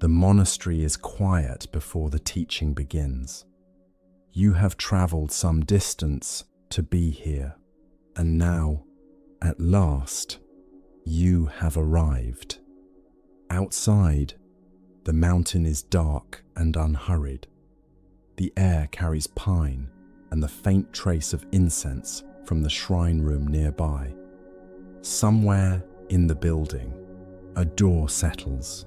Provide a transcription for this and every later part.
The monastery is quiet before the teaching begins. You have traveled some distance to be here, and now, at last, you have arrived. Outside, the mountain is dark and unhurried. The air carries pine and the faint trace of incense from the shrine room nearby. Somewhere in the building, a door settles.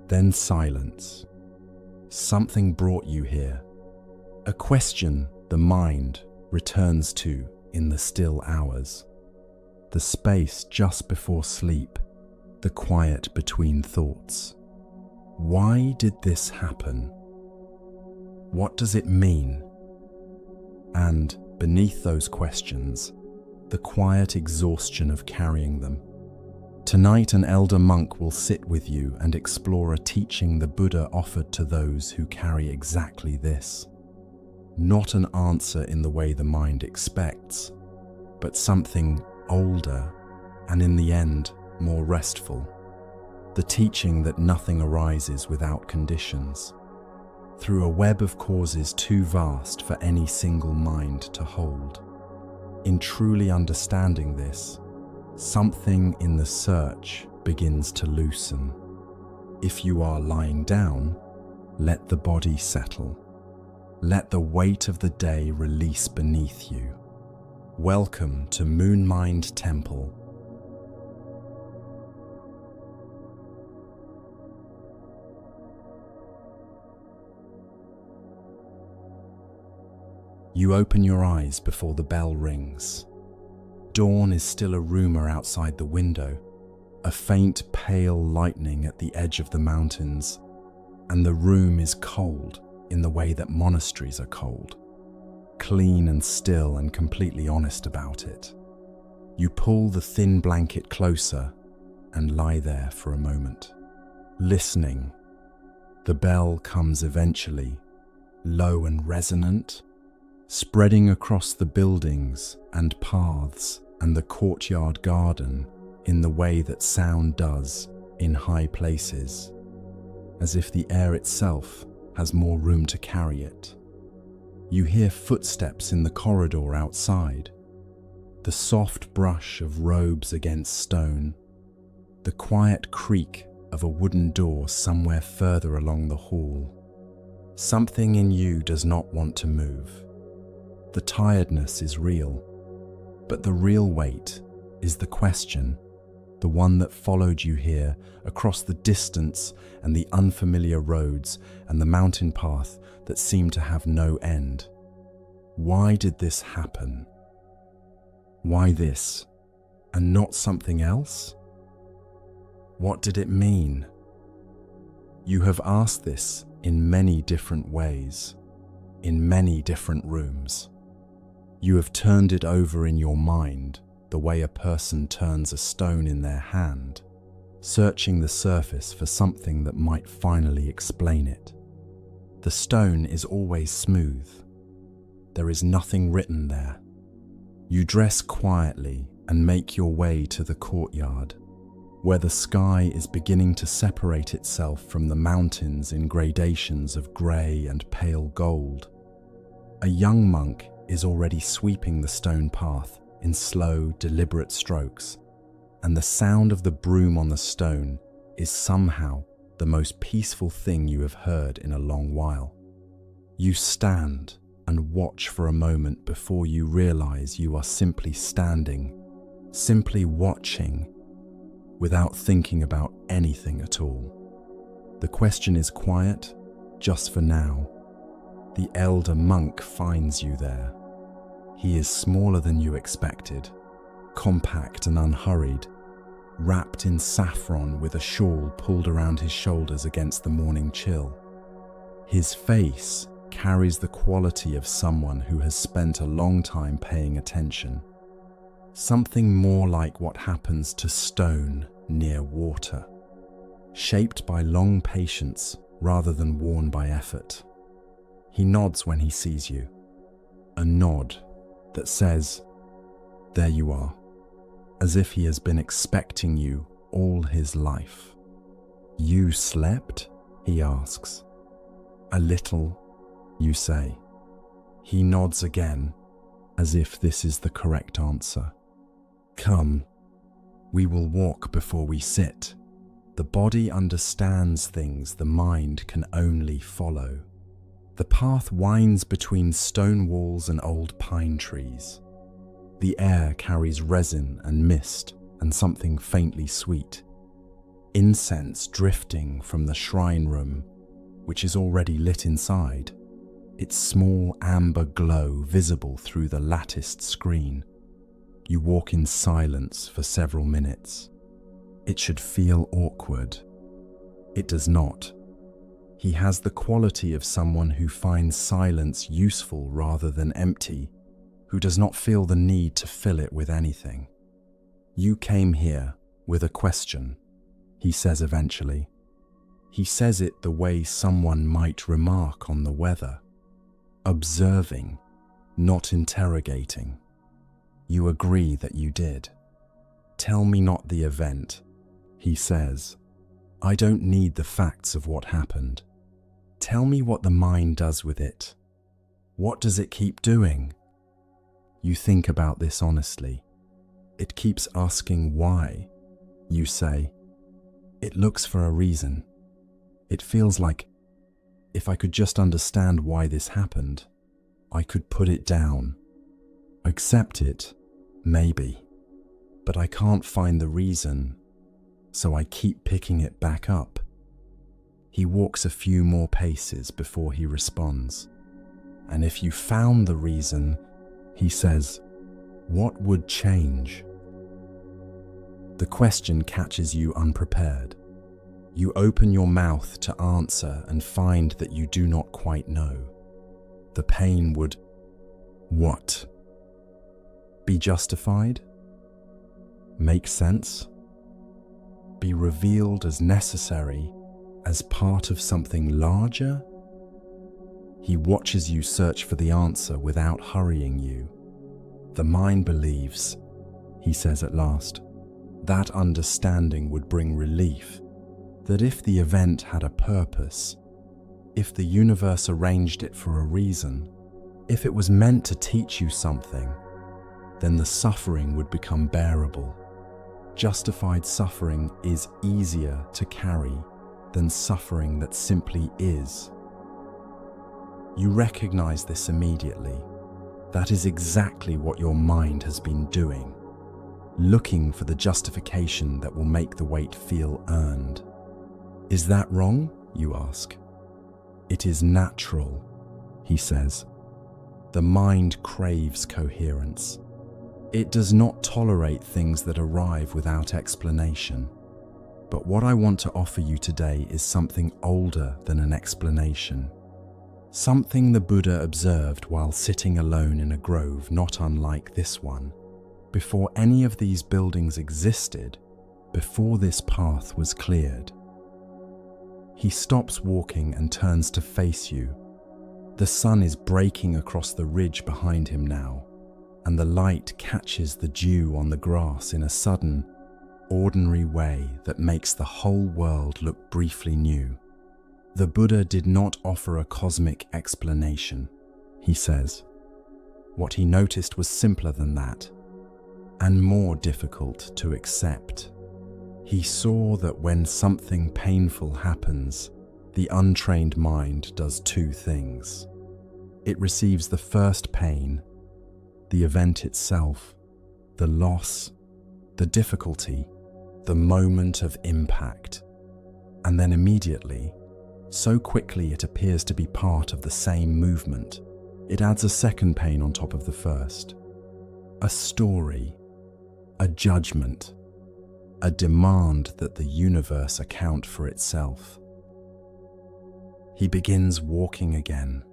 Then silence. Something brought you here. A question the mind returns to in the still hours. The space just before sleep, the quiet between thoughts. Why did this happen? What does it mean? And beneath those questions, the quiet exhaustion of carrying them. Tonight, an elder monk will sit with you and explore a teaching the Buddha offered to those who carry exactly this. Not an answer in the way the mind expects, but something older and in the end more restful. The teaching that nothing arises without conditions. Through a web of causes too vast for any single mind to hold. In truly understanding this, something in the search begins to loosen. If you are lying down, let the body settle. Let the weight of the day release beneath you. Welcome to Moon Mind Temple. You open your eyes before the bell rings. Dawn is still a rumor outside the window, a faint pale lightning at the edge of the mountains, and the room is cold in the way that monasteries are cold, clean and still and completely honest about it. You pull the thin blanket closer and lie there for a moment, listening. The bell comes eventually, low and resonant, spreading across the buildings and paths and the courtyard garden in the way that sound does in high places, as if the air itself has more room to carry it. You hear footsteps in the corridor outside, the soft brush of robes against stone, the quiet creak of a wooden door somewhere further along the hall. Something in you does not want to move. The tiredness is real, but the real weight is the question, the one that followed you here across the distance and the unfamiliar roads and the mountain path that seemed to have no end. Why did this happen? Why this, and not something else? What did it mean? You have asked this in many different ways, in many different rooms. You have turned it over in your mind the way a person turns a stone in their hand, searching the surface for something that might finally explain it. The stone is always smooth. There is nothing written there. You dress quietly and make your way to the courtyard, where the sky is beginning to separate itself from the mountains in gradations of grey and pale gold. A young monk is already sweeping the stone path in slow, deliberate strokes, and the sound of the broom on the stone is somehow the most peaceful thing you have heard in a long while. You stand and watch for a moment before you realize you are simply standing, simply watching, without thinking about anything at all. The question is quiet, just for now. The elder monk finds you there. He is smaller than you expected, compact and unhurried, wrapped in saffron with a shawl pulled around his shoulders against the morning chill. His face carries the quality of someone who has spent a long time paying attention. Something more like what happens to stone near water, shaped by long patience rather than worn by effort. He nods when he sees you, a nod that says, "There you are," as if he has been expecting you all his life. "You slept?" he asks. A little, you say. He nods again, as if this is the correct answer. Come, we will walk before we sit. The body understands things the mind can only follow. The path winds between stone walls and old pine trees. The air carries resin and mist and something faintly sweet. Incense drifting from the shrine room, which is already lit inside, its small amber glow visible through the latticed screen. You walk in silence for several minutes. It should feel awkward. It does not. He has the quality of someone who finds silence useful rather than empty, who does not feel the need to fill it with anything. You came here with a question, he says eventually. He says it the way someone might remark on the weather. Observing, not interrogating. You agree that you did. Tell me not the event, he says. I don't need the facts of what happened. Tell me what the mind does with it. What does it keep doing? You think about this honestly. It keeps asking why, you say. It looks for a reason. It feels like, if I could just understand why this happened, I could put it down. Accept it, maybe. But I can't find the reason, so I keep picking it back up. He walks a few more paces before he responds. And if you found the reason, he says, what would change? The question catches you unprepared. You open your mouth to answer and find that you do not quite know. The pain would, what? Be justified? Make sense? Be revealed as necessary, as part of something larger? He watches you search for the answer without hurrying you. The mind believes, he says at last, that understanding would bring relief, that if the event had a purpose, if the universe arranged it for a reason, if it was meant to teach you something, then the suffering would become bearable. Justified suffering is easier to carry than suffering that simply is. You recognize this immediately. That is exactly what your mind has been doing, looking for the justification that will make the weight feel earned. Is that wrong? You ask. It is natural, he says. The mind craves coherence. It does not tolerate things that arrive without explanation. But what I want to offer you today is something older than an explanation. Something the Buddha observed while sitting alone in a grove not unlike this one, before any of these buildings existed, before this path was cleared. He stops walking and turns to face you. The sun is breaking across the ridge behind him now, and the light catches the dew on the grass in a sudden, ordinary way that makes the whole world look briefly new. The Buddha did not offer a cosmic explanation, he says. What he noticed was simpler than that, and more difficult to accept. He saw that when something painful happens, the untrained mind does two things. It receives the first pain, the event itself, the loss, the difficulty, the moment of impact, and then immediately, so quickly it appears to be part of the same movement, it adds a second pain on top of the first. A story, a judgment, a demand that the universe account for itself. He begins walking again.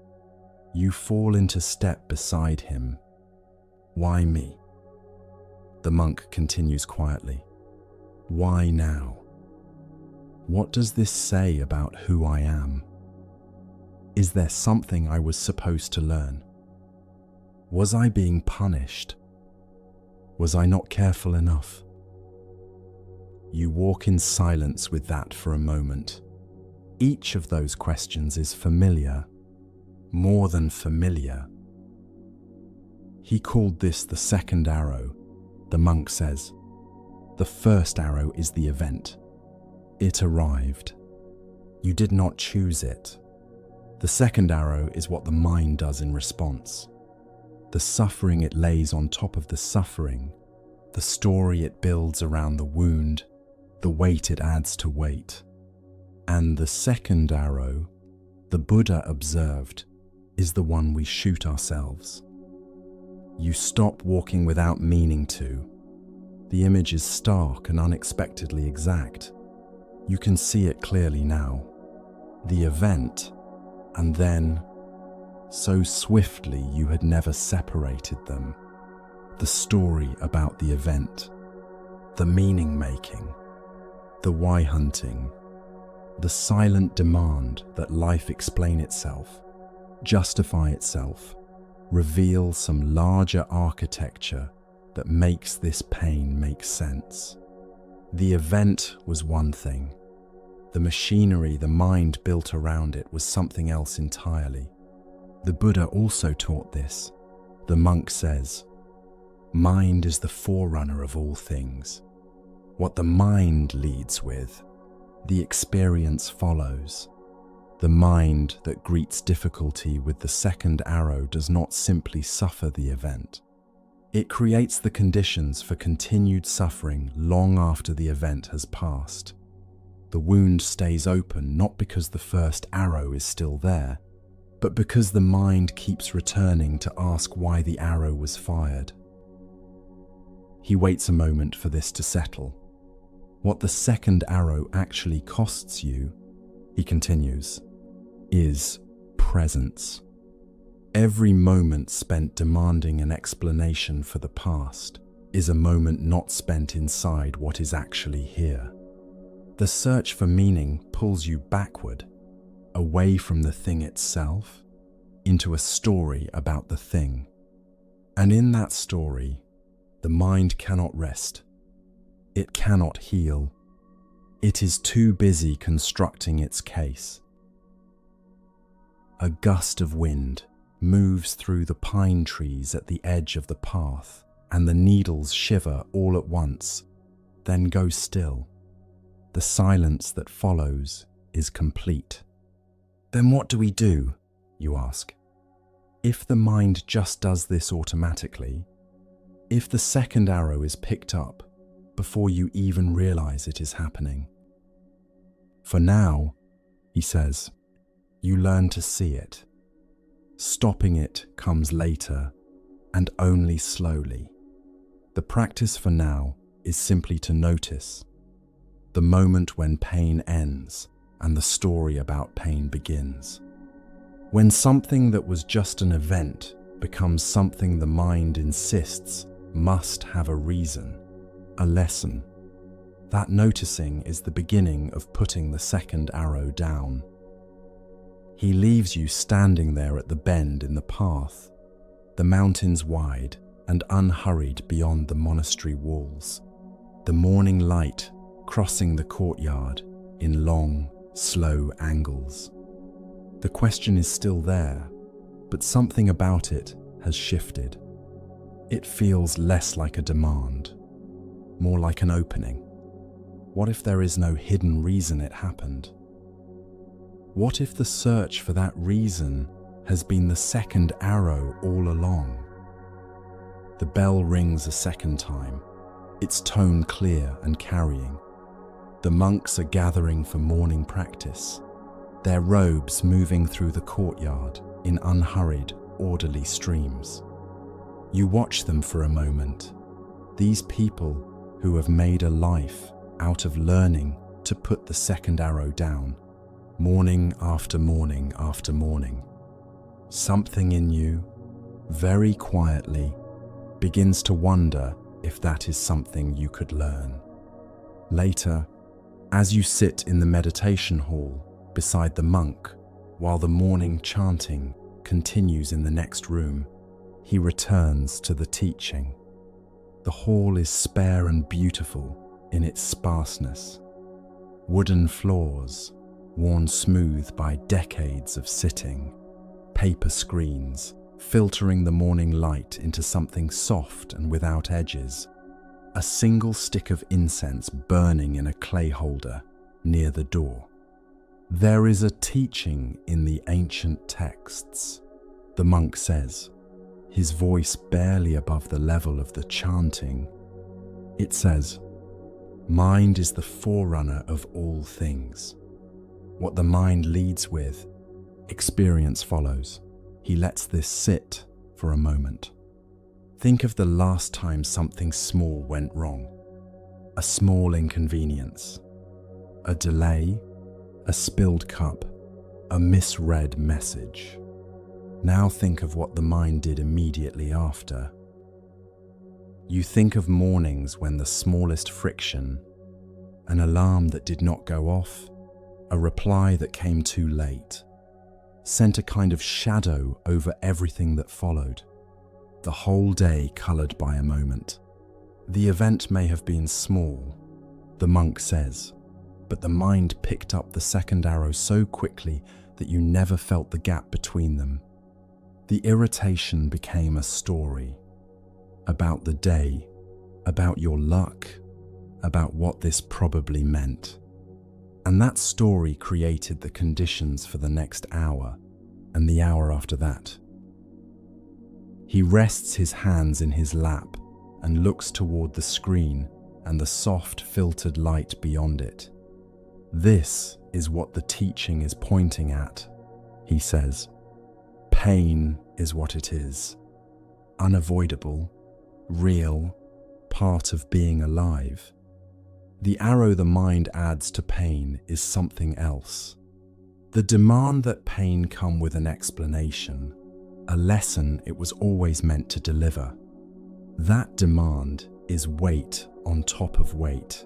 You fall into step beside him. Why me? The monk continues quietly. Why now? What does this say about who I am? Is there something I was supposed to learn? Was I being punished? Was I not careful enough? You walk in silence with that for a moment. each of those questions is familiar, more than familiar. He called this the second arrow. The monk says, the first arrow is the event. It arrived. You did not choose it. The second arrow is what the mind does in response. The suffering it lays on top of the suffering, the story it builds around the wound, the weight it adds to weight. And the second arrow, the Buddha observed, is the one we shoot ourselves. You stop walking without meaning to. The image is stark and unexpectedly exact. You can see it clearly now. The event, and then, so swiftly you had never separated them. The story about the event, the meaning-making, the why hunting, the silent demand that life explain itself, justify itself, reveal some larger architecture that makes this pain make sense. The event was one thing. The machinery the mind built around it was something else entirely. The Buddha also taught this. The monk says, mind is the forerunner of all things. What the mind leads with, the experience follows. The mind that greets difficulty with the second arrow does not simply suffer the event. It creates the conditions for continued suffering long after the event has passed. The wound stays open not because the first arrow is still there, but because the mind keeps returning to ask why the arrow was fired. He waits a moment for this to settle. What the second arrow actually costs you, he continues, is presence. Every moment spent demanding an explanation for the past is a moment not spent inside what is actually here. The search for meaning pulls you backward, away from the thing itself, into a story about the thing. And in that story, the mind cannot rest. It cannot heal. It is too busy constructing its case. A gust of wind moves through the pine trees at the edge of the path, and the needles shiver all at once, then go still. The silence that follows is complete. Then what do we do, you ask? If the mind just does this automatically, if the second arrow is picked up before you even realize it is happening. For now, he says, you learn to see it. Stopping it comes later and only slowly. The practice for now is simply to notice the moment when pain ends and the story about pain begins. When something that was just an event becomes something the mind insists must have a reason, a lesson. That noticing is the beginning of putting the second arrow down. He leaves you standing there at the bend in the path, the mountains wide and unhurried beyond the monastery walls, the morning light crossing the courtyard in long, slow angles. The question is still there, but something about it has shifted. It feels less like a demand, more like an opening. What if there is no hidden reason it happened? What if the search for that reason has been the second arrow all along? The bell rings a second time, its tone clear and carrying. The monks are gathering for morning practice, their robes moving through the courtyard in unhurried, orderly streams. You watch them for a moment, these people who have made a life out of learning to put the second arrow down, morning after morning after morning. Something in you, very quietly, begins to wonder if that is something you could learn. Later, as you sit in the meditation hall beside the monk while the morning chanting continues in the next room, he returns to the teaching. The hall is spare and beautiful in its sparseness. Wooden floors, worn smooth by decades of sitting, paper screens, filtering the morning light into something soft and without edges, a single stick of incense burning in a clay holder near the door. There is a teaching in the ancient texts, the monk says, his voice barely above the level of the chanting. It says, "Mind is the forerunner of all things. What the mind leads with, experience follows." He lets this sit for a moment. Think of the last time something small went wrong. A small inconvenience, a delay, a spilled cup, a misread message. Now think of what the mind did immediately after. You think of mornings when the smallest friction, an alarm that did not go off, a reply that came too late, sent a kind of shadow over everything that followed. The whole day coloured by a moment. The event may have been small, the monk says, but the mind picked up the second arrow so quickly that you never felt the gap between them. The irritation became a story about the day, about your luck, about what this probably meant. And that story created the conditions for the next hour and the hour after that. He rests his hands in his lap and looks toward the screen and the soft filtered light beyond it. This is what the teaching is pointing at, he says. Pain is what it is. Unavoidable, real, part of being alive. The arrow the mind adds to pain is something else. The demand that pain come with an explanation, a lesson it was always meant to deliver. That demand is weight on top of weight,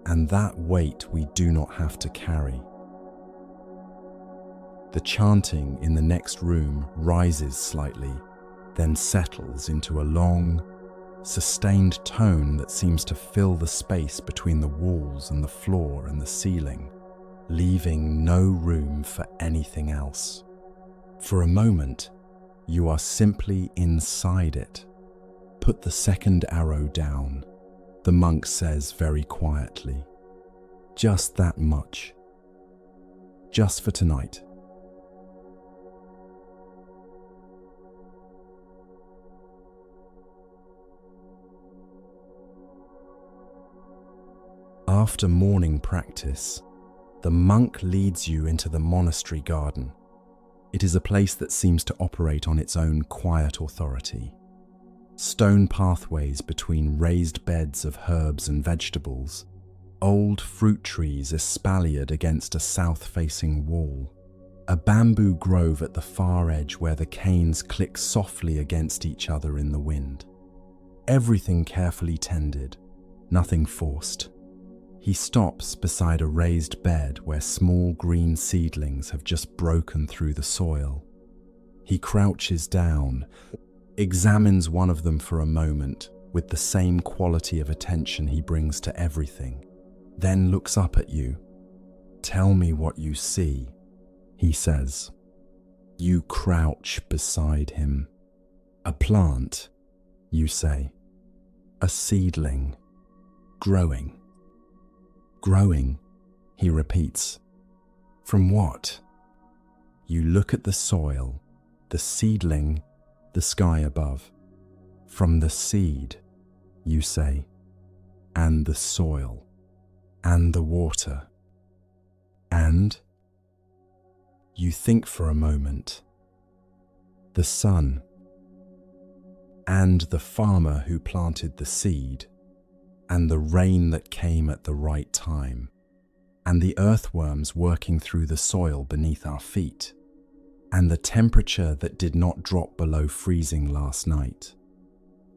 and that weight we do not have to carry. The chanting in the next room rises slightly, then settles into a long, sustained tone that seems to fill the space between the walls and the floor and the ceiling, leaving no room for anything else. For a moment, you are simply inside it. Put the second arrow down, the monk says very quietly. Just that much. Just for tonight. After morning practice, the monk leads you into the monastery garden. It is a place that seems to operate on its own quiet authority. Stone pathways between raised beds of herbs and vegetables, old fruit trees espaliered against a south-facing wall, a bamboo grove at the far edge where the canes click softly against each other in the wind. Everything carefully tended, nothing forced. He stops beside a raised bed where small green seedlings have just broken through the soil. He crouches down, examines one of them for a moment with the same quality of attention he brings to everything, then looks up at you. "Tell me what you see," he says. You crouch beside him. "A plant," you say. "A seedling. Growing." "Growing," he repeats. "From what?" You look at the soil, the seedling, the sky above. "From the seed," you say, "and the soil, and the water, and..." You think for a moment. "The sun, and the farmer who planted the seed, and the rain that came at the right time, and the earthworms working through the soil beneath our feet, and the temperature that did not drop below freezing last night,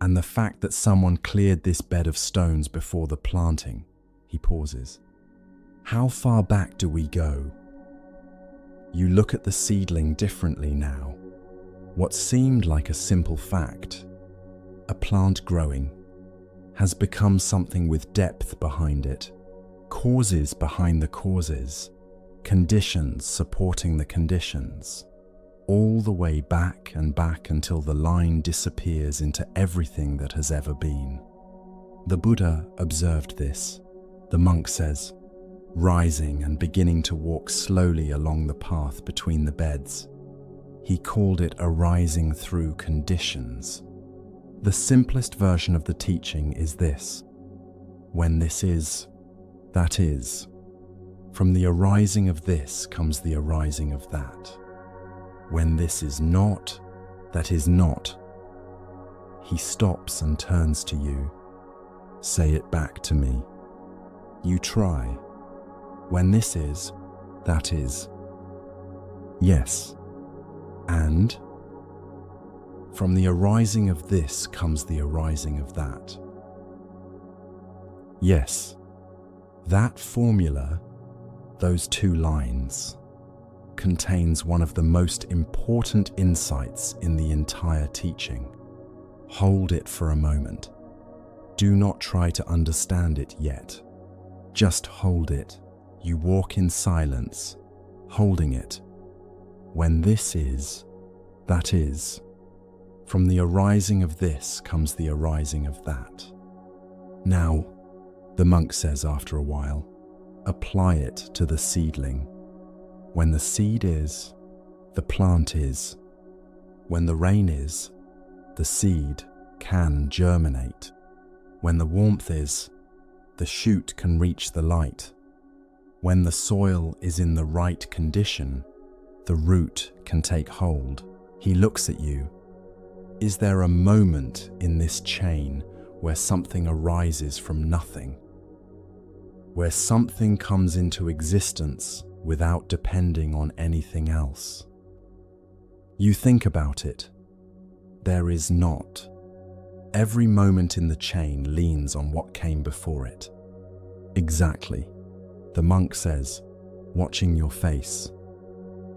and the fact that someone cleared this bed of stones before the planting." He pauses. "How far back do we go?" You look at the seedling differently now. What seemed like a simple fact, a plant growing, has become something with depth behind it, causes behind the causes, conditions supporting the conditions, all the way back and back until the line disappears into everything that has ever been. The Buddha observed this, the monk says, rising and beginning to walk slowly along the path between the beds. He called it a rising through conditions. The simplest version of the teaching is this: when this is, that is. From the arising of this comes the arising of that. When this is not, that is not. He stops and turns to you. Say it back to me. You try. When this is, that is. Yes. And from the arising of this comes the arising of that. Yes. That formula, those two lines, contains one of the most important insights in the entire teaching. Hold it for a moment. Do not try to understand it yet. Just hold it. You walk in silence, holding it. When this is, that is. From the arising of this comes the arising of that. Now, the monk says after a while, apply it to the seedling. When the seed is, the plant is. When the rain is, the seed can germinate. When the warmth is, the shoot can reach the light. When the soil is in the right condition, the root can take hold. He looks at you. Is there a moment in this chain where something arises from nothing? Where something comes into existence without depending on anything else? You think about it. There is not. Every moment in the chain leans on what came before it. Exactly. The monk says, watching your face.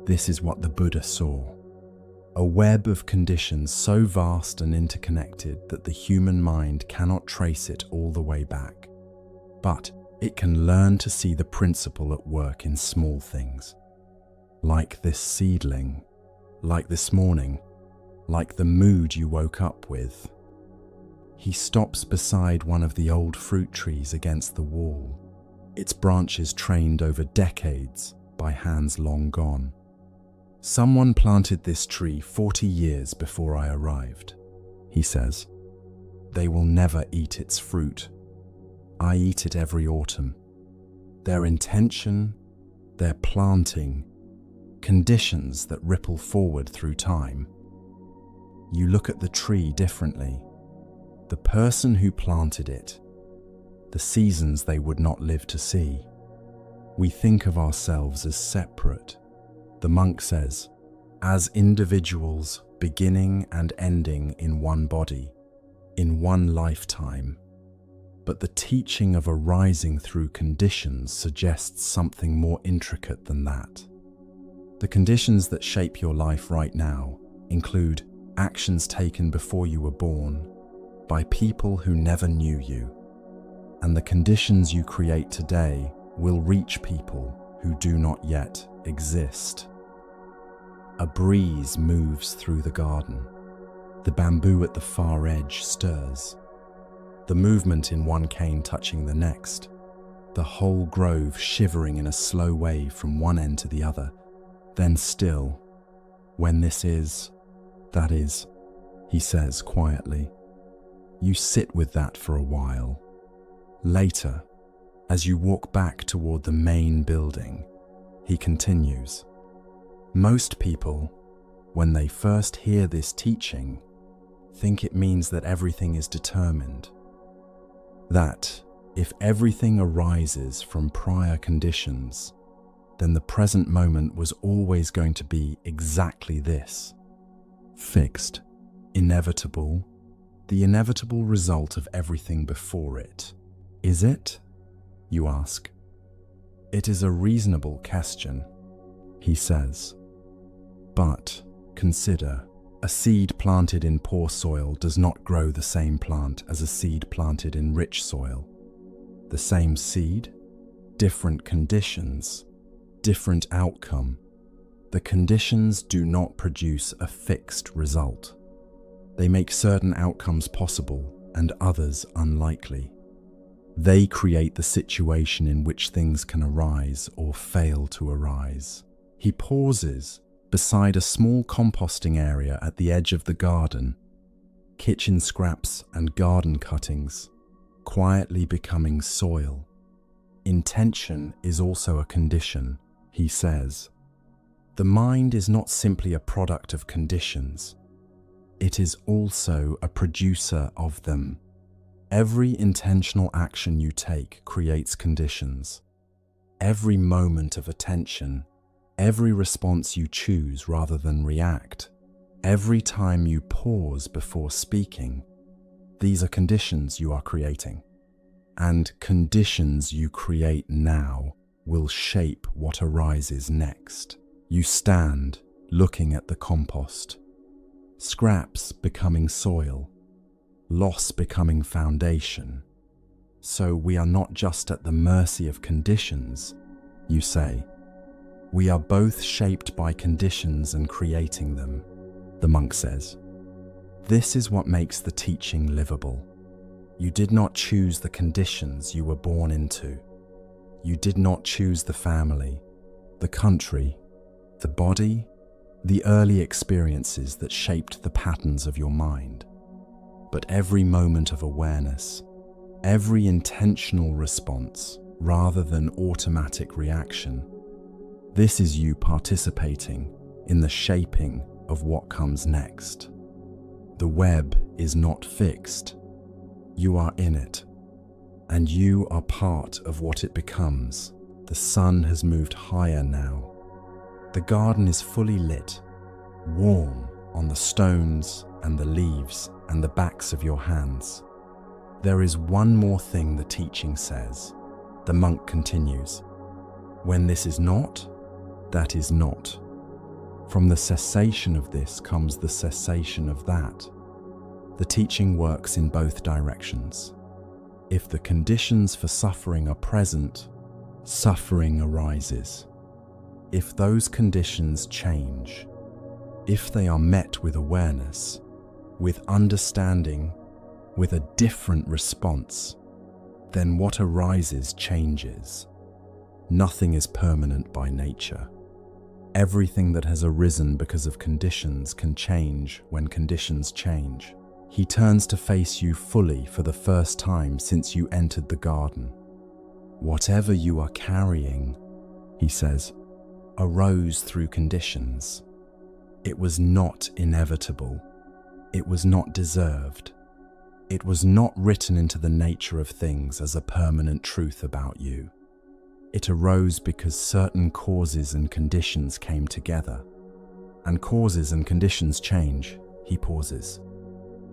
This is what the Buddha saw. A web of conditions so vast and interconnected that the human mind cannot trace it all the way back. But it can learn to see the principle at work in small things. Like this seedling, like this morning, like the mood you woke up with. He stops beside one of the old fruit trees against the wall, its branches trained over decades by hands long gone. Someone planted this tree 40 years before I arrived, he says. They will never eat its fruit. I eat it every autumn. Their intention, their planting, conditions that ripple forward through time. You look at the tree differently. The person who planted it, the seasons they would not live to see. We think of ourselves as separate. The monk says, as individuals beginning and ending in one body, in one lifetime. But the teaching of arising through conditions suggests something more intricate than that. The conditions that shape your life right now include actions taken before you were born, by people who never knew you, and the conditions you create today will reach people who do not yet exist. A breeze moves through the garden. The bamboo at the far edge stirs. The movement in one cane touching the next. The whole grove shivering in a slow wave from one end to the other. Then still. When this is, that is, he says quietly. You sit with that for a while. Later, as you walk back toward the main building, he continues. Most people, when they first hear this teaching, think it means that everything is determined. That if everything arises from prior conditions, then the present moment was always going to be exactly this. Fixed, inevitable, the inevitable result of everything before it. Is it? You ask. It is a reasonable question, he says. But consider, a seed planted in poor soil does not grow the same plant as a seed planted in rich soil. The same seed, different conditions, different outcome. The conditions do not produce a fixed result. They make certain outcomes possible and others unlikely. They create the situation in which things can arise or fail to arise. He pauses beside a small composting area at the edge of the garden, kitchen scraps and garden cuttings quietly becoming soil. Intention is also a condition, he says. The mind is not simply a product of conditions. It is also a producer of them. Every intentional action you take creates conditions. Every moment of attention, every response you choose rather than react, every time you pause before speaking, these are conditions you are creating. And conditions you create now will shape what arises next. You stand looking at the compost, scraps becoming soil, loss becoming foundation. So we are not just at the mercy of conditions, you say. We are both shaped by conditions and creating them, the monk says. This is what makes the teaching livable. You did not choose the conditions you were born into. You did not choose the family, the country, the body, the early experiences that shaped the patterns of your mind. But every moment of awareness, every intentional response rather than automatic reaction, this is you participating in the shaping of what comes next. The web is not fixed. You are in it, and you are part of what it becomes. The sun has moved higher now. The garden is fully lit, warm on the stones and the leaves and the backs of your hands. There is one more thing the teaching says. The monk continues. When this is not, that is not. From the cessation of this comes the cessation of that. The teaching works in both directions. If the conditions for suffering are present, suffering arises. If those conditions change, if they are met with awareness, with understanding, with a different response, then what arises changes. Nothing is permanent by nature. Everything that has arisen because of conditions can change when conditions change. He turns to face you fully for the first time since you entered the garden. Whatever you are carrying, he says, arose through conditions. It was not inevitable. It was not deserved. It was not written into the nature of things as a permanent truth about you. It arose because certain causes and conditions came together. And causes and conditions change, he pauses.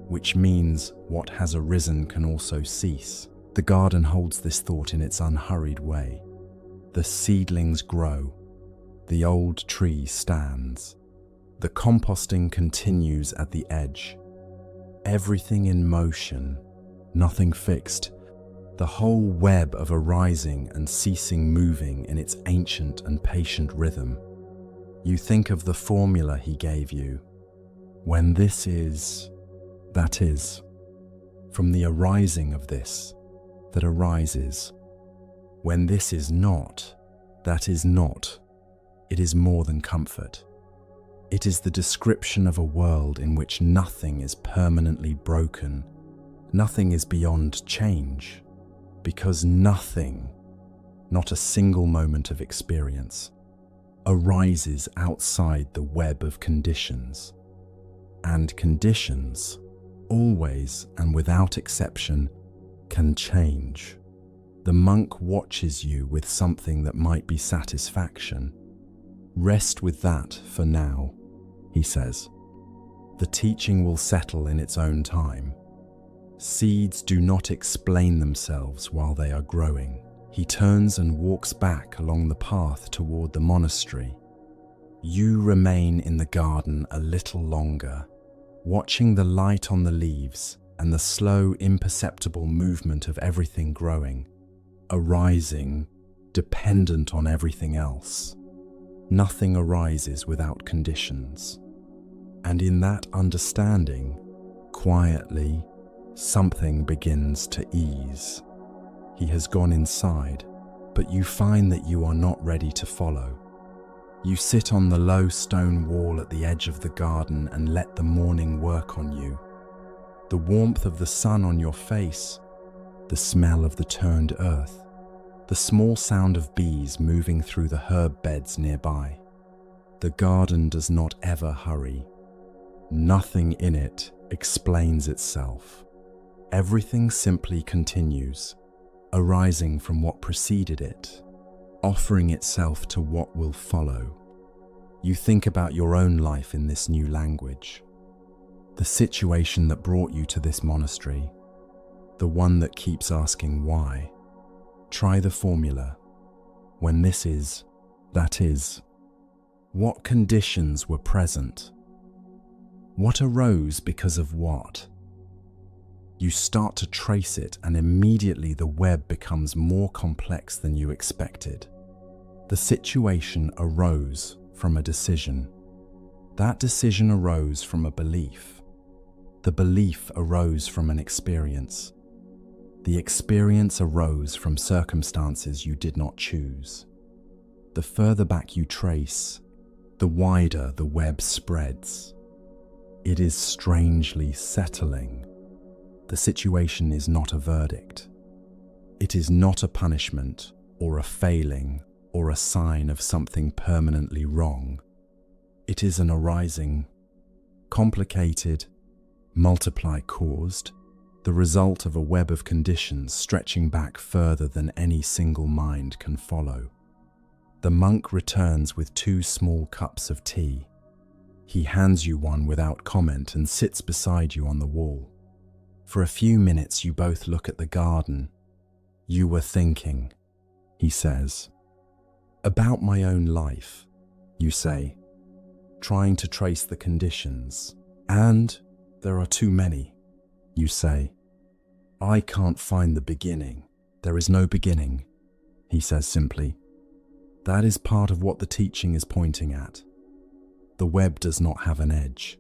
Which means what has arisen can also cease. The garden holds this thought in its unhurried way. The seedlings grow. The old tree stands. The composting continues at the edge. Everything in motion, nothing fixed. The whole web of arising and ceasing moving in its ancient and patient rhythm. You think of the formula he gave you. When this is, that is. From the arising of this, that arises. When this is not, that is not. It is more than comfort. It is the description of a world in which nothing is permanently broken. Nothing is beyond change. Because nothing, not a single moment of experience, arises outside the web of conditions. And conditions, always and without exception, can change. The monk watches you with something that might be satisfaction. Rest with that for now, he says. The teaching will settle in its own time. Seeds do not explain themselves while they are growing. He turns and walks back along the path toward the monastery. You remain in the garden a little longer, watching the light on the leaves and the slow, imperceptible movement of everything growing, arising, dependent on everything else. Nothing arises without conditions. And in that understanding, quietly, something begins to ease. He has gone inside, but you find that you are not ready to follow. You sit on the low stone wall at the edge of the garden and let the morning work on you. The warmth of the sun on your face, the smell of the turned earth, the small sound of bees moving through the herb beds nearby. The garden does not ever hurry. Nothing in it explains itself. Everything simply continues, arising from what preceded it, offering itself to what will follow. You think about your own life in this new language. The situation that brought you to this monastery, the one that keeps asking why. Try the formula. When this is, that is. What conditions were present? What arose because of what? You start to trace it, and immediately the web becomes more complex than you expected. The situation arose from a decision. That decision arose from a belief. The belief arose from an experience. The experience arose from circumstances you did not choose. The further back you trace, the wider the web spreads. It is strangely settling. The situation is not a verdict. It is not a punishment or a failing or a sign of something permanently wrong. It is an arising, complicated, multiply-caused, the result of a web of conditions stretching back further than any single mind can follow. The monk returns with 2 small cups of tea. He hands you one without comment and sits beside you on the wall. For a few minutes you both look at the garden. You were thinking, he says. About my own life, you say, trying to trace the conditions. And there are too many, you say. I can't find the beginning. There is no beginning, he says simply. That is part of what the teaching is pointing at. The web does not have an edge.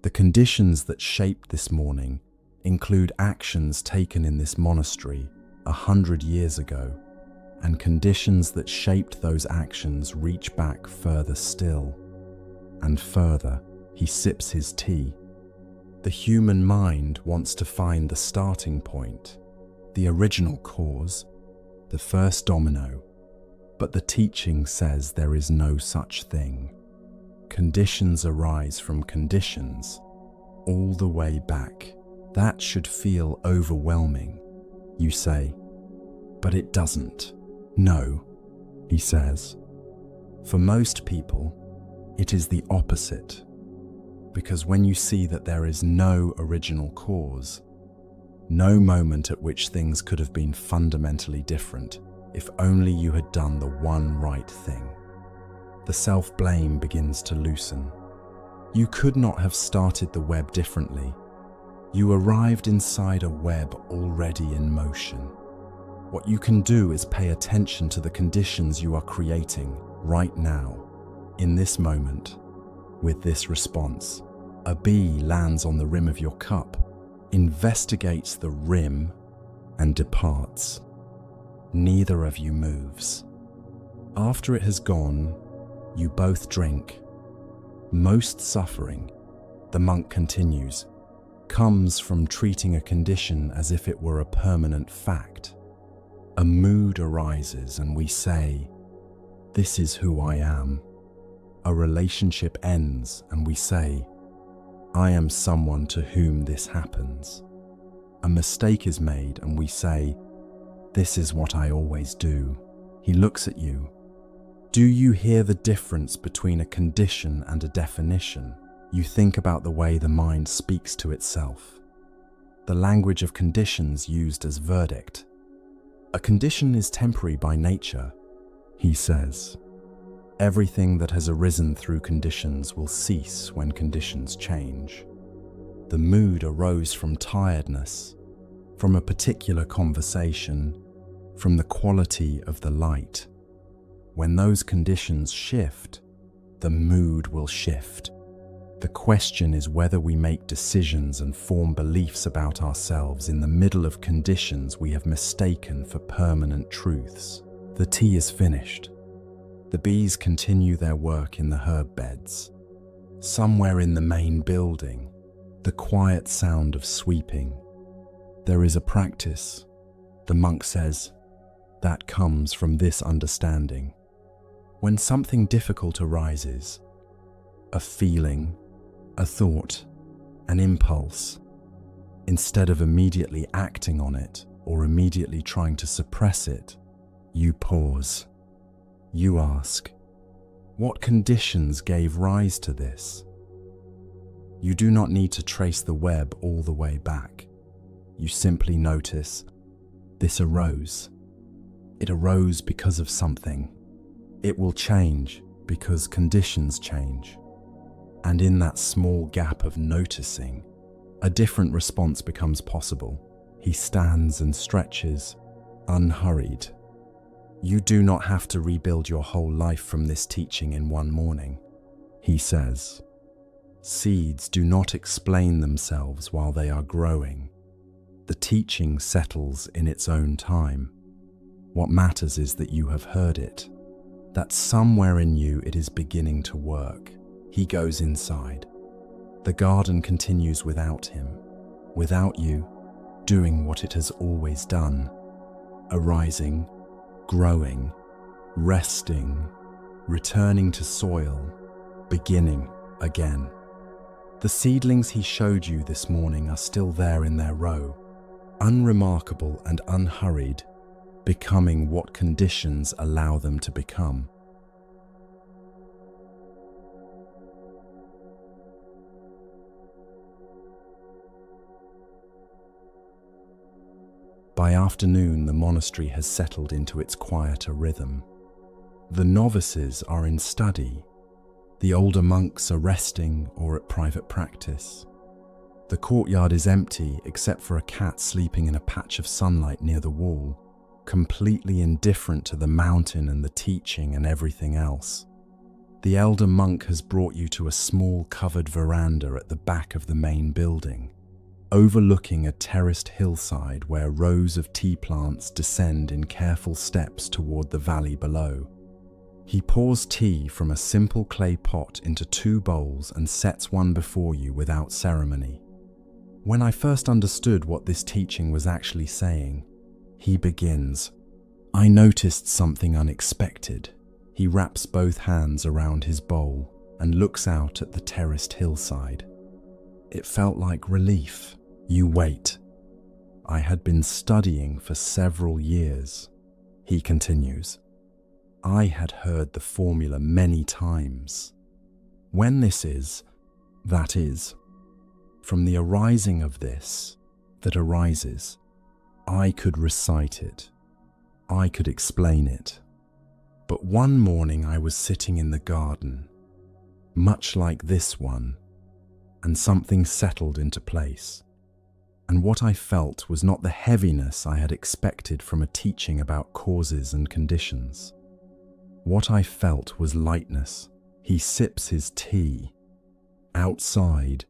The conditions that shaped this morning include actions taken in this monastery 100 years ago, and conditions that shaped those actions reach back further still. And further, he sips his tea. The human mind wants to find the starting point, the original cause, the first domino, but the teaching says there is no such thing. Conditions arise from conditions, all the way back. That should feel overwhelming, you say. But it doesn't. No, he says. For most people, it is the opposite. Because when you see that there is no original cause, no moment at which things could have been fundamentally different if only you had done the one right thing, the self-blame begins to loosen. You could not have started the web differently. You arrived inside a web already in motion. What you can do is pay attention to the conditions you are creating right now, in this moment. With this response, a bee lands on the rim of your cup, investigates the rim, and departs. Neither of you moves. After it has gone, you both drink. Most suffering, the monk continues, comes from treating a condition as if it were a permanent fact. A mood arises and we say, "This is who I am." A relationship ends and we say, "I am someone to whom this happens." A mistake is made and we say, "This is what I always do." He looks at you. Do you hear the difference between a condition and a definition? You think about the way the mind speaks to itself. The language of conditions used as verdict. A condition is temporary by nature, he says. Everything that has arisen through conditions will cease when conditions change. The mood arose from tiredness, from a particular conversation, from the quality of the light. When those conditions shift, the mood will shift. The question is whether we make decisions and form beliefs about ourselves in the middle of conditions we have mistaken for permanent truths. The tea is finished. The bees continue their work in the herb beds. Somewhere in the main building, the quiet sound of sweeping. There is a practice, the monk says, that comes from this understanding. When something difficult arises, a feeling, a thought, an impulse, instead of immediately acting on it or immediately trying to suppress it, you pause. You ask, what conditions gave rise to this? You do not need to trace the web all the way back. You simply notice, this arose. It arose because of something. It will change because conditions change. And in that small gap of noticing, a different response becomes possible. He stands and stretches, unhurried. You do not have to rebuild your whole life from this teaching in one morning, he says. Seeds do not explain themselves while they are growing. The teaching settles in its own time. What matters is that you have heard it, that somewhere in you it is beginning to work. He goes inside. The garden continues without him, without you, doing what it has always done, arising, growing, resting, returning to soil, beginning again. The seedlings he showed you this morning are still there in their row, unremarkable and unhurried, becoming what conditions allow them to become. By afternoon, the monastery has settled into its quieter rhythm. The novices are in study. The older monks are resting or at private practice. The courtyard is empty except for a cat sleeping in a patch of sunlight near the wall, completely indifferent to the mountain and the teaching and everything else. The elder monk has brought you to a small covered veranda at the back of the main building, overlooking a terraced hillside where rows of tea plants descend in careful steps toward the valley below. He pours tea from a simple clay pot into 2 bowls and sets one before you without ceremony. When I first understood what this teaching was actually saying, he begins, I noticed something unexpected. He wraps both hands around his bowl and looks out at the terraced hillside. It felt like relief. You wait. I had been studying for several years. He continues. I had heard the formula many times. When this is, that is. From the arising of this, that arises, I could recite it. I could explain it. But one morning I was sitting in the garden, much like this one, and something settled into place. And what I felt was not the heaviness I had expected from a teaching about causes and conditions. What I felt was lightness. He sips his tea. Outside,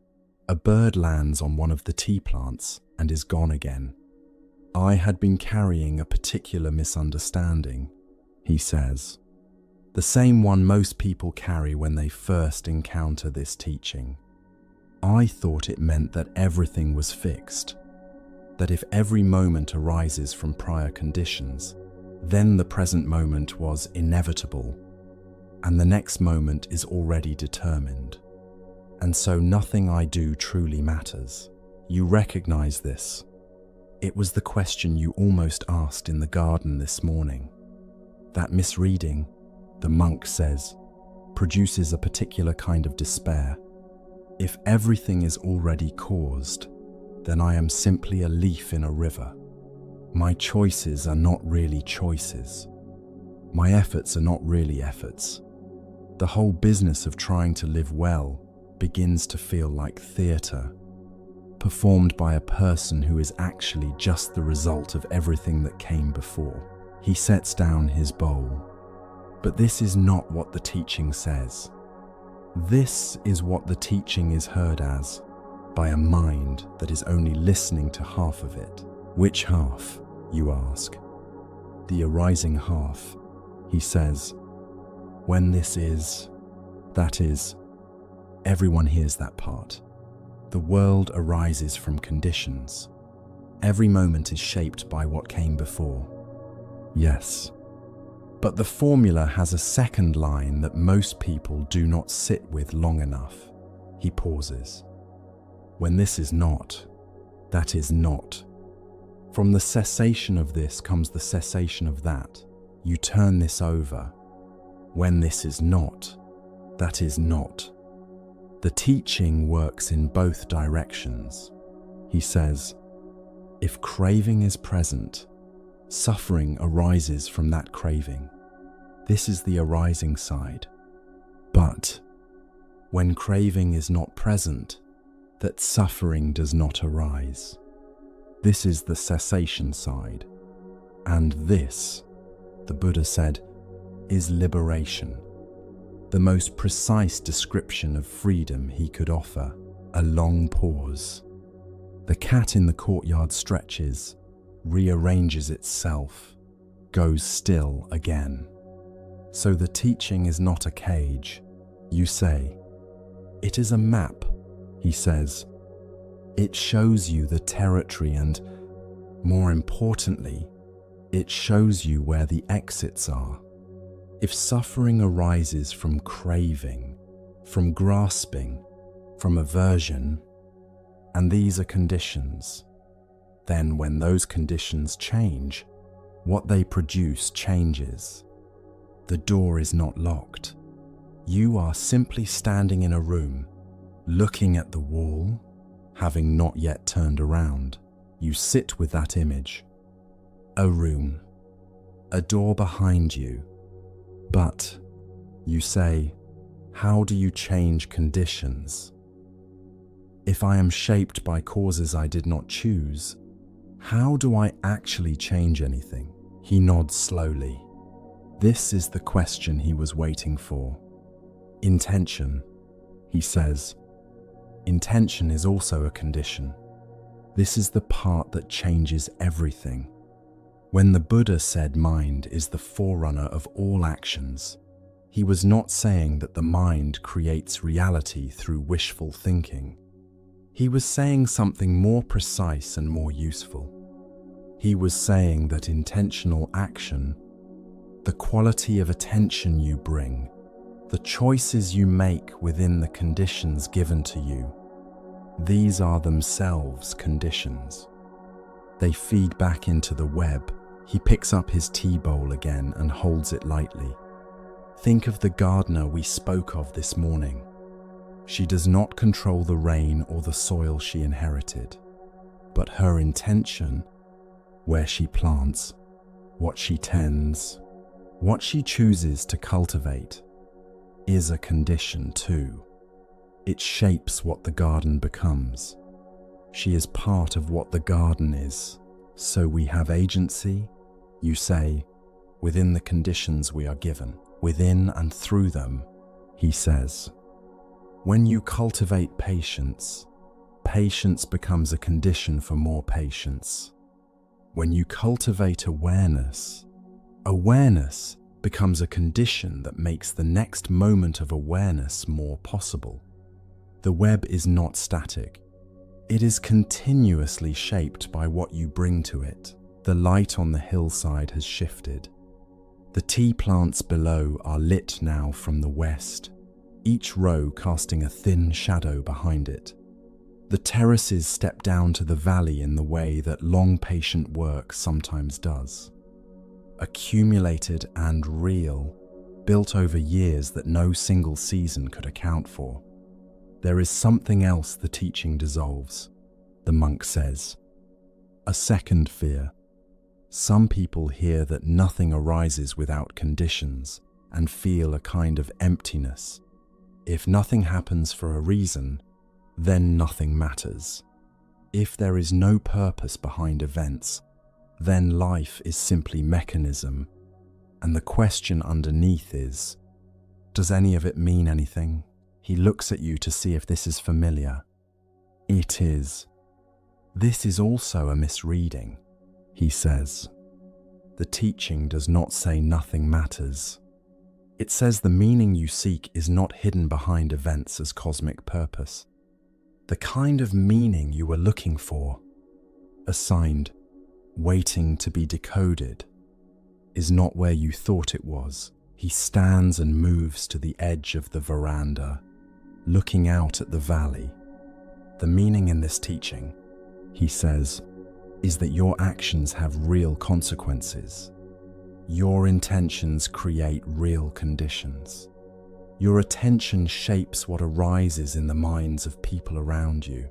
a bird lands on one of the tea plants and is gone again. I had been carrying a particular misunderstanding, he says. The same one most people carry when they first encounter this teaching. I thought it meant that everything was fixed, that if every moment arises from prior conditions, then the present moment was inevitable, and the next moment is already determined. And so nothing I do truly matters. You recognize this. It was the question you almost asked in the garden this morning. That misreading, the monk says, produces a particular kind of despair. If everything is already caused, then I am simply a leaf in a river. My choices are not really choices. My efforts are not really efforts. The whole business of trying to live well begins to feel like theatre, performed by a person who is actually just the result of everything that came before. He sets down his bowl. But this is not what the teaching says. This is what the teaching is heard as by a mind that is only listening to half of it. Which half, you ask? The arising half, he says. When this is, that is, everyone hears that part. The world arises from conditions. Every moment is shaped by what came before. Yes. But the formula has a second line that most people do not sit with long enough. He pauses. When this is not, that is not. From the cessation of this comes the cessation of that. You turn this over. When this is not, that is not. The teaching works in both directions. He says, if craving is present, suffering arises from that craving. This is the arising side. But when craving is not present, that suffering does not arise. This is the cessation side. And this, the Buddha said, is liberation. The most precise description of freedom he could offer. A long pause. The cat in the courtyard stretches, rearranges itself, goes still again. So the teaching is not a cage, you say. It is a map, he says. It shows you the territory and, more importantly, it shows you where the exits are. If suffering arises from craving, from grasping, from aversion, and these are conditions, then when those conditions change, what they produce changes. The door is not locked. You are simply standing in a room, looking at the wall, having not yet turned around. You sit with that image. A room, a door behind you. But, you say, how do you change conditions? If I am shaped by causes I did not choose, how do I actually change anything? He nods slowly. This is the question he was waiting for. Intention, he says. Intention is also a condition. This is the part that changes everything. When the Buddha said mind is the forerunner of all actions, he was not saying that the mind creates reality through wishful thinking. He was saying something more precise and more useful. He was saying that intentional action, the quality of attention you bring, the choices you make within the conditions given to you, these are themselves conditions. They feed back into the web. He picks up his tea bowl again and holds it lightly. Think of the gardener we spoke of this morning. She does not control the rain or the soil she inherited, but her intention, where she plants, what she tends, what she chooses to cultivate, is a condition too. It shapes what the garden becomes. She is part of what the garden is. So we have agency, you say, within the conditions we are given. Within and through them, he says. When you cultivate patience, patience becomes a condition for more patience. When you cultivate awareness, awareness becomes a condition that makes the next moment of awareness more possible. The web is not static. It is continuously shaped by what you bring to it. The light on the hillside has shifted. The tea plants below are lit now from the west, each row casting a thin shadow behind it. The terraces step down to the valley in the way that long patient work sometimes does. Accumulated and real, built over years that no single season could account for. There is something else the teaching dissolves, the monk says. A second fear. Some people hear that nothing arises without conditions and feel a kind of emptiness. If nothing happens for a reason, then nothing matters. If there is no purpose behind events, then life is simply mechanism, And the question underneath is, does any of it mean anything? He looks at you to see if this is familiar. It is. This is also a misreading, he says. The teaching does not say nothing matters. It says the meaning you seek is not hidden behind events as cosmic purpose. The kind of meaning you were looking for, assigned, waiting to be decoded, is not where you thought it was. He stands and moves to the edge of the veranda, looking out at the valley. The meaning in this teaching, he says, is that your actions have real consequences. Your intentions create real conditions. Your attention shapes what arises in the minds of people around you.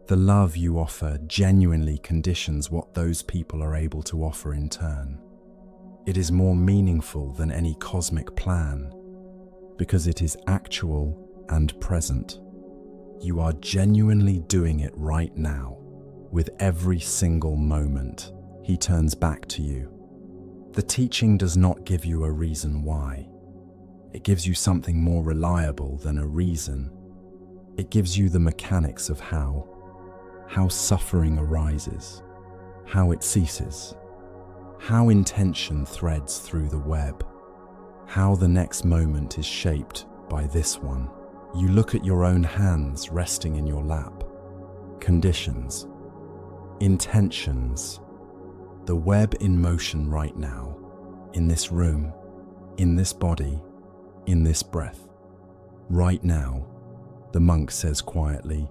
The love you offer genuinely conditions what those people are able to offer in turn. It is more meaningful than any cosmic plan because it is actual and present. You are genuinely doing it right now. With every single moment, he turns back to you. The teaching does not give you a reason why. It gives you something more reliable than a reason. It gives you the mechanics of how suffering arises, how it ceases, how intention threads through the web, how the next moment is shaped by this one. You look at your own hands resting in your lap. Conditions, intentions, the web in motion right now, in this room, in this body, in this breath. Right now, the monk says quietly,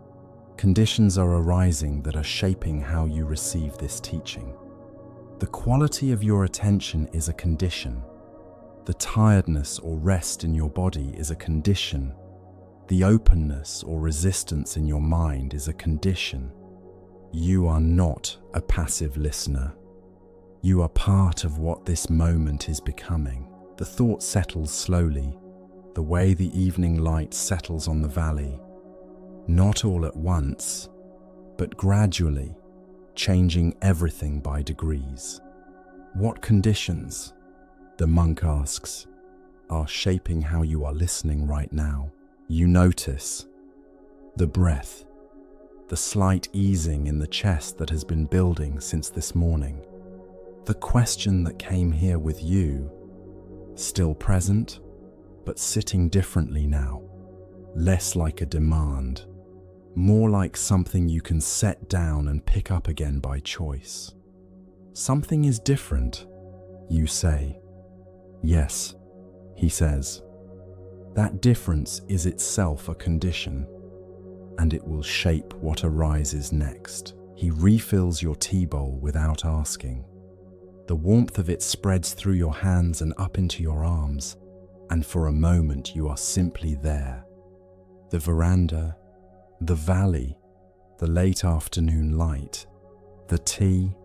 conditions are arising that are shaping how you receive this teaching. The quality of your attention is a condition. The tiredness or rest in your body is a condition. The openness or resistance in your mind is a condition. You are not a passive listener. You are part of what this moment is becoming. The thought settles slowly, the way the evening light settles on the valley. Not all at once, but gradually, changing everything by degrees. What conditions, the monk asks, are shaping how you are listening right now? You notice the breath, the slight easing in the chest that has been building since this morning. The question that came here with you, still present, but sitting differently now, less like a demand, more like something you can set down and pick up again by choice. Something is different, you say. Yes, he says. That difference is itself a condition, and it will shape what arises next. He refills your tea bowl without asking. The warmth of it spreads through your hands and up into your arms, and for a moment you are simply there. The veranda, the valley, the late afternoon light, the tea,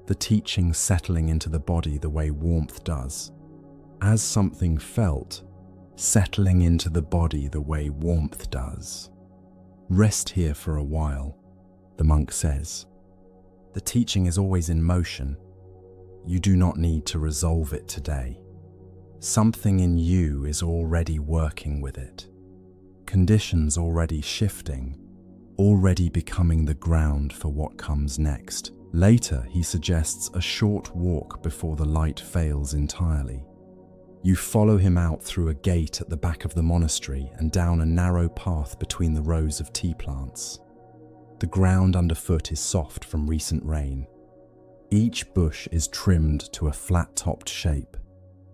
the teaching settling into the body the way warmth does. As something felt, settling into the body the way warmth does. Rest here for a while, the monk says. The teaching is always in motion. You do not need to resolve it today. Something in you is already working with it. Conditions already shifting, already becoming the ground for what comes next. Later, he suggests a short walk before the light fails entirely. You follow him out through a gate at the back of the monastery and down a narrow path between the rows of tea plants. The ground underfoot is soft from recent rain. Each bush is trimmed to a flat-topped shape,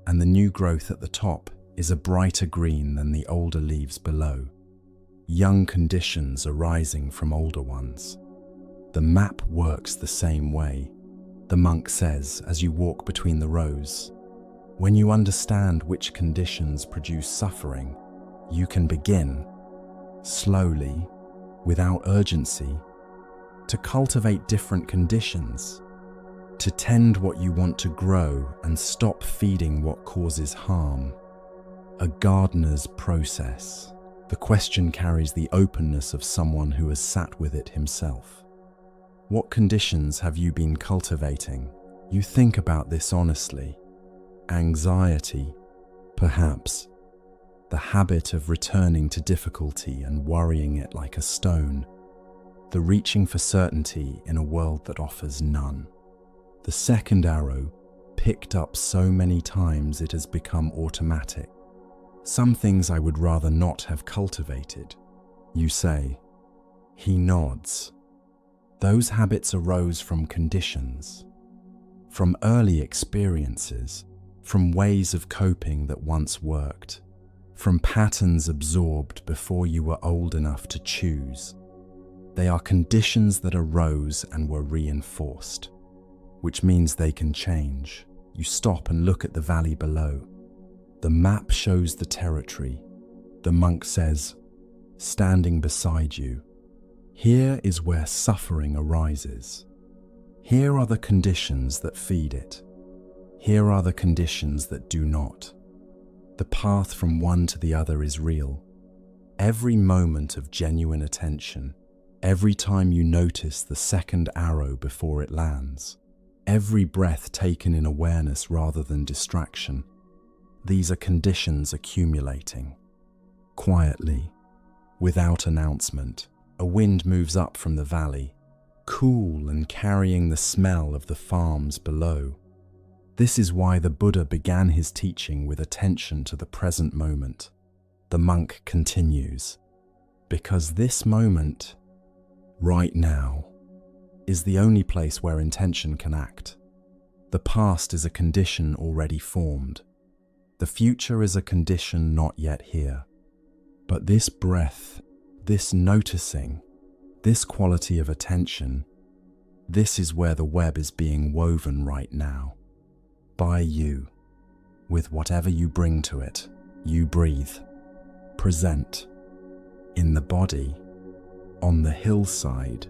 and the new growth at the top is a brighter green than the older leaves below. Young conditions arising from older ones. The map works the same way, the monk says as you walk between the rows. When you understand which conditions produce suffering, you can begin, slowly, without urgency, to cultivate different conditions, to tend what you want to grow and stop feeding what causes harm. A gardener's process. The question carries the openness of someone who has sat with it himself. What conditions have you been cultivating? You think about this honestly. Anxiety, perhaps. The habit of returning to difficulty and worrying it like a stone. The reaching for certainty in a world that offers none. The second arrow, picked up so many times it has become automatic. Some things I would rather not have cultivated, you say. He nods. Those habits arose from conditions, from early experiences, from ways of coping that once worked, from patterns absorbed before you were old enough to choose. They are conditions that arose and were reinforced, which means they can change. You stop and look at the valley below. The map shows the territory. The monk says, standing beside you, here is where suffering arises. Here are the conditions that feed it. Here are the conditions that do not. The path from one to the other is real. Every moment of genuine attention, every time you notice the second arrow before it lands, every breath taken in awareness rather than distraction, these are conditions accumulating. Quietly, without announcement, a wind moves up from the valley, cool and carrying the smell of the farms below. This is why the Buddha began his teaching with attention to the present moment. The monk continues, because this moment, right now, is the only place where intention can act. The past is a condition already formed. The future is a condition not yet here. But this breath, this noticing, this quality of attention, this is where the web is being woven right now. By you, with whatever you bring to it, you breathe, present, in the body, on the hillside,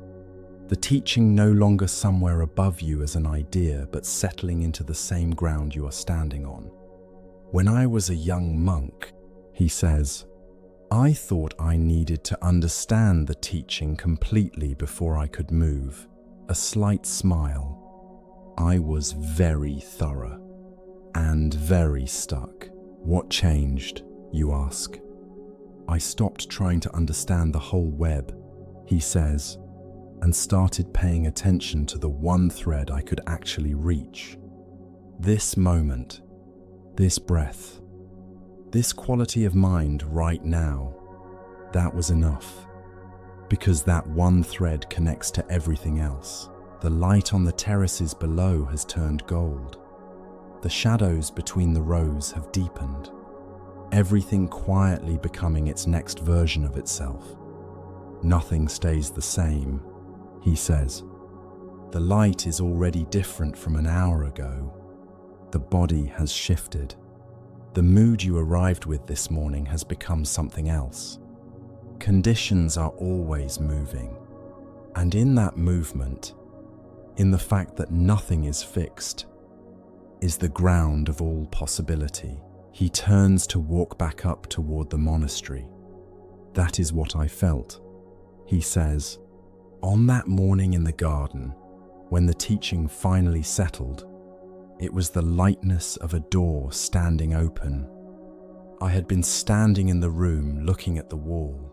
the teaching no longer somewhere above you as an idea, but settling into the same ground you are standing on. When I was a young monk, he says, I thought I needed to understand the teaching completely before I could move. A slight smile. I was very thorough and very stuck. What changed, you ask? I stopped trying to understand the whole web, he says, and started paying attention to the one thread I could actually reach. This moment, this breath, this quality of mind right now, that was enough. Because that one thread connects to everything else. The light on the terraces below has turned gold. The shadows between the rows have deepened. Everything quietly becoming its next version of itself. Nothing stays the same, he says. The light is already different from an hour ago. The body has shifted. The mood you arrived with this morning has become something else. Conditions are always moving. And in that movement, in the fact that nothing is fixed, is the ground of all possibility. He turns to walk back up toward the monastery. That is what I felt, he says. On that morning in the garden, when the teaching finally settled, it was the lightness of a door standing open. I had been standing in the room looking at the wall,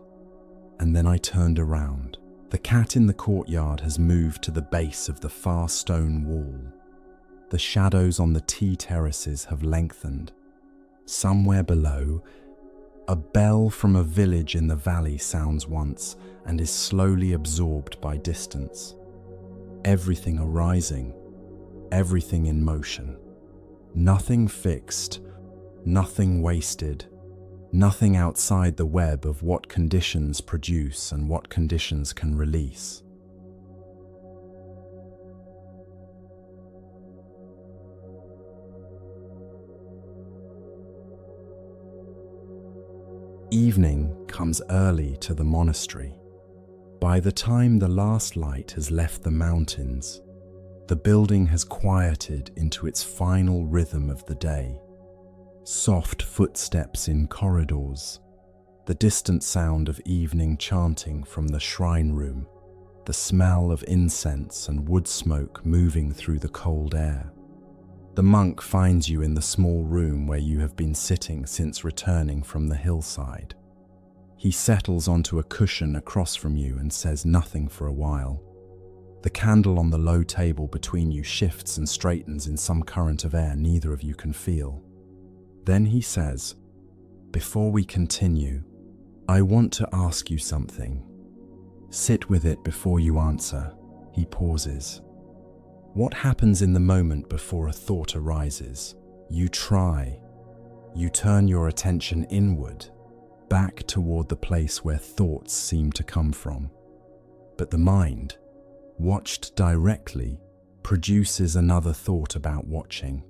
and then I turned around. The cat in the courtyard has moved to the base of the far stone wall. The shadows on the tea terraces have lengthened. Somewhere below, a bell from a village in the valley sounds once and is slowly absorbed by distance. Everything arising, everything in motion. Nothing fixed, nothing wasted, nothing outside the web of what conditions produce and what conditions can release. Evening comes early to the monastery. By the time the last light has left the mountains, the building has quieted into its final rhythm of the day. Soft footsteps in corridors, the distant sound of evening chanting from the shrine room, the smell of incense and wood smoke moving through the cold air. The monk finds you in the small room where you have been sitting since returning from the hillside. He settles onto a cushion across from you and says nothing for a while. The candle on the low table between you shifts and straightens in some current of air neither of you can feel. Then he says, "Before we continue, I want to ask you something. Sit with it before you answer." He pauses. What happens in the moment before a thought arises? You turn your attention inward, back toward the place where thoughts seem to come from. But the mind, watched directly, produces another thought about watching.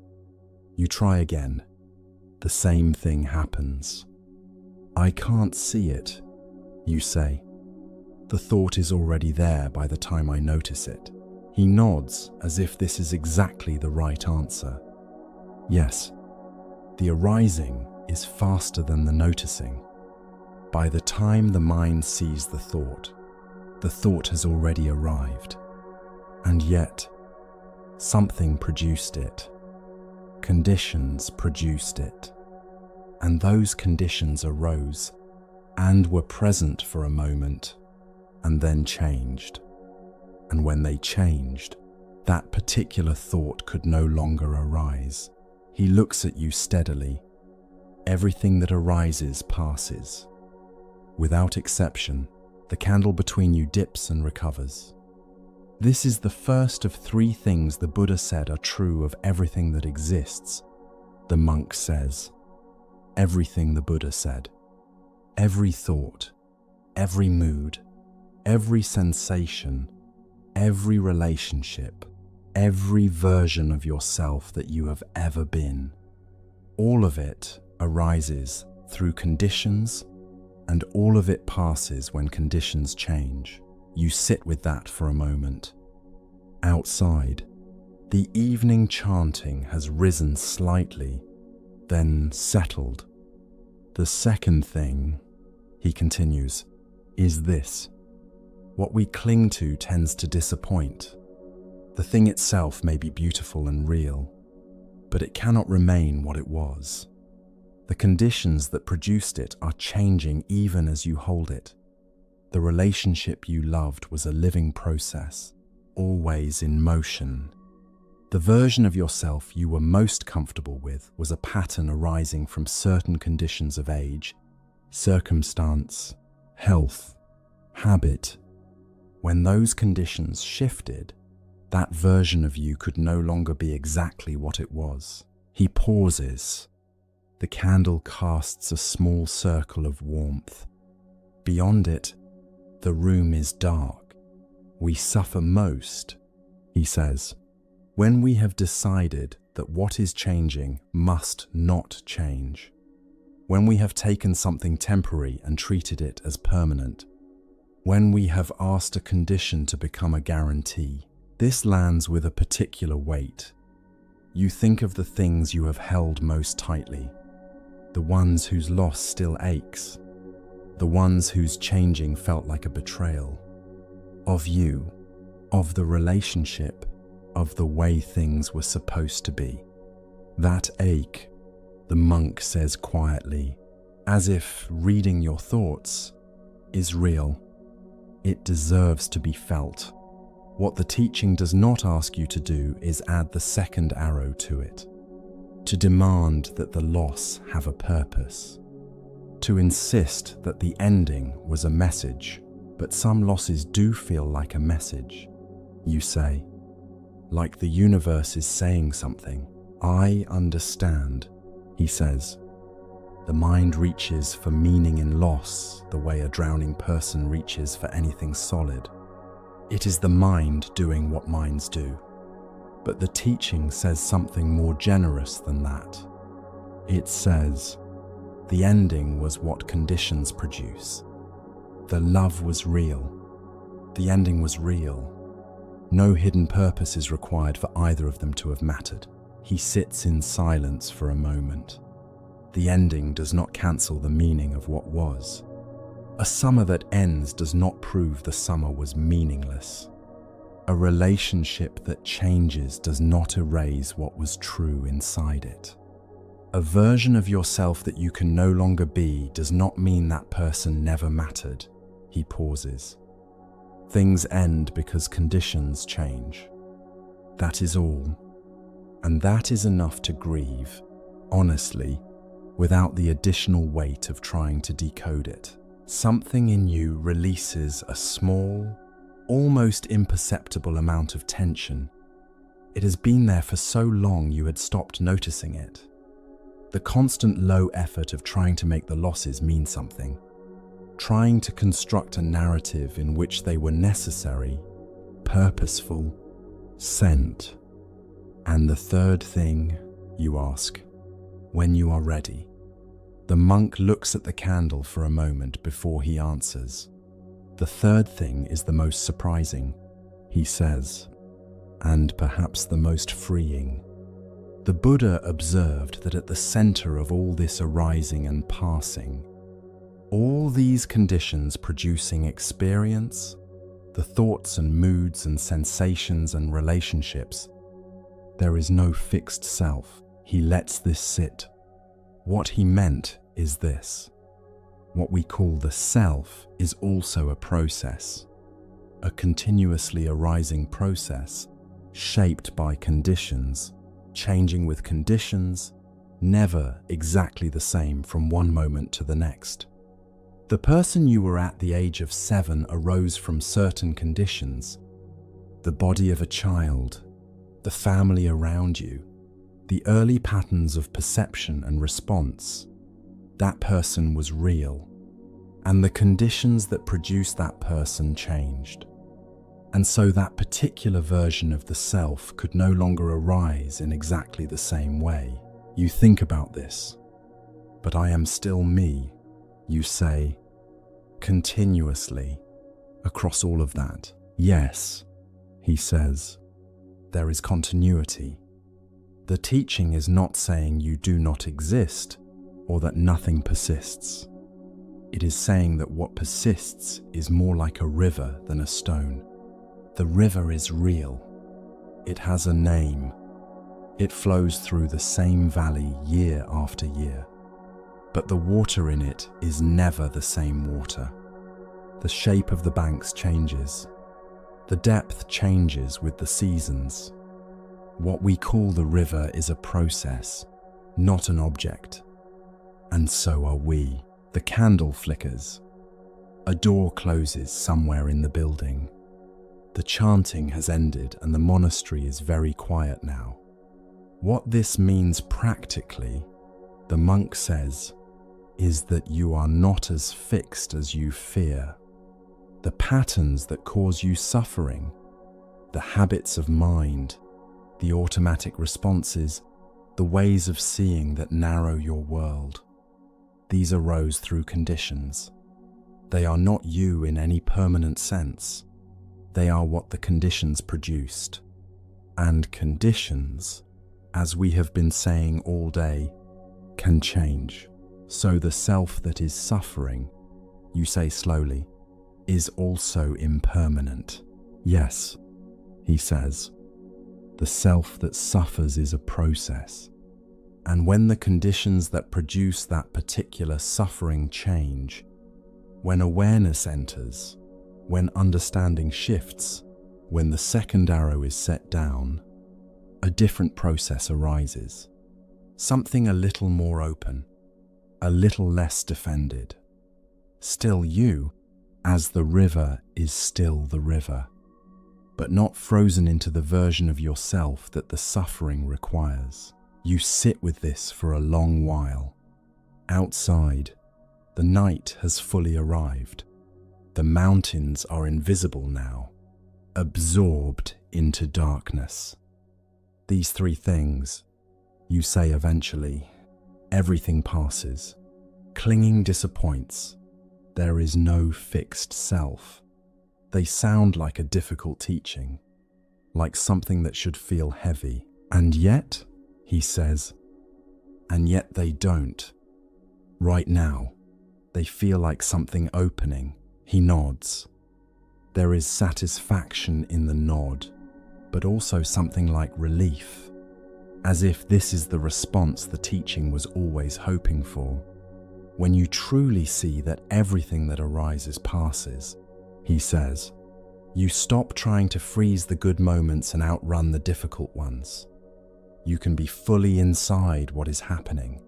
You try again. The same thing happens. "I can't see it," you say. The thought is already there by the time I notice it. He nods as if this is exactly the right answer. Yes, the arising is faster than the noticing. By the time the mind sees the thought has already arrived. And yet, something produced it. Conditions produced it. And those conditions arose and were present for a moment and then changed. And when they changed, that particular thought could no longer arise. He looks at you steadily. Everything that arises passes. Without exception, the candle between you dips and recovers. This is the first of 3 things the Buddha said are true of everything that exists, the monk says. Everything the Buddha said. Every thought, every mood, every sensation, every relationship, every version of yourself that you have ever been. All of it arises through conditions, and all of it passes when conditions change. You sit with that for a moment. Outside, the evening chanting has risen slightly, then settled. The second thing, he continues, is this. What we cling to tends to disappoint. The thing itself may be beautiful and real, but it cannot remain what it was. The conditions that produced it are changing even as you hold it. The relationship you loved was a living process, always in motion. The version of yourself you were most comfortable with was a pattern arising from certain conditions of age, circumstance, health, habit. When those conditions shifted, that version of you could no longer be exactly what it was. He pauses. The candle casts a small circle of warmth. Beyond it, the room is dark. We suffer most, he says, when we have decided that what is changing must not change. When we have taken something temporary and treated it as permanent. When we have asked a condition to become a guarantee. This lands with a particular weight. You think of the things you have held most tightly. The ones whose loss still aches. The ones whose changing felt like a betrayal. Of you, of the relationship, of the way things were supposed to be. That ache, the monk says quietly, as if reading your thoughts, is real. It deserves to be felt. What the teaching does not ask you to do is add the second arrow to it. To demand that the loss have a purpose. To insist that the ending was a message, but some losses do feel like a message. You say, like the universe is saying something. I understand, he says. The mind reaches for meaning in loss the way a drowning person reaches for anything solid. It is the mind doing what minds do. But the teaching says something more generous than that. It says, the ending was what conditions produce. The love was real. The ending was real. No hidden purpose is required for either of them to have mattered. He sits in silence for a moment. The ending does not cancel the meaning of what was. A summer that ends does not prove the summer was meaningless. A relationship that changes does not erase what was true inside it. A version of yourself that you can no longer be does not mean that person never mattered. He pauses. Things end because conditions change. That is all. And that is enough to grieve, honestly, without the additional weight of trying to decode it. Something in you releases a small, almost imperceptible amount of tension. It has been there for so long you had stopped noticing it. The constant low effort of trying to make the losses mean something, trying to construct a narrative in which they were necessary, purposeful, sent. And the third thing, you ask, when you are ready. The monk looks at the candle for a moment before he answers. The third thing is the most surprising, he says, and perhaps the most freeing. The Buddha observed that at the center of all this arising and passing, all these conditions producing experience, the thoughts and moods and sensations and relationships, there is no fixed self. He lets this sit. What he meant is this. What we call the self is also a process, a continuously arising process, shaped by conditions, changing with conditions, never exactly the same from one moment to the next. The person you were at the age of 7 arose from certain conditions, the body of a child, the family around you, the early patterns of perception and response. That person was real, and the conditions that produced that person changed. And so that particular version of the self could no longer arise in exactly the same way. You think about this, but I am still me, you say, continuously, across all of that. Yes, he says, there is continuity. The teaching is not saying you do not exist or that nothing persists. It is saying that what persists is more like a river than a stone. The river is real. It has a name. It flows through the same valley year after year. But the water in it is never the same water. The shape of the banks changes. The depth changes with the seasons. What we call the river is a process, not an object. And so are we. The candle flickers. A door closes somewhere in the building. The chanting has ended and the monastery is very quiet now. What this means practically, the monk says, is that you are not as fixed as you fear. The patterns that cause you suffering, the habits of mind, the automatic responses, the ways of seeing that narrow your world, these arose through conditions. They are not you in any permanent sense. They are what the conditions produced. And conditions, as we have been saying all day, can change. So the self that is suffering, you say slowly, is also impermanent. Yes, he says, the self that suffers is a process. And when the conditions that produce that particular suffering change, when awareness enters, when understanding shifts, when the second arrow is set down, a different process arises. Something a little more open, a little less defended. Still you, as the river is still the river, but not frozen into the version of yourself that the suffering requires. You sit with this for a long while. Outside, the night has fully arrived. The mountains are invisible now, absorbed into darkness. These three things, you say eventually, everything passes. Clinging disappoints. There is no fixed self. They sound like a difficult teaching, like something that should feel heavy. And yet, he says, and yet they don't. Right now, they feel like something opening. He nods. There is satisfaction in the nod, but also something like relief, as if this is the response the teaching was always hoping for. When you truly see that everything that arises passes, he says, you stop trying to freeze the good moments and outrun the difficult ones. You can be fully inside what is happening,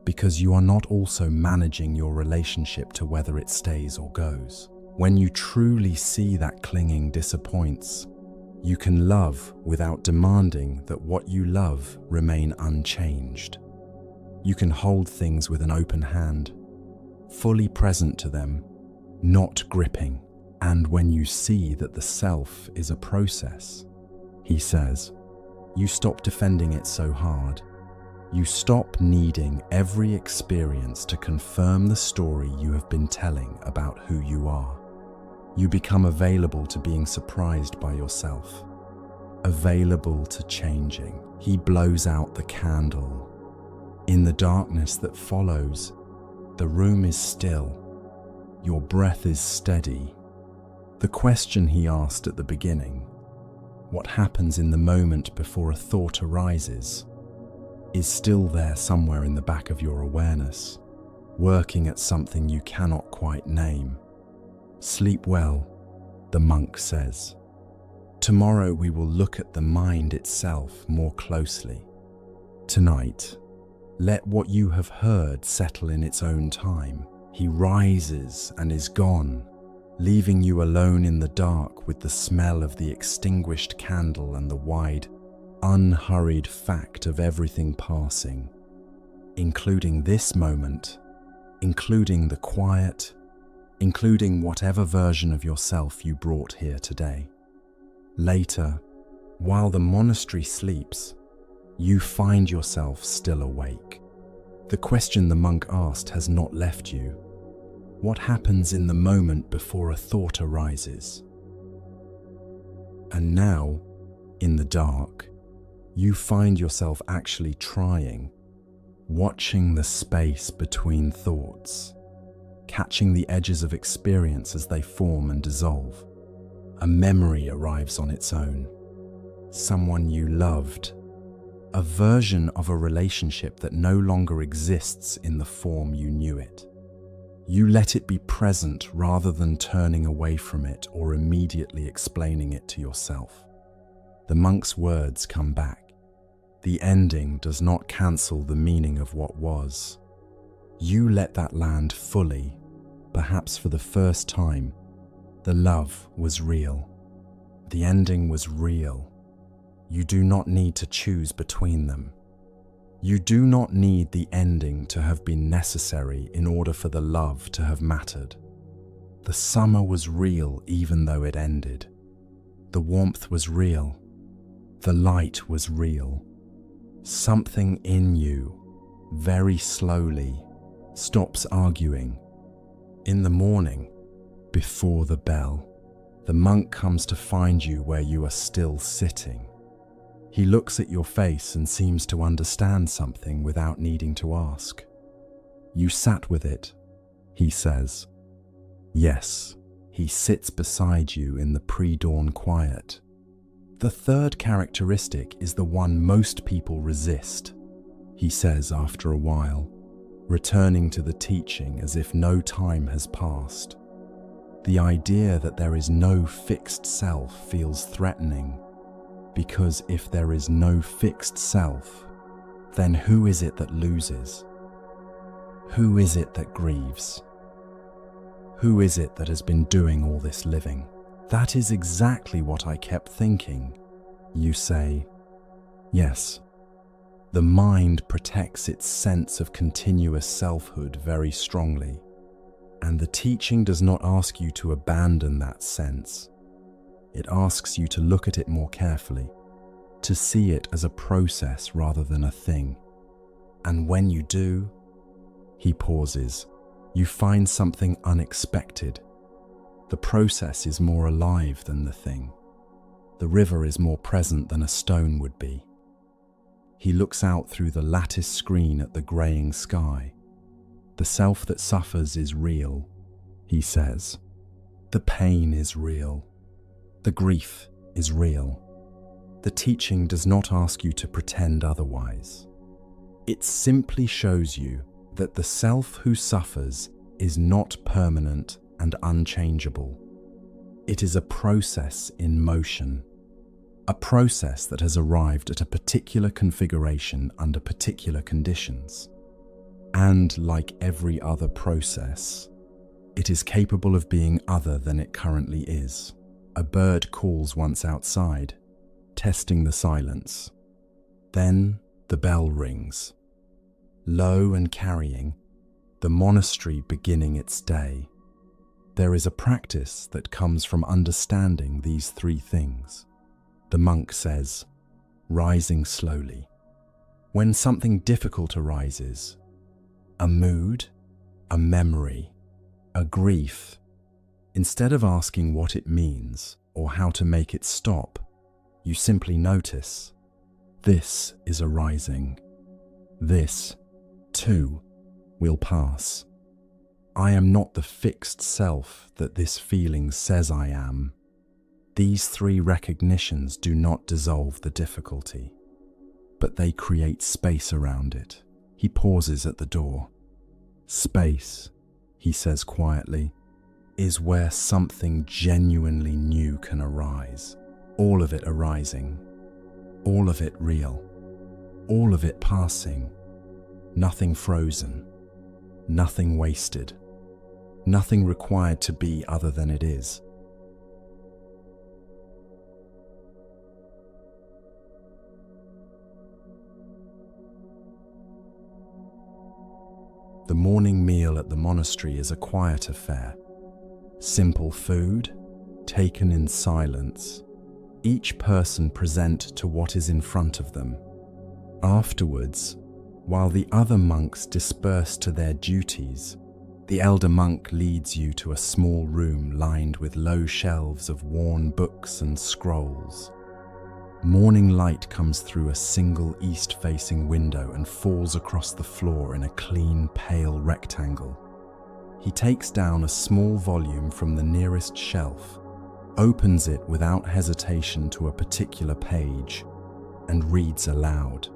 because you are not also managing your relationship to whether it stays or goes. When you truly see that clinging disappoints, you can love without demanding that what you love remain unchanged. You can hold things with an open hand, fully present to them, not gripping. And when you see that the self is a process, he says, you stop defending it so hard. You stop needing every experience to confirm the story you have been telling about who you are. You become available to being surprised by yourself, available to changing. He blows out the candle. In the darkness that follows, the room is still. Your breath is steady. The question he asked at the beginning, what happens in the moment before a thought arises, is still there somewhere in the back of your awareness, working at something you cannot quite name. Sleep well, the monk says. Tomorrow we will look at the mind itself more closely. Tonight, let what you have heard settle in its own time. He rises and is gone, leaving you alone in the dark with the smell of the extinguished candle and the wide, unhurried fact of everything passing, including this moment, including the quiet, including whatever version of yourself you brought here today. Later, while the monastery sleeps, you find yourself still awake. The question the monk asked has not left you. What happens in the moment before a thought arises? And now, in the dark, you find yourself actually trying, watching the space between thoughts, catching the edges of experience as they form and dissolve. A memory arrives on its own. Someone you loved. A version of a relationship that no longer exists in the form you knew it. You let it be present rather than turning away from it or immediately explaining it to yourself. The monk's words come back. The ending does not cancel the meaning of what was. You let that land fully, perhaps for the first time. The love was real. The ending was real. You do not need to choose between them. You do not need the ending to have been necessary in order for the love to have mattered. The summer was real even though it ended. The warmth was real. The light was real. Something in you, very slowly, stops arguing. In the morning, before the bell, the monk comes to find you where you are still sitting. He looks at your face and seems to understand something without needing to ask. You sat with it, he says. Yes, he sits beside you in the pre-dawn quiet. The third characteristic is the one most people resist, he says after a while, returning to the teaching as if no time has passed. The idea that there is no fixed self feels threatening, because if there is no fixed self, then who is it that loses? Who is it that grieves? Who is it that has been doing all this living? That is exactly what I kept thinking, you say. Yes, the mind protects its sense of continuous selfhood very strongly, and the teaching does not ask you to abandon that sense. It asks you to look at it more carefully, to see it as a process rather than a thing. And when you do, he pauses, you find something unexpected. The process is more alive than the thing. The river is more present than a stone would be. He looks out through the lattice screen at the greying sky. The self that suffers is real, he says. The pain is real. The grief is real. The teaching does not ask you to pretend otherwise. It simply shows you that the self who suffers is not permanent and unchangeable. It is a process in motion, a process that has arrived at a particular configuration under particular conditions. And like every other process, it is capable of being other than it currently is. A bird calls once outside, testing the silence. Then the bell rings. Low and carrying, the monastery beginning its day. There is a practice that comes from understanding these three things. The monk says, rising slowly. When something difficult arises, a mood, a memory, a grief, instead of asking what it means or how to make it stop, you simply notice, this is arising. This, too, will pass. I am not the fixed self that this feeling says I am. These three recognitions do not dissolve the difficulty, but they create space around it. He pauses at the door. Space, he says quietly, is where something genuinely new can arise. All of it arising, all of it real, all of it passing, nothing frozen, nothing wasted, nothing required to be other than it is. The morning meal at the monastery is a quiet affair. Simple food, taken in silence. Each person present to what is in front of them. Afterwards, while the other monks disperse to their duties, the elder monk leads you to a small room lined with low shelves of worn books and scrolls. Morning light comes through a single east-facing window and falls across the floor in a clean, pale rectangle. He takes down a small volume from the nearest shelf, opens it without hesitation to a particular page, and reads aloud.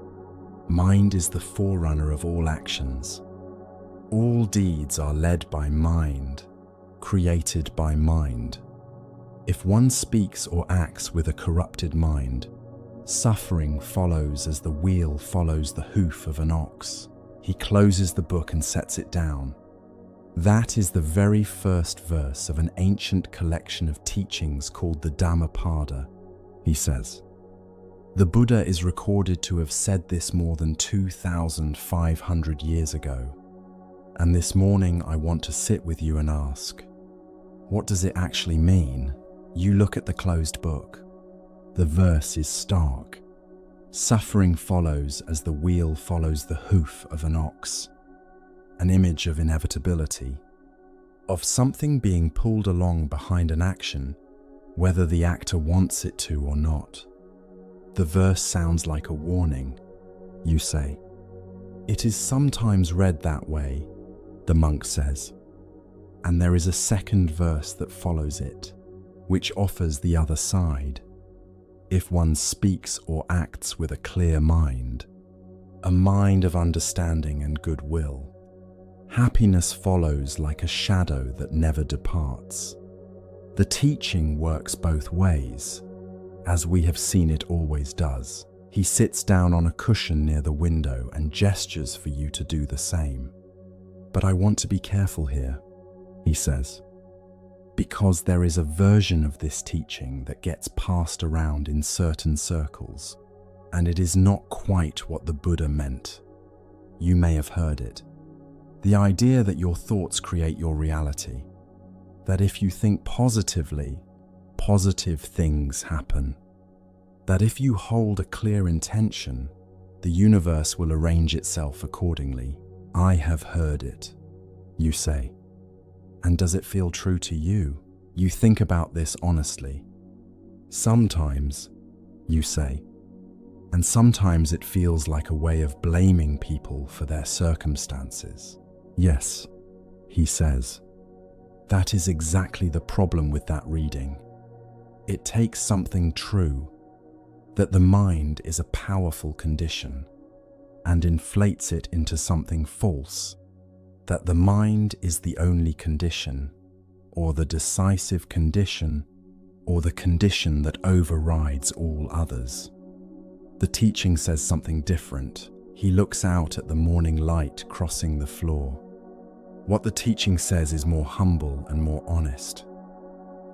Mind is the forerunner of all actions. All deeds are led by mind, created by mind. If one speaks or acts with a corrupted mind, suffering follows as the wheel follows the hoof of an ox. He closes the book and sets it down. That is the very first verse of an ancient collection of teachings called the Ambapālī, he says. The Buddha is recorded to have said this more than 2,500 years ago. And this morning I want to sit with you and ask, what does it actually mean? You look at the closed book. The verse is stark. Suffering follows as the wheel follows the hoof of an ox. An image of inevitability, of something being pulled along behind an action, whether the actor wants it to or not. The verse sounds like a warning, you say. It is sometimes read that way, the monk says, and there is a second verse that follows it, which offers the other side. If one speaks or acts with a clear mind, a mind of understanding and goodwill, happiness follows like a shadow that never departs. The teaching works both ways, as we have seen it always does. He sits down on a cushion near the window and gestures for you to do the same. But I want to be careful here, he says, because there is a version of this teaching that gets passed around in certain circles, and it is not quite what the Buddha meant. You may have heard it. The idea that your thoughts create your reality, that if you think positively, positive things happen, that if you hold a clear intention, the universe will arrange itself accordingly. I have heard it, you say. And does it feel true to you? You think about this honestly. Sometimes, you say, and sometimes it feels like a way of blaming people for their circumstances. Yes, he says, That is exactly the problem with that reading. It takes something true, that the mind is a powerful condition, and inflates it into something false, that the mind is the only condition, or the decisive condition, or the condition that overrides all others. The teaching says something different. He looks out at the morning light crossing the floor. What the teaching says is more humble and more honest.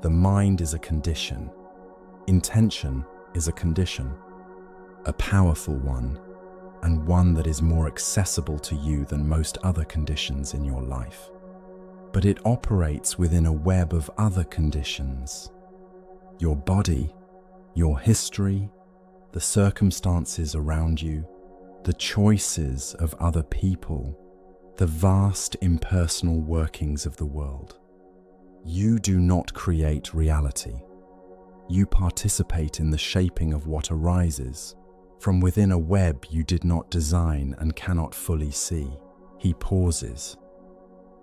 The mind is a condition. Intention is a condition, a powerful one, and one that is more accessible to you than most other conditions in your life. But it operates within a web of other conditions. Your body, your history, the circumstances around you, the choices of other people, the vast impersonal workings of the world. You do not create reality. You participate in the shaping of what arises from within a web you did not design and cannot fully see. He pauses.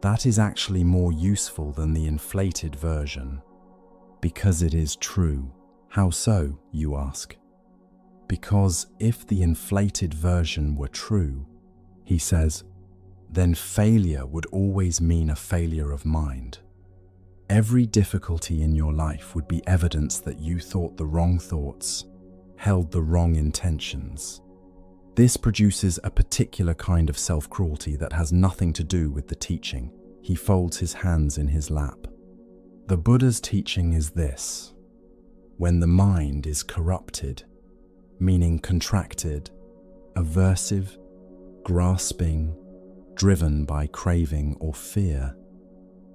That is actually more useful than the inflated version, because it is true. How so, you ask? Because if the inflated version were true, he says, then failure would always mean a failure of mind. Every difficulty in your life would be evidence that you thought the wrong thoughts, held the wrong intentions. This produces a particular kind of self-cruelty that has nothing to do with the teaching. He folds his hands in his lap. The Buddha's teaching is this: when the mind is corrupted, meaning contracted, aversive, grasping, driven by craving or fear,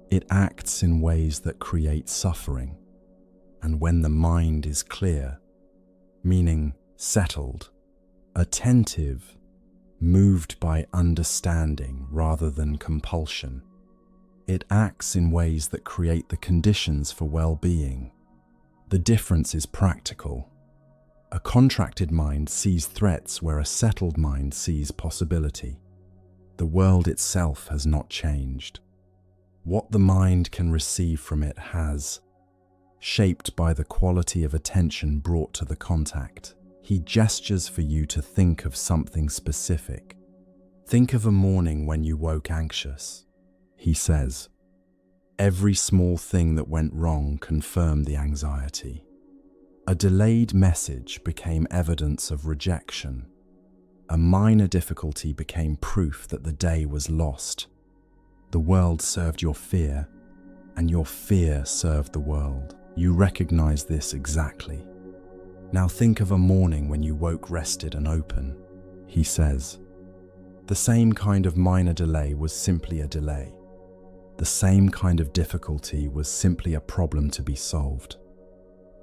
it acts in ways that create suffering. And when the mind is clear, meaning settled, attentive, moved by understanding rather than compulsion, it acts in ways that create the conditions for well-being. The difference is practical. A contracted mind sees threats where a settled mind sees possibility. The world itself has not changed. What the mind can receive from it has, shaped by the quality of attention brought to the contact. He gestures for you to think of something specific. Think of a morning when you woke anxious. He says, every small thing that went wrong confirmed the anxiety. A delayed message became evidence of rejection. A minor difficulty became proof that the day was lost. The world served your fear, and your fear served the world. You recognize this exactly. Now think of a morning when you woke rested and open. He says, the same kind of minor delay was simply a delay. The same kind of difficulty was simply a problem to be solved.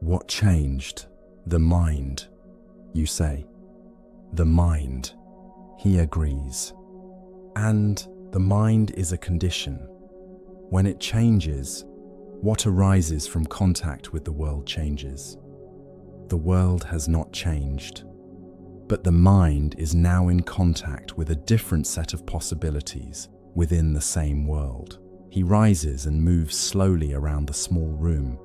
What changed? The mind, you say. The mind. He agrees. And the mind is a condition. When it changes, what arises from contact with the world changes. The world has not changed, but the mind is now in contact with a different set of possibilities within the same world. He rises and moves slowly around the small room,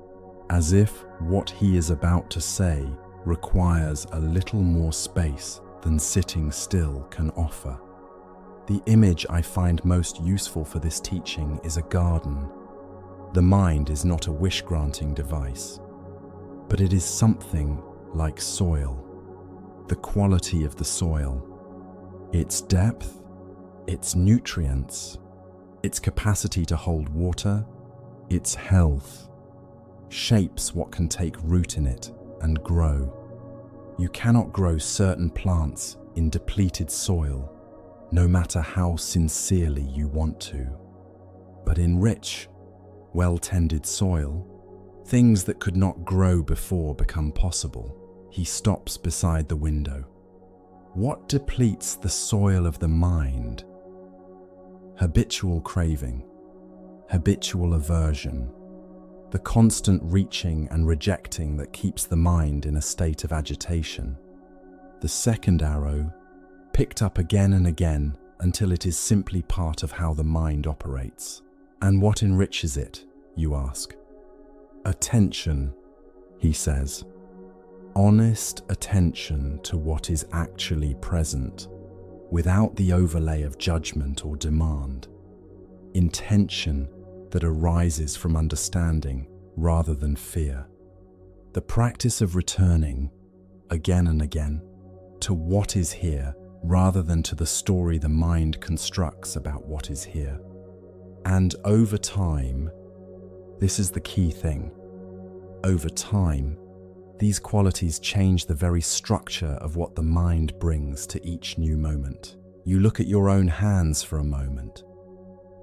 as if what he is about to say requires a little more space than sitting still can offer. The image I find most useful for this teaching is a garden. The mind is not a wish-granting device, but it is something like soil. The quality of the soil, its depth, its nutrients, its capacity to hold water, its health, shapes what can take root in it and grow. You cannot grow certain plants in depleted soil, no matter how sincerely you want to. But in rich, well-tended soil, things that could not grow before become possible. He stops beside the window. What depletes the soil of the mind? Habitual craving, habitual aversion, the constant reaching and rejecting that keeps the mind in a state of agitation. The second arrow, picked up again and again until it is simply part of how the mind operates. And what enriches it? you ask. Attention, he says. Honest attention to what is actually present, without the overlay of judgment or demand. Intention that arises from understanding rather than fear. The practice of returning, again and again, to what is here rather than to the story the mind constructs about what is here. And over time, this is the key thing, over time, these qualities change the very structure of what the mind brings to each new moment. You look at your own hands for a moment.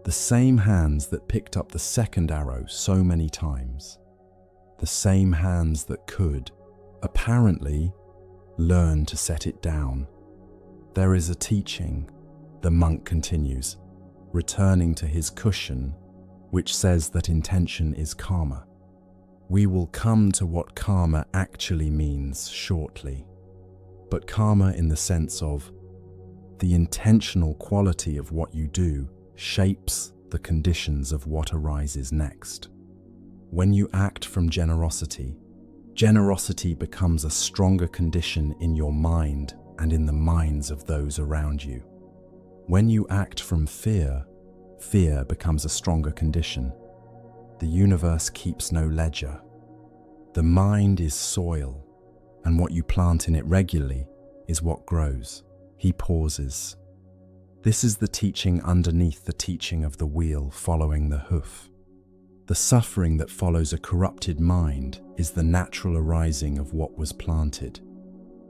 The same hands that picked up the second arrow so many times. The same hands that could, apparently, learn to set it down. There is a teaching, the monk continues, returning to his cushion, which says that intention is karma. We will come to what karma actually means shortly, but karma in the sense of the intentional quality of what you do shapes the conditions of what arises next. When you act from generosity, generosity becomes a stronger condition in your mind and in the minds of those around you. When you act from fear, fear becomes a stronger condition. The universe keeps no ledger. The mind is soil, and what you plant in it regularly is what grows. He pauses. This is the teaching underneath the teaching of the wheel following the hoof. The suffering that follows a corrupted mind is the natural arising of what was planted.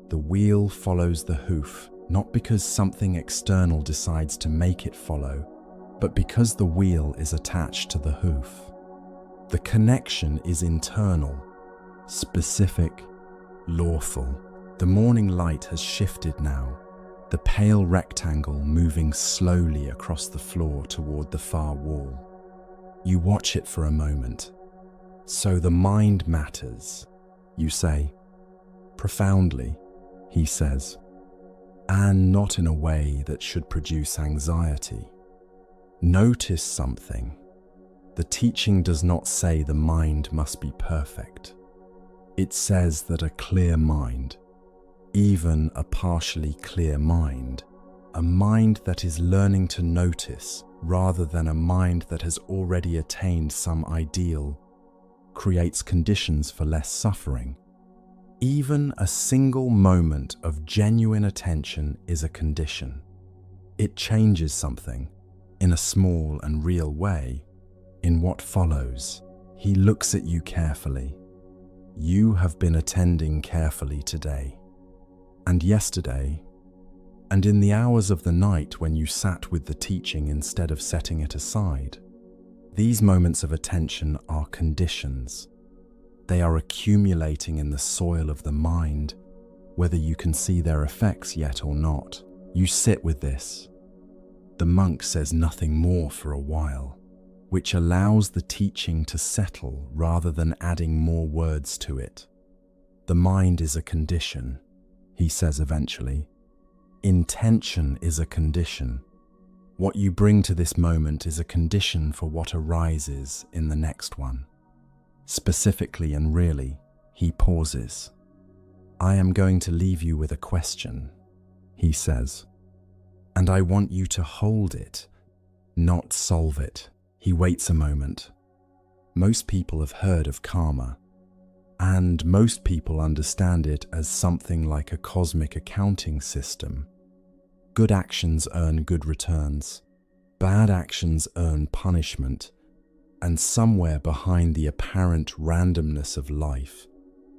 The wheel follows the hoof, not because something external decides to make it follow, but because the wheel is attached to the hoof. The connection is internal, specific, lawful. The morning light has shifted now, the pale rectangle moving slowly across the floor toward the far wall. You watch it for a moment. So the mind matters, you say. Profoundly, he says, and not in a way that should produce anxiety. Notice something. The teaching does not say the mind must be perfect. It says that a clear mind, even a partially clear mind, a mind that is learning to notice rather than a mind that has already attained some ideal, creates conditions for less suffering. Even a single moment of genuine attention is a condition. It changes something, in a small and real way. In what follows, he looks at you carefully. You have been attending carefully today, and yesterday, and in the hours of the night when you sat with the teaching instead of setting it aside. These moments of attention are conditions. They are accumulating in the soil of the mind, whether you can see their effects yet or not. You sit with this. The monk says nothing more for a while, which allows the teaching to settle rather than adding more words to it. The mind is a condition, he says eventually. Intention is a condition. What you bring to this moment is a condition for what arises in the next one. Specifically and really, he pauses. I am going to leave you with a question, he says, and I want you to hold it, not solve it. He waits a moment. Most people have heard of karma, and most people understand it as something like a cosmic accounting system. Good actions earn good returns, bad actions earn punishment, and somewhere behind the apparent randomness of life,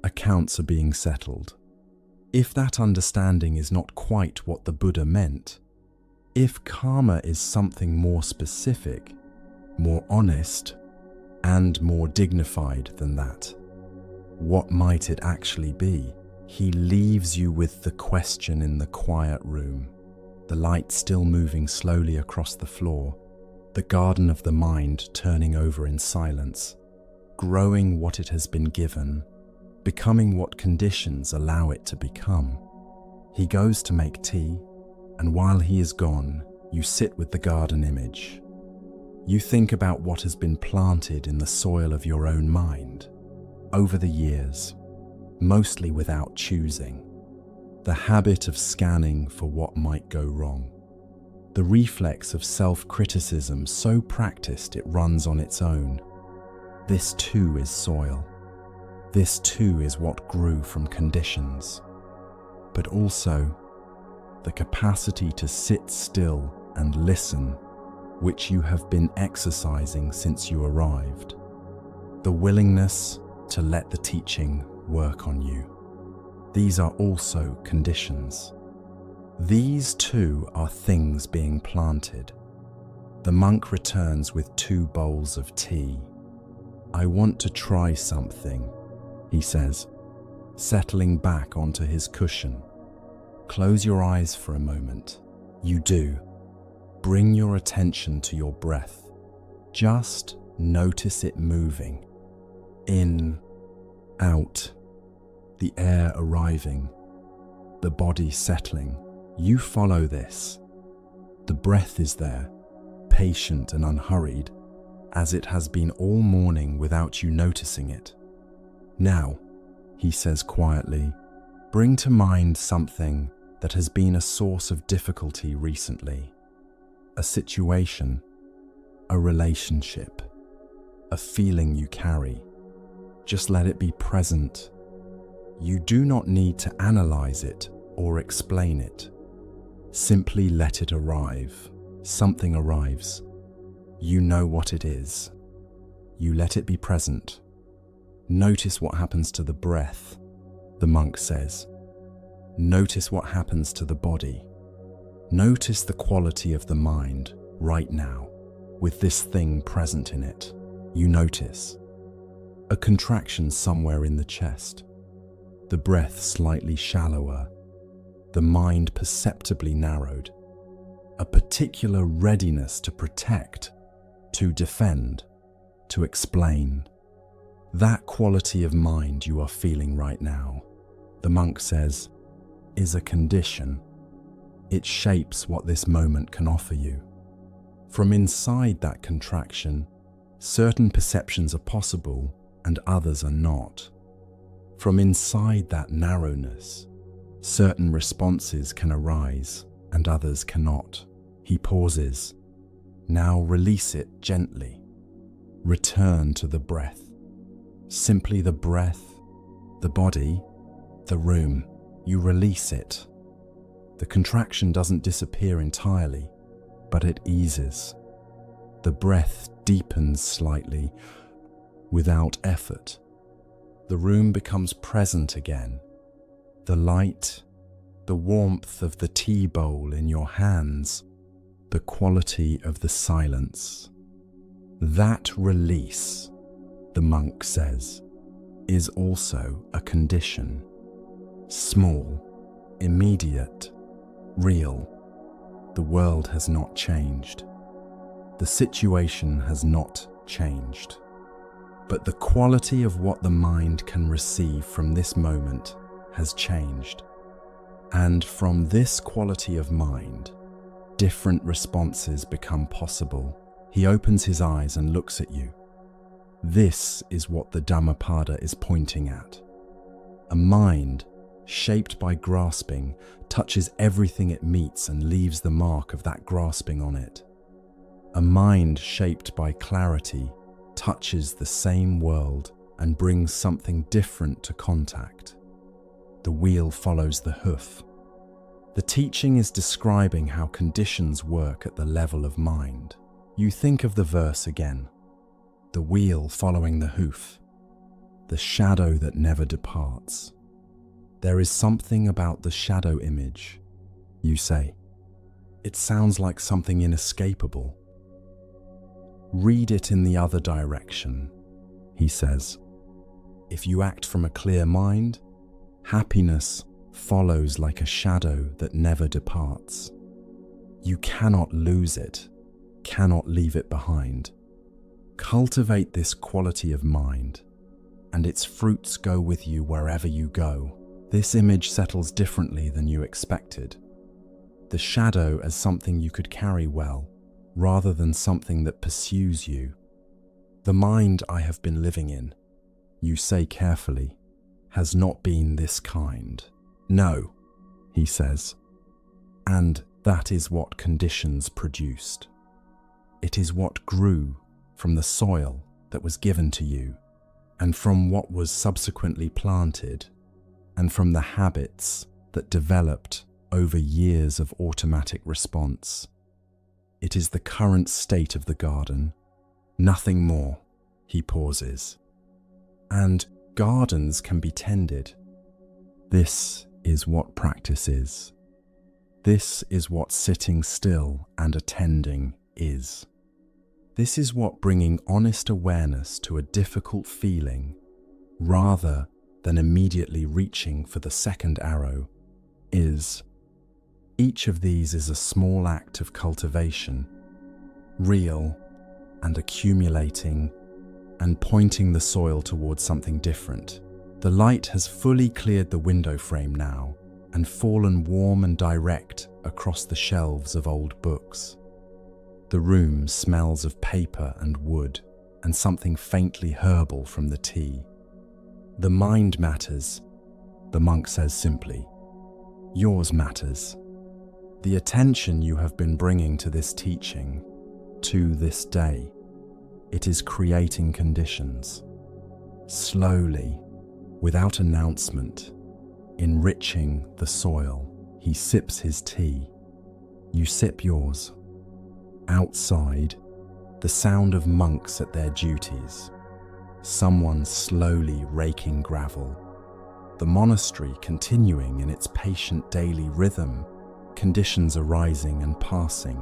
accounts are being settled. If that understanding is not quite what the Buddha meant, if karma is something more specific, more honest, and more dignified than that, what might it actually be? He leaves you with the question in the quiet room, the light still moving slowly across the floor, the garden of the mind turning over in silence, growing what it has been given, becoming what conditions allow it to become. He goes to make tea, and while he is gone, you sit with the garden image. You think about what has been planted in the soil of your own mind over the years, mostly without choosing. The habit of scanning for what might go wrong. The reflex of self-criticism so practiced it runs on its own. This too is soil. This too is what grew from conditions. But also the capacity to sit still and listen, which you have been exercising since you arrived. The willingness to let the teaching work on you. These are also conditions. These too are things being planted. The monk returns with 2 bowls of tea. "I want to try something," he says, settling back onto his cushion. Close your eyes for a moment. You do. Bring your attention to your breath. Just notice it moving. In, out, the air arriving, the body settling. You follow this. The breath is there, patient and unhurried, as it has been all morning without you noticing it. "Now," he says quietly, "bring to mind something that has been a source of difficulty recently. A situation, a relationship, a feeling you carry. Just let it be present. You do not need to analyze it or explain it. Simply let it arrive. Something arrives. You know what it is. You let it be present. Notice what happens to the breath," the monk says. "Notice what happens to the body. Notice the quality of the mind right now, with this thing present in it. You notice a contraction somewhere in the chest, the breath slightly shallower, the mind perceptibly narrowed, a particular readiness to protect, to defend, to explain. That quality of mind you are feeling right now," the monk says, "is a condition. It shapes what this moment can offer you. From inside that contraction, certain perceptions are possible and others are not. From inside that narrowness, certain responses can arise and others cannot." He pauses. "Now release it gently. Return to the breath. Simply the breath, the body, the room. You release it. The contraction doesn't disappear entirely, but it eases. The breath deepens slightly, without effort. The room becomes present again. The light, the warmth of the tea bowl in your hands, the quality of the silence. That release," the monk says, "is also a condition. Small, immediate, real. The world has not changed. The situation has not changed. But the quality of what the mind can receive from this moment has changed. And from this quality of mind, different responses become possible." He opens his eyes and looks at you. This is what the Dhammapada is pointing at. A mind shaped by grasping touches everything it meets and leaves the mark of that grasping on it. A mind shaped by clarity touches the same world and brings something different to contact. The wheel follows the hoof. The teaching is describing how conditions work at the level of mind. You think of the verse again. The wheel following the hoof. The shadow that never departs. There is something about the shadow image, you say. It sounds like something inescapable. Read it in the other direction, he says. If you act from a clear mind, happiness follows like a shadow that never departs. You cannot lose it, cannot leave it behind. Cultivate this quality of mind, and its fruits go with you wherever you go. This image settles differently than you expected. The shadow as something you could carry well, rather than something that pursues you. The mind I have been living in, you say carefully, has not been this kind. No, he says, and that is what conditions produced. It is what grew from the soil that was given to you, and from what was subsequently planted, and from the habits that developed over years of automatic response. It is the current state of the garden, nothing more. He pauses. And gardens can be tended. This is what practice is. This is what sitting still and attending is. This is what bringing honest awareness to a difficult feeling, rather than immediately reaching for the second arrow, is. Each of these is a small act of cultivation, real and accumulating and pointing the soil towards something different. The light has fully cleared the window frame now and fallen warm and direct across the shelves of old books. The room smells of paper and wood and something faintly herbal from the tea. The mind matters, the monk says simply. Yours matters. The attention you have been bringing to this teaching, to this day, it is creating conditions. Slowly, without announcement, enriching the soil. He sips his tea. You sip yours. Outside, the sound of monks at their duties. Someone slowly raking gravel. The monastery continuing in its patient daily rhythm, conditions arising and passing.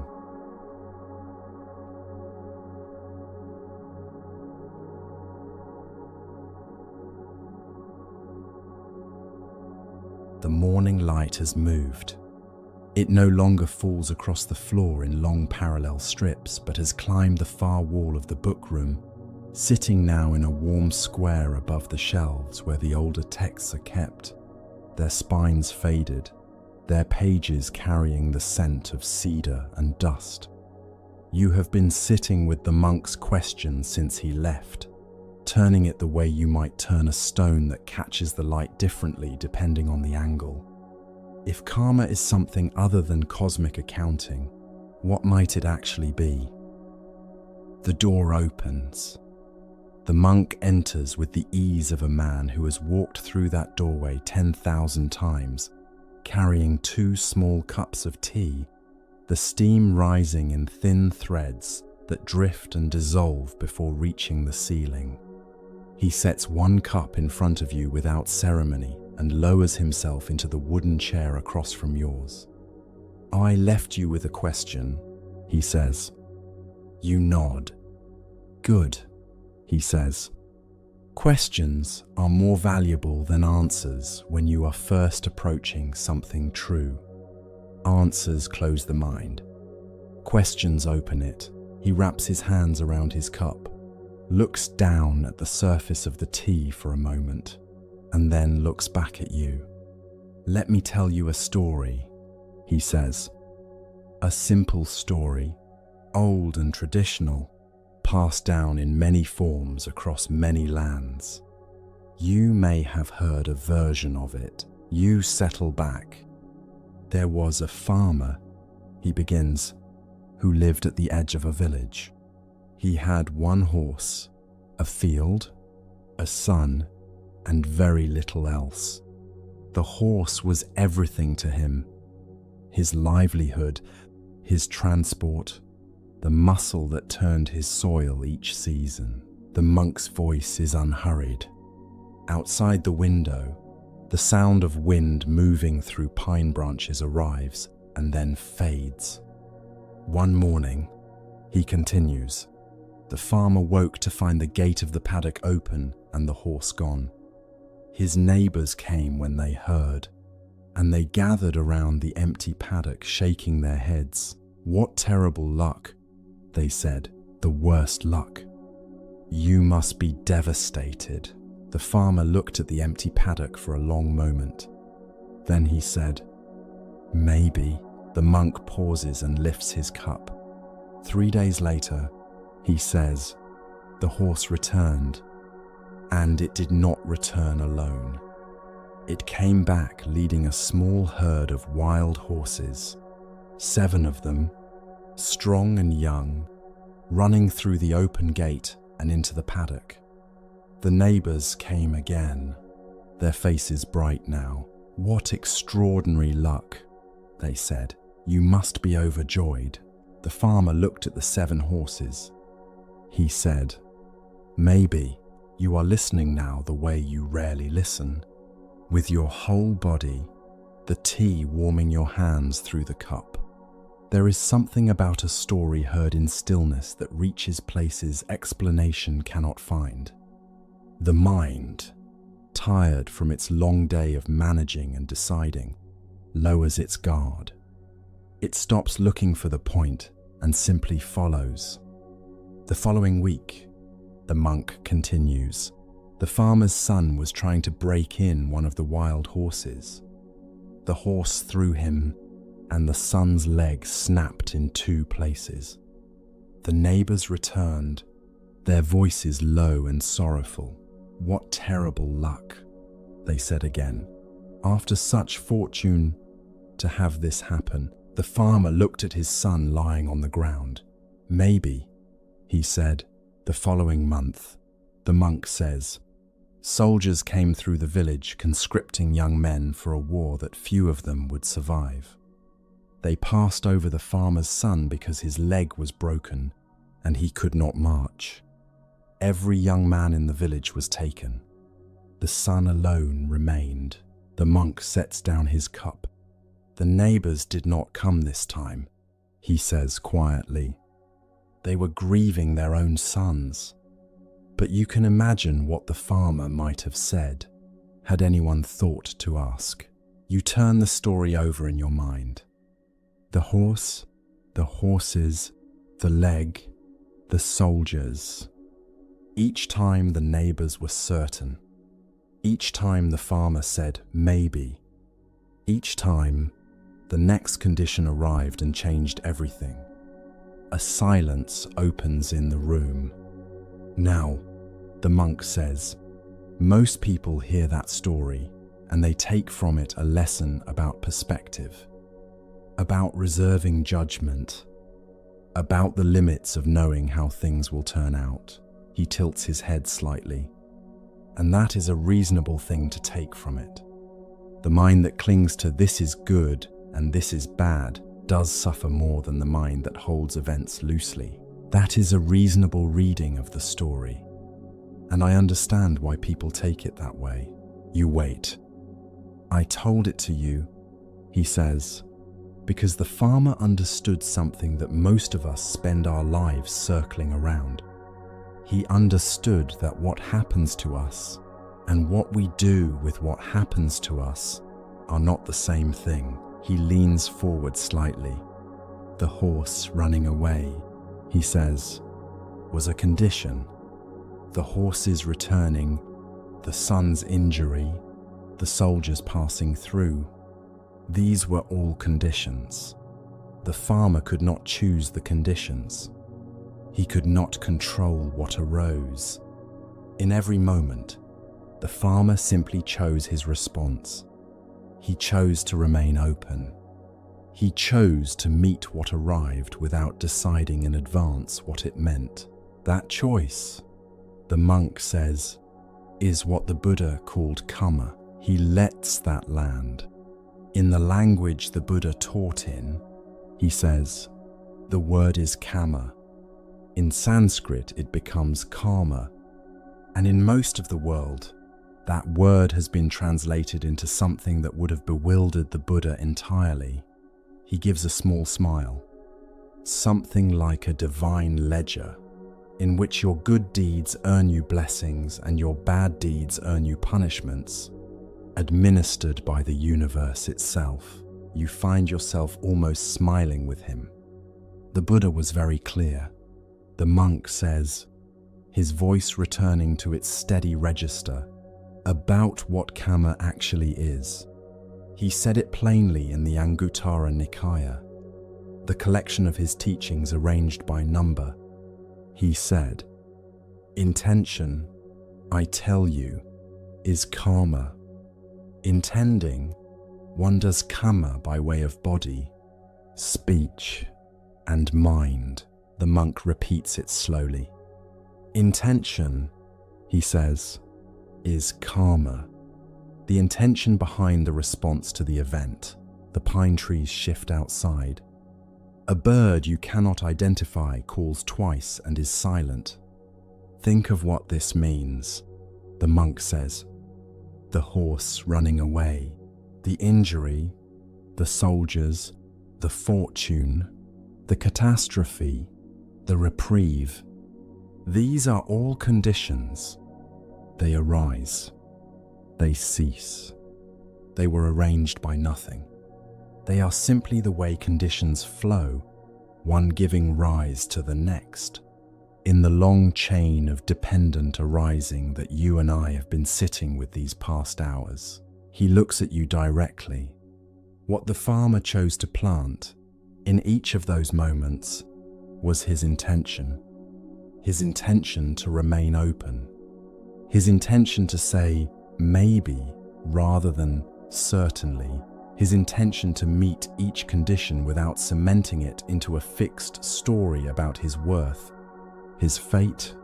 The morning light has moved. It no longer falls across the floor in long parallel strips, but has climbed the far wall of the book room, sitting now in a warm square above the shelves where the older texts are kept, their spines faded, their pages carrying the scent of cedar and dust. You have been sitting with the monk's question since he left, turning it the way you might turn a stone that catches the light differently depending on the angle. If karma is something other than cosmic accounting, what might it actually be? The door opens. The monk enters with the ease of a man who has walked through that doorway 10,000 times, carrying 2 small cups of tea, the steam rising in thin threads that drift and dissolve before reaching the ceiling. He sets 1 cup in front of you without ceremony and lowers himself into the wooden chair across from yours. I left you with a question, he says. You nod. Good, he says. Questions are more valuable than answers when you are first approaching something true. Answers close the mind. Questions open it. He wraps his hands around his cup, looks down at the surface of the tea for a moment, and then looks back at you. Let me tell you a story, he says. A simple story, old and traditional, passed down in many forms across many lands. You may have heard a version of it. You settle back. There was a farmer, he begins, who lived at the edge of a village. He had 1 horse, a field, a son, and very little else. The horse was everything to him. His livelihood, his transport, the muscle that turned his soil each season. The monk's voice is unhurried. Outside the window, the sound of wind moving through pine branches arrives and then fades. One morning, he continues, the farmer woke to find the gate of the paddock open and the horse gone. His neighbors came when they heard, and they gathered around the empty paddock shaking their heads. What terrible luck, they said, the worst luck. You must be devastated. The farmer looked at the empty paddock for a long moment. Then he said, maybe. The monk pauses and lifts his cup. 3 days later, he says, the horse returned, and it did not return alone. It came back leading a small herd of wild horses, 7 of them, strong and young, running through the open gate and into the paddock. The neighbors came again, their faces bright now. "What extraordinary luck," they said. "You must be overjoyed." The farmer looked at the 7 horses. He said, "Maybe you are listening now the way you rarely listen, with your whole body, the tea warming your hands through the cup. There is something about a story heard in stillness that reaches places explanation cannot find. The mind, tired from its long day of managing and deciding, lowers its guard. It stops looking for the point and simply follows." The following week, the monk continues, the farmer's son was trying to break in one of the wild horses. The horse threw him, and the son's leg snapped in 2 places. The neighbors returned, their voices low and sorrowful. "What terrible luck," they said again. "After such fortune, to have this happen." The farmer looked at his son lying on the ground. "Maybe," he said. The following month, the monk says, soldiers came through the village conscripting young men for a war that few of them would survive. They passed over the farmer's son because his leg was broken and he could not march. Every young man in the village was taken. The son alone remained. The monk sets down his cup. "The neighbors did not come this time," he says quietly. "They were grieving their own sons." But you can imagine what the farmer might have said, had anyone thought to ask. You turn the story over in your mind. The horse, the horses, the leg, the soldiers. Each time the neighbors were certain. Each time the farmer said, "Maybe." Each time, the next condition arrived and changed everything. A silence opens in the room. Now, the monk says, most people hear that story and they take from it a lesson about perspective, about reserving judgment, about the limits of knowing how things will turn out. He tilts his head slightly, and that is a reasonable thing to take from it. The mind that clings to this is good and this is bad does suffer more than the mind that holds events loosely. That is a reasonable reading of the story, and I understand why people take it that way. You wait. I told it to you, he says, because the farmer understood something that most of us spend our lives circling around. He understood that what happens to us and what we do with what happens to us are not the same thing. He leans forward slightly. The horse running away, he says, was a condition. The horses returning, the son's injury, the soldiers passing through. These were all conditions. The farmer could not choose the conditions. He could not control what arose. In every moment, the farmer simply chose his response. He chose to remain open. He chose to meet what arrived without deciding in advance what it meant. That choice, the monk says, is what the Buddha called karma. He lets that land. In the language the Buddha taught in, he says, the word is karma. In Sanskrit, it becomes karma, and in most of the world, that word has been translated into something that would have bewildered the Buddha entirely. He gives a small smile. Something like a divine ledger, in which your good deeds earn you blessings and your bad deeds earn you punishments, administered by the universe itself. You find yourself almost smiling with him. The Buddha was very clear. The monk says, his voice returning to its steady register, about what karma actually is. He said it plainly in the Anguttara Nikaya. the collection of his teachings arranged by number. He said, "Intention, I tell you, is karma. Intending, one does karma by way of body, speech, and mind." The monk repeats it slowly. Intention, he says, is karma. The intention behind the response to the event. The pine trees shift outside. A bird you cannot identify calls twice and is silent. Think of what this means, the monk says. The horse running away, the injury, the soldiers, the fortune, the catastrophe, the reprieve. These are all conditions. They arise. They cease. They were arranged by nothing. They are simply the way conditions flow, one giving rise to the next, in the long chain of dependent arising that you and I have been sitting with these past hours. He looks at you directly. What the farmer chose to plant in each of those moments was his intention to remain open, his intention to say maybe rather than certainly, his intention to meet each condition without cementing it into a fixed story about his worth, his fate,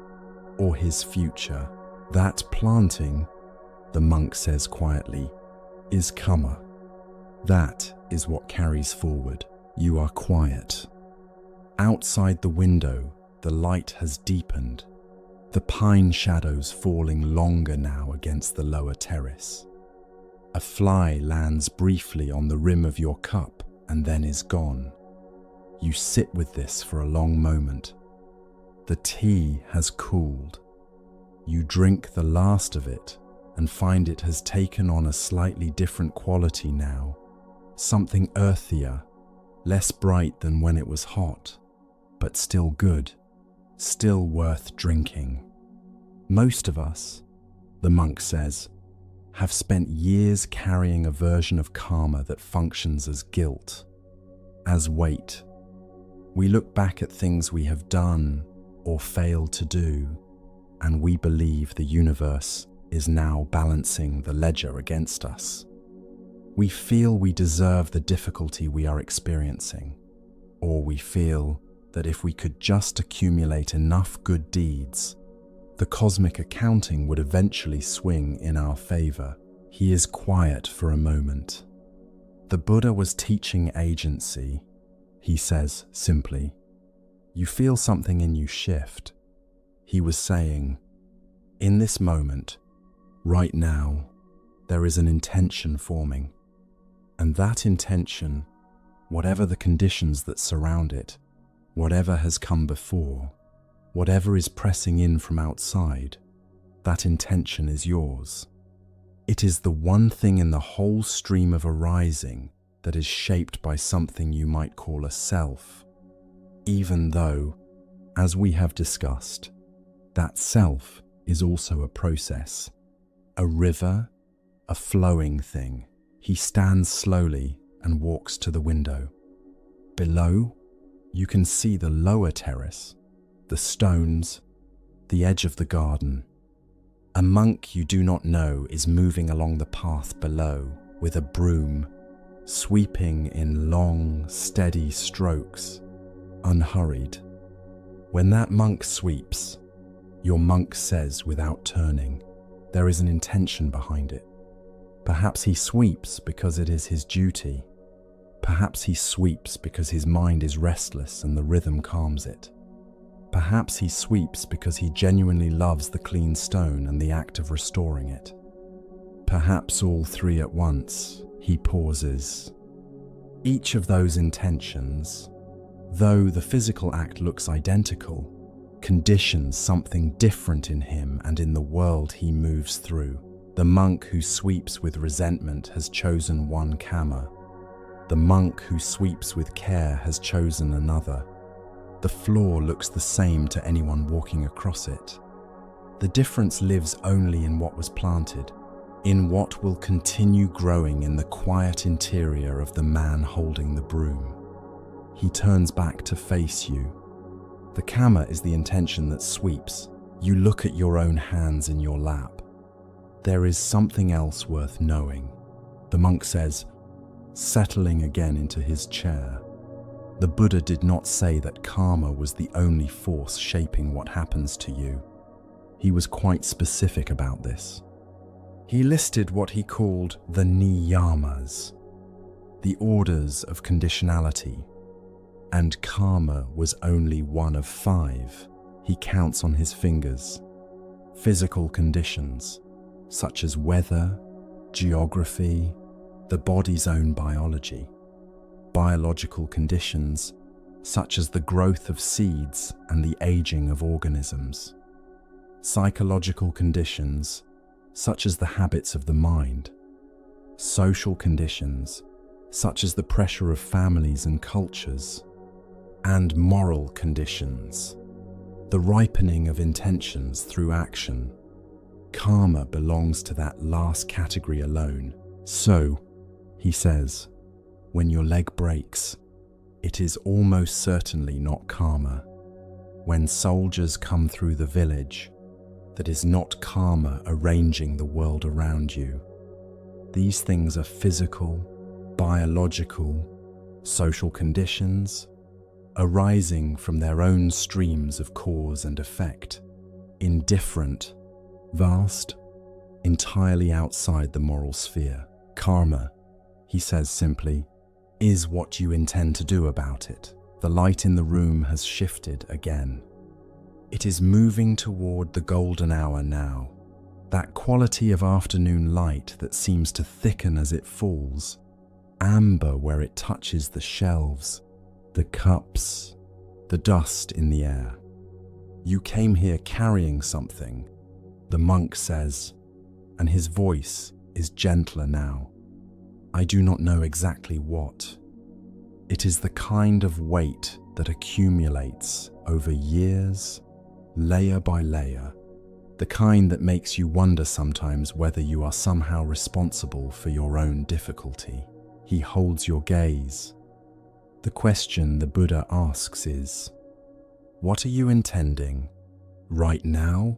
or his future. That planting, the monk says quietly, is karma. That is what carries forward. You are quiet. Outside the window, the light has deepened, the pine shadows falling longer now against the lower terrace. A fly lands briefly on the rim of your cup and then is gone. You sit with this for a long moment. The tea has cooled. You drink the last of it and find it has taken on a slightly different quality now, something earthier, less bright than when it was hot, but still good, still worth drinking. Most of us, the monk says, have spent years carrying a version of karma that functions as guilt, as weight. We look back at things we have done or failed to do, and we believe the universe is now balancing the ledger against us. We feel we deserve the difficulty we are experiencing, or we feel that if we could just accumulate enough good deeds, the cosmic accounting would eventually swing in our favor. He is quiet for a moment. The Buddha was teaching agency. He says simply, "You feel something in you shift." He was saying, in this moment, right now, there is an intention forming. And that intention, whatever the conditions that surround it, whatever has come before, whatever is pressing in from outside, that intention is yours. It is the one thing in the whole stream of arising that is shaped by something you might call a self, even though, as we have discussed, that self is also a process, a river, a flowing thing. He stands slowly and walks to the window. Below, you can see the lower terrace, the stones, the edge of the garden. A monk you do not know is moving along the path below with a broom, sweeping in long, steady strokes, unhurried. When that monk sweeps, your monk says without turning, there is an intention behind it. Perhaps he sweeps because it is his duty. Perhaps he sweeps because his mind is restless and the rhythm calms it. Perhaps he sweeps because he genuinely loves the clean stone and the act of restoring it. Perhaps all three at once. He pauses. Each of those intentions, though the physical act looks identical, conditions something different in him and in the world he moves through. The monk who sweeps with resentment has chosen one karma. The monk who sweeps with care has chosen another. The floor looks the same to anyone walking across it. The difference lives only in what was planted, in what will continue growing in the quiet interior of the man holding the broom. He turns back to face you. The kama is the intention that sweeps. You look at your own hands in your lap. There is something else worth knowing, the monk says, settling again into his chair. The Buddha did not say that karma was the only force shaping what happens to you. He was quite specific about this. He listed what he called the niyamas, the orders of conditionality, and karma was only one of 5. He counts on his fingers. Physical conditions, such as weather, geography, the body's own biology. Biological conditions, such as the growth of seeds and the aging of organisms. Psychological conditions, such as the habits of the mind. Social conditions, such as the pressure of families and cultures. And moral conditions, the ripening of intentions through action. Karma belongs to that last category alone. So, he says, when your leg breaks, it is almost certainly not karma. When soldiers come through the village, that is not karma arranging the world around you. These things are physical, biological, social conditions, arising from their own streams of cause and effect, indifferent, vast, entirely outside the moral sphere. Karma, he says simply, is what you intend to do about it. The light in the room has shifted again. It is moving toward the golden hour now, that quality of afternoon light that seems to thicken as it falls, amber where it touches the shelves, the cups, the dust in the air. You came here carrying something, the monk says, and his voice is gentler now. I do not know exactly what. It is the kind of weight that accumulates over years, layer by layer, the kind that makes you wonder sometimes whether you are somehow responsible for your own difficulty. He holds your gaze. The question the Buddha asks is, what are you intending, right now,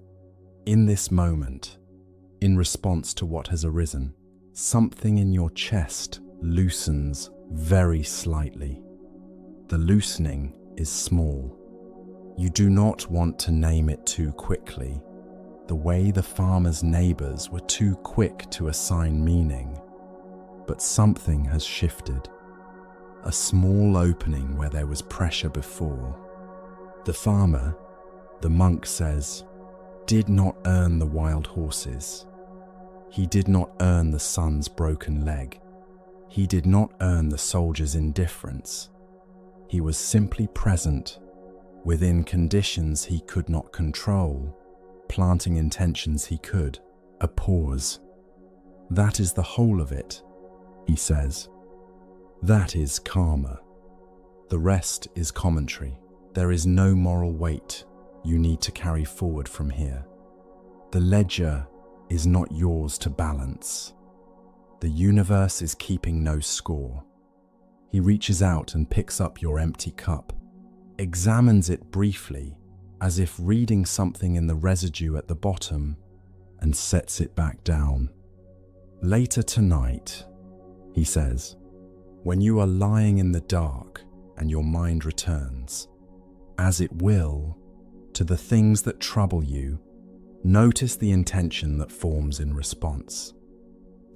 in this moment, in response to what has arisen? Something in your chest loosens very slightly. The loosening is small. You do not want to name it too quickly, the way the farmer's neighbors were too quick to assign meaning. But something has shifted. A small opening where there was pressure before. The farmer, the monk says, did not earn the wild horses. He did not earn the son's broken leg. He did not earn the soldier's indifference. He was simply present, within conditions he could not control, planting intentions he could. A pause. That is the whole of it, he says. That is karma. The rest is commentary. There is no moral weight you need to carry forward from here. The ledger is not yours to balance. The universe is keeping no score. He reaches out and picks up your empty cup, examines it briefly, as if reading something in the residue at the bottom, and sets it back down. Later tonight, he says, when you are lying in the dark and your mind returns, as it will, to the things that trouble you, notice the intention that forms in response.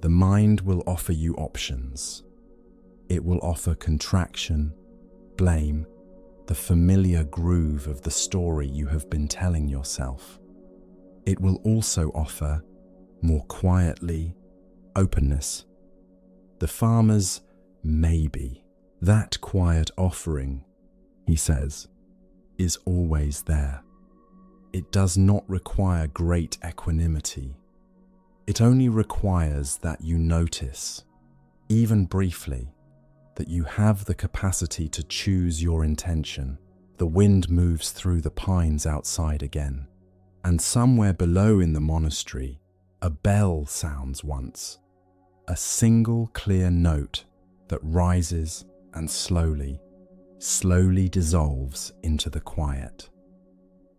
The mind will offer you options. It will offer contraction, blame, the familiar groove of the story you have been telling yourself. It will also offer, more quietly, openness. The farmer's maybe, that quiet offering, he says, is always there. It does not require great equanimity. It only requires that you notice, even briefly, that you have the capacity to choose your intention. The wind moves through the pines outside again, and somewhere below in the monastery, a bell sounds once, a single clear note that rises and slowly, slowly dissolves into the quiet.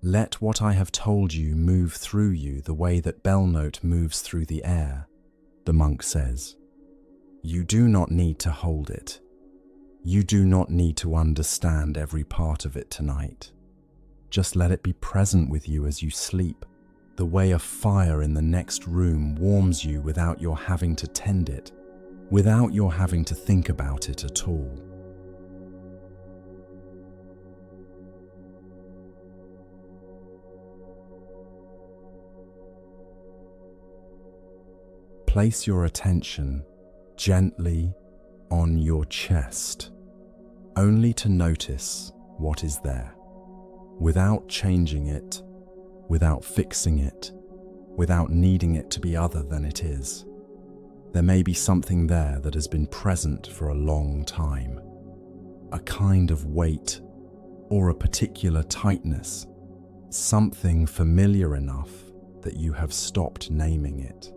Let what I have told you move through you the way that bell note moves through the air, the monk says. You do not need to hold it. You do not need to understand every part of it tonight. Just let it be present with you as you sleep, the way a fire in the next room warms you without your having to tend it, without your having to think about it at all. Place your attention gently on your chest, only to notice what is there, without changing it, without fixing it, without needing it to be other than it is. There may be something there that has been present for a long time, a kind of weight or a particular tightness, something familiar enough that you have stopped naming it.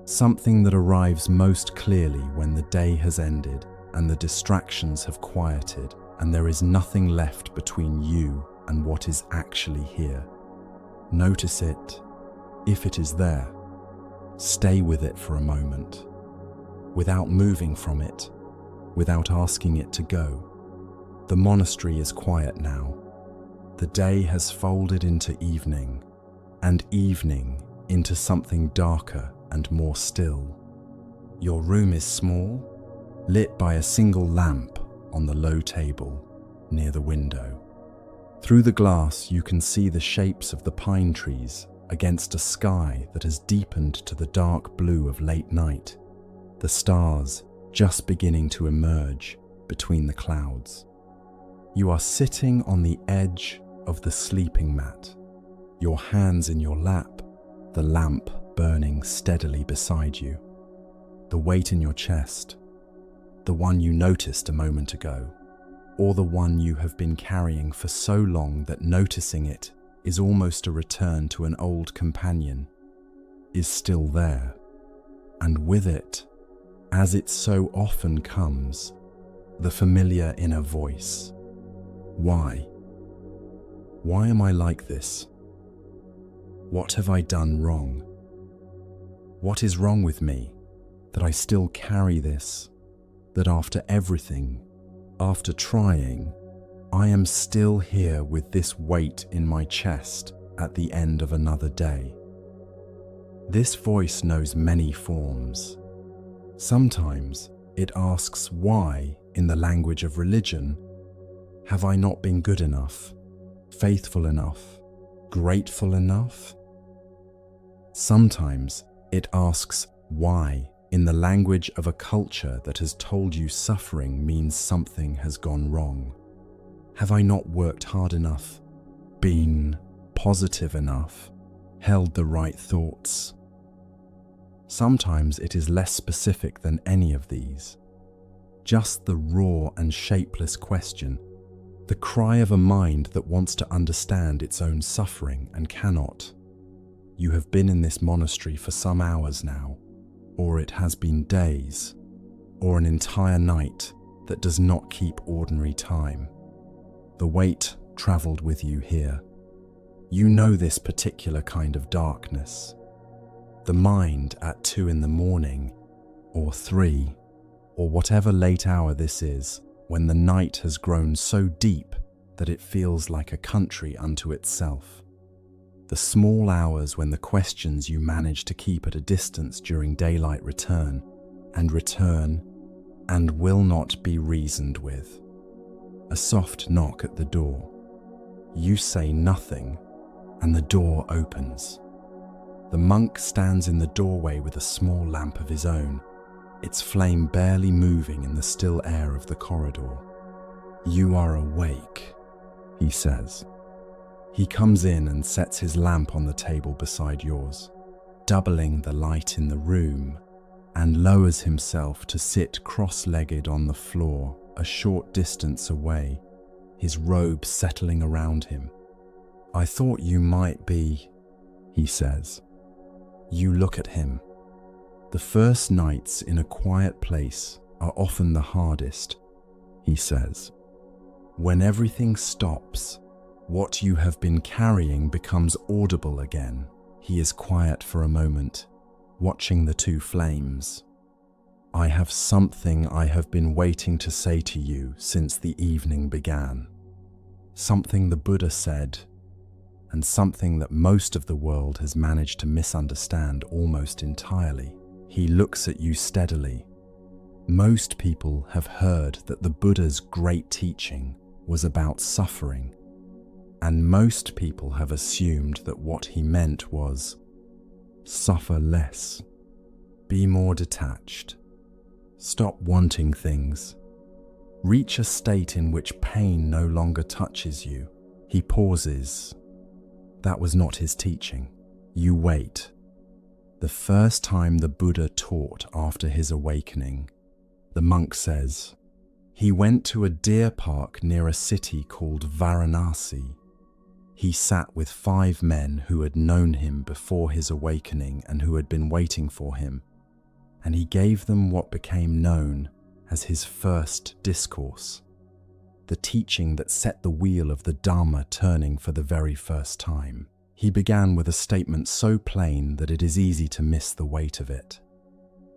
Something that arrives most clearly when the day has ended and the distractions have quieted and there is nothing left between you and what is actually here. Notice it, if it is there. Stay with it for a moment, without moving from it, without asking it to go. The monastery is quiet now. The day has folded into evening, and evening into something darker and more still. Your room is small, lit by a single lamp on the low table near the window. Through the glass you can see the shapes of the pine trees against a sky that has deepened to the dark blue of late night, the stars just beginning to emerge between the clouds. You are sitting on the edge of the sleeping mat, your hands in your lap, the lamp burning steadily beside you. The weight in your chest, the one you noticed a moment ago, or the one you have been carrying for so long that noticing it is almost a return to an old companion, is still there. And with it, as it so often comes, the familiar inner voice. Why? Why am I like this? What have I done wrong? What is wrong with me that I still carry this, that after everything, after trying, I am still here with this weight in my chest at the end of another day? This voice knows many forms. Sometimes it asks why, in the language of religion, have I not been good enough, faithful enough, grateful enough? Sometimes it asks why, in the language of a culture that has told you suffering means something has gone wrong. Have I not worked hard enough, been positive enough, held the right thoughts? Sometimes it is less specific than any of these. Just the raw and shapeless question, the cry of a mind that wants to understand its own suffering and cannot. You have been in this monastery for some hours now, or it has been days, or an entire night that does not keep ordinary time. The weight traveled with you here. You know this particular kind of darkness. The mind at 2 a.m, or 3, or whatever late hour this is, when the night has grown so deep that it feels like a country unto itself. The small hours when the questions you manage to keep at a distance during daylight return, and will not be reasoned with. A soft knock at the door. You say nothing, and the door opens. The monk stands in the doorway with a small lamp of his own, its flame barely moving in the still air of the corridor. You are awake, he says. He comes in and sets his lamp on the table beside yours, doubling the light in the room, and lowers himself to sit cross-legged on the floor a short distance away, his robe settling around him. I thought you might be, he says. You look at him. The first nights in a quiet place are often the hardest, he says. When everything stops, what you have been carrying becomes audible again. He is quiet for a moment, watching the two flames. I have something I have been waiting to say to you since the evening began. Something the Buddha said, and something that most of the world has managed to misunderstand almost entirely. He looks at you steadily. Most people have heard that the Buddha's great teaching was about suffering, and most people have assumed that what he meant was suffer less, be more detached, stop wanting things, reach a state in which pain no longer touches you. He pauses. That was not his teaching. You wait. The first time the Buddha taught after his awakening, the monk says, he went to a deer park near a city called Varanasi. He sat with 5 men who had known him before his awakening and who had been waiting for him, and he gave them what became known as his first discourse, the teaching that set the wheel of the Dharma turning for the very first time. He began with a statement so plain that it is easy to miss the weight of it.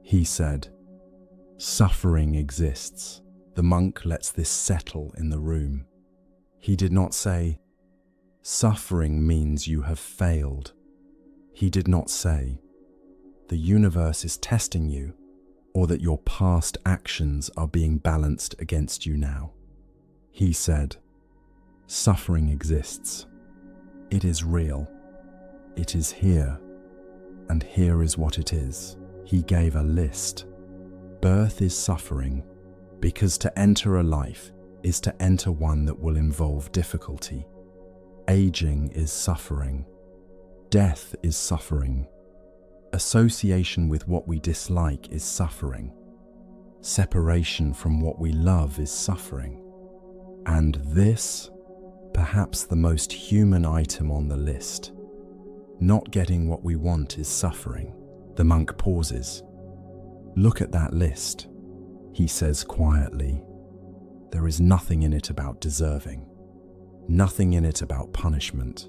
He said, "Suffering exists." The monk lets this settle in the room. He did not say, "Suffering means you have failed." He did not say, "The universe is testing you," or that your past actions are being balanced against you now. He said, "Suffering exists. It is real. It is here. And here is what it is." He gave a list. Birth is suffering, because to enter a life is to enter one that will involve difficulty. Aging is suffering. Death is suffering. Association with what we dislike is suffering. Separation from what we love is suffering. And this, perhaps the most human item on the list, not getting what we want, is suffering. The monk pauses. "Look at that list," he says quietly. "There is nothing in it about deserving. Nothing in it about punishment.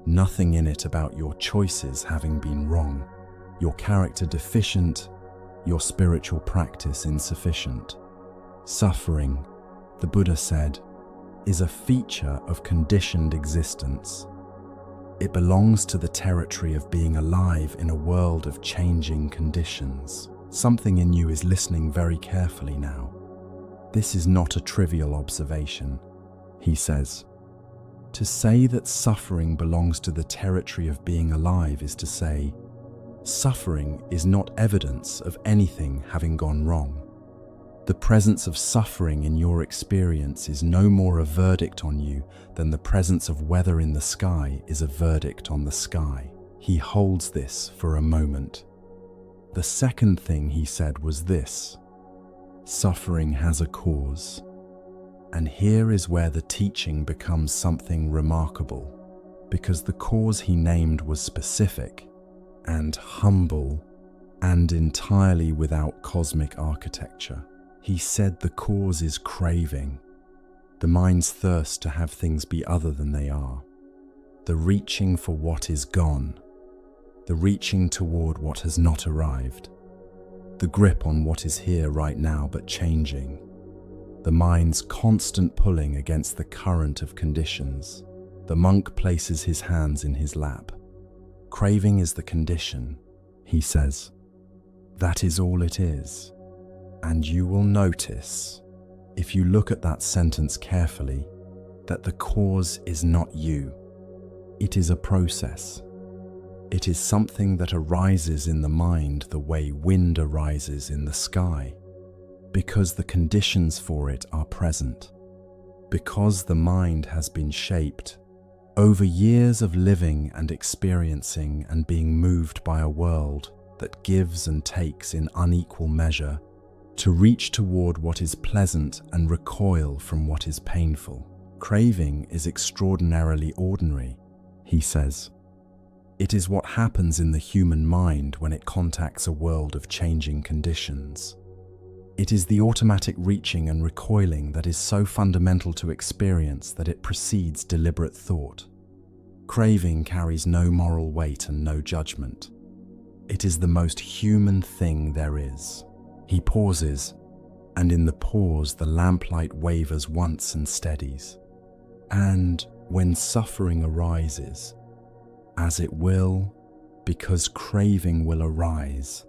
Nothing in it about your choices having been wrong, your character deficient, your spiritual practice insufficient. Suffering," the Buddha said, "is a feature of conditioned existence. It belongs to the territory of being alive in a world of changing conditions." Something in you is listening very carefully now. This is not a trivial observation, he says. To say that suffering belongs to the territory of being alive is to say, suffering is not evidence of anything having gone wrong. The presence of suffering in your experience is no more a verdict on you than the presence of weather in the sky is a verdict on the sky. He holds this for a moment. The second thing he said was this: suffering has a cause. And here is where the teaching becomes something remarkable, because the cause he named was specific and humble and entirely without cosmic architecture. He said the cause is craving, the mind's thirst to have things be other than they are, the reaching for what is gone, the reaching toward what has not arrived, the grip on what is here right now but changing, the mind's constant pulling against the current of conditions. The monk places his hands in his lap. Craving is the condition, he says. That is all it is. And you will notice, if you look at that sentence carefully, that the cause is not you. It is a process. It is something that arises in the mind the way wind arises in the sky, because the conditions for it are present, because the mind has been shaped over years of living and experiencing and being moved by a world that gives and takes in unequal measure to reach toward what is pleasant and recoil from what is painful. Craving is extraordinarily ordinary, he says. It is what happens in the human mind when it contacts a world of changing conditions. It is the automatic reaching and recoiling that is so fundamental to experience that it precedes deliberate thought. Craving carries no moral weight and no judgment. It is the most human thing there is. He pauses, and in the pause the lamplight wavers once and steadies. And when suffering arises, as it will, because craving will arise,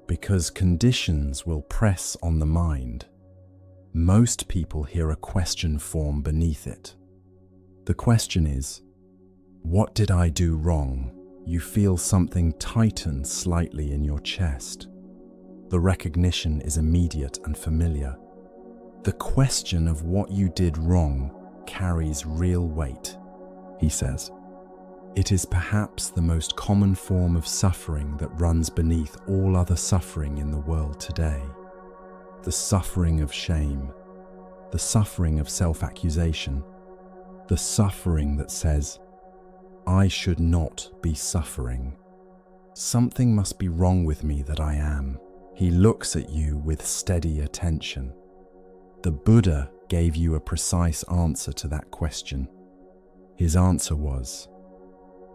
because conditions will press on the mind, most people hear a question form beneath it. The question is, what did I do wrong? You feel something tighten slightly in your chest. The recognition is immediate and familiar. The question of what you did wrong carries real weight, he says. It is perhaps the most common form of suffering that runs beneath all other suffering in the world today. The suffering of shame, the suffering of self-accusation, the suffering that says, I should not be suffering. Something must be wrong with me that I am. He looks at you with steady attention. The Buddha gave you a precise answer to that question. His answer was,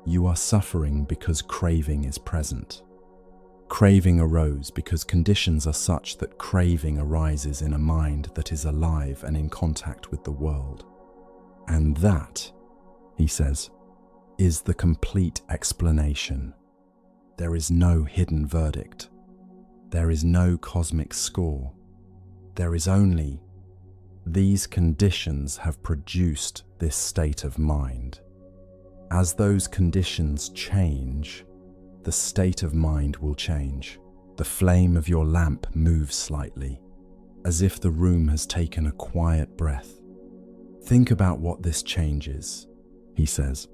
you are suffering because craving is present. Craving arose because conditions are such that craving arises in a mind that is alive and in contact with the world. And that, he says, is the complete explanation. There is no hidden verdict. There is no cosmic score. There is only, these conditions have produced this state of mind. As those conditions change, the state of mind will change. The flame of your lamp moves slightly, as if the room has taken a quiet breath. Think about what this changes, he says.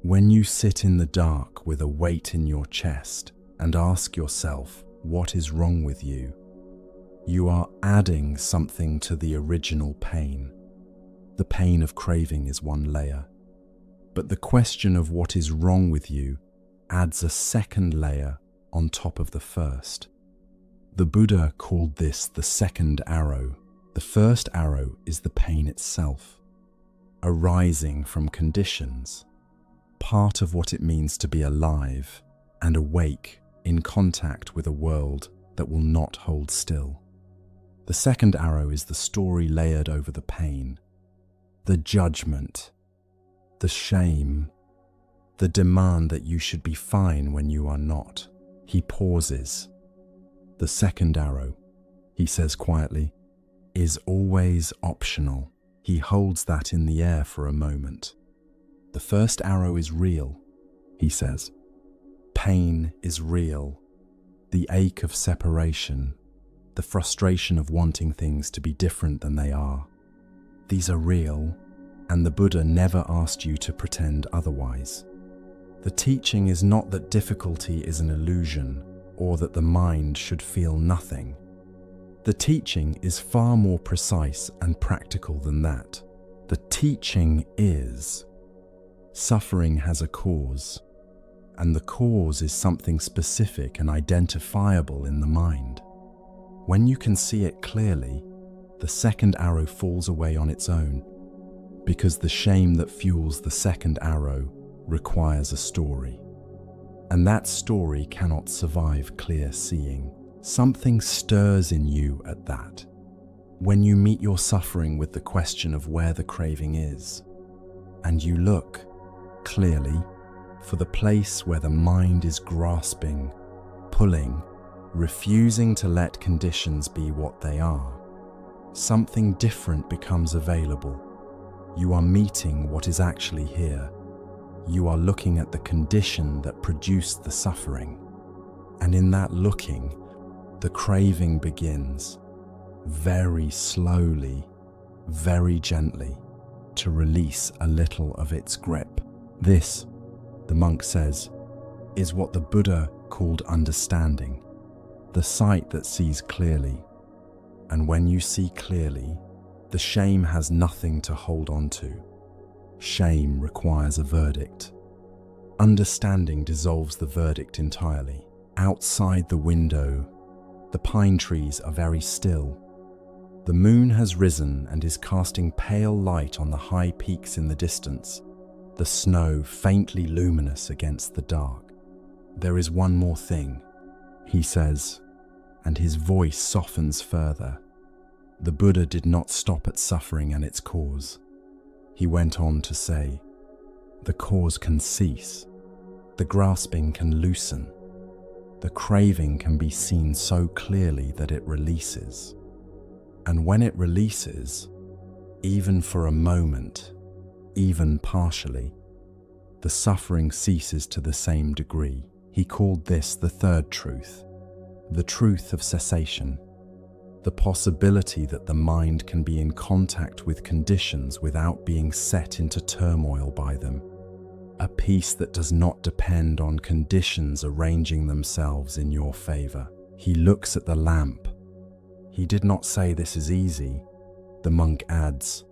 When you sit in the dark with a weight in your chest and ask yourself what is wrong with you, you are adding something to the original pain. The pain of craving is one layer, but the question of what is wrong with you adds a second layer on top of the first. The Buddha called this the second arrow. The first arrow is the pain itself, arising from conditions, part of what it means to be alive and awake in contact with a world that will not hold still. The second arrow is the story layered over the pain, the judgment, the shame, the demand that you should be fine when you are not. He pauses. The second arrow, he says quietly, is always optional. He holds that in the air for a moment. The first arrow is real, he says. Pain is real. The ache of separation, the frustration of wanting things to be different than they are. These are real, and the Buddha never asked you to pretend otherwise. The teaching is not that difficulty is an illusion or that the mind should feel nothing. The teaching is far more precise and practical than that. The teaching is, suffering has a cause, and the cause is something specific and identifiable in the mind. When you can see it clearly, the second arrow falls away on its own, because the shame that fuels the second arrow requires a story. And that story cannot survive clear seeing. Something stirs in you at that. When you meet your suffering with the question of where the craving is, and you look clearly for the place where the mind is grasping, pulling, refusing to let conditions be what they are, something different becomes available. You are meeting what is actually here. You are looking at the condition that produced the suffering. And in that looking, the craving begins, very slowly, very gently, to release a little of its grip. This, the monk says, is what the Buddha called understanding, the sight that sees clearly. And when you see clearly, the shame has nothing to hold on to. Shame requires a verdict. Understanding dissolves the verdict entirely. Outside the window, The pine trees are very still. The moon has risen and is casting pale light on the high peaks in the distance, the snow faintly luminous against the dark. "There is one more thing," he says, and his voice softens further. "The Buddha did not stop at suffering and its cause." He went on to say, "The cause can cease. The grasping can loosen. The craving can be seen so clearly that it releases. And when it releases, even for a moment, even partially, the suffering ceases to the same degree." He called this the third truth, the truth of cessation, the possibility that the mind can be in contact with conditions without being set into turmoil by them, a peace that does not depend on conditions arranging themselves in your favor. He looks at the lamp. "He did not say this is easy," the monk adds.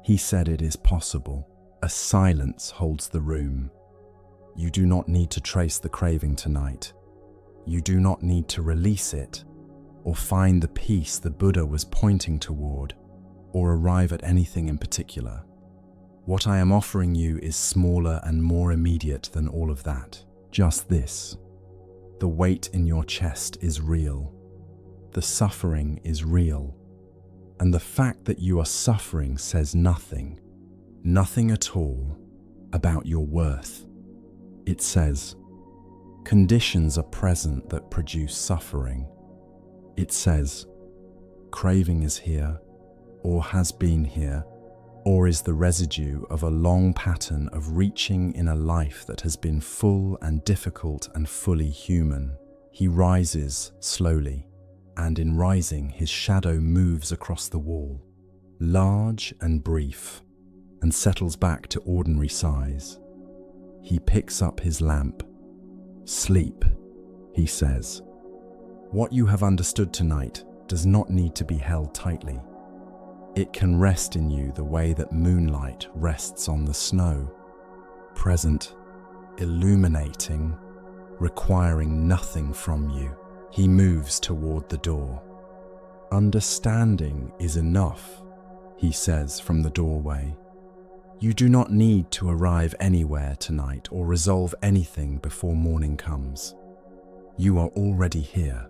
"He said it is possible." A silence holds the room. You do not need to trace the craving tonight. You do not need to release it, or find the peace the Buddha was pointing toward, or arrive at anything in particular. What I am offering you is smaller and more immediate than all of that. Just this. The weight in your chest is real. The suffering is real. And the fact that you are suffering says nothing at all, about your worth. It says, conditions are present that produce suffering. It says, craving is here, or has been here, or is the residue of a long pattern of reaching in a life that has been full and difficult and fully human. He rises slowly, and in rising his shadow moves across the wall, large and brief, and settles back to ordinary size. He picks up his lamp. "Sleep," he says. "What you have understood tonight does not need to be held tightly. It can rest in you the way that moonlight rests on the snow, present, illuminating, requiring nothing from you." He moves toward the door. "Understanding is enough," he says from the doorway. "You do not need to arrive anywhere tonight or resolve anything before morning comes. You are already here,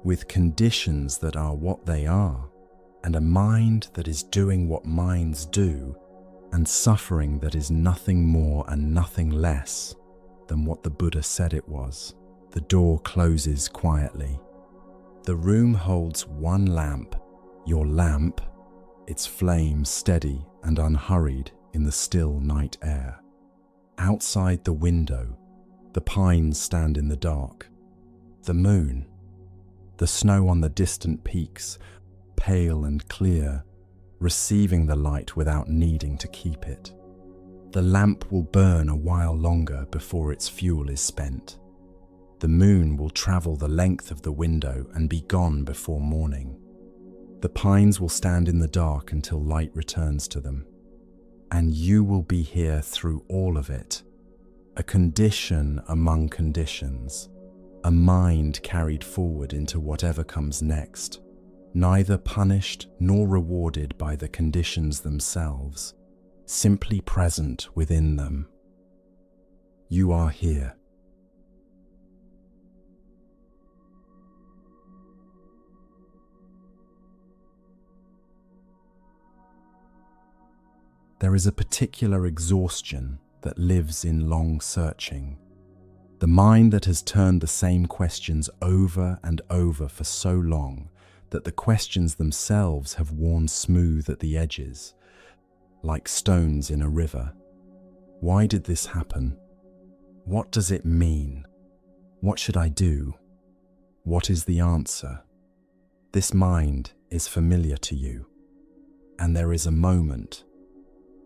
with conditions that are what they are, and a mind that is doing what minds do, and suffering that is nothing more and nothing less than what the Buddha said it was." The door closes quietly. The room holds one lamp, your lamp, its flame steady and unhurried in the still night air. Outside the window, the pines stand in the dark. The moon, the snow on the distant peaks, pale and clear, receiving the light without needing to keep it. The lamp will burn a while longer before its fuel is spent. The moon will travel the length of the window and be gone before morning. The pines will stand in the dark until light returns to them. And you will be here through all of it, a condition among conditions, a mind carried forward into whatever comes next, neither punished nor rewarded by the conditions themselves, simply present within them. You are here. There is a particular exhaustion that lives in long searching. The mind that has turned the same questions over and over for so long that the questions themselves have worn smooth at the edges, like stones in a river. Why did this happen? What does it mean? What should I do? What is the answer? This mind is familiar to you, and there is a moment,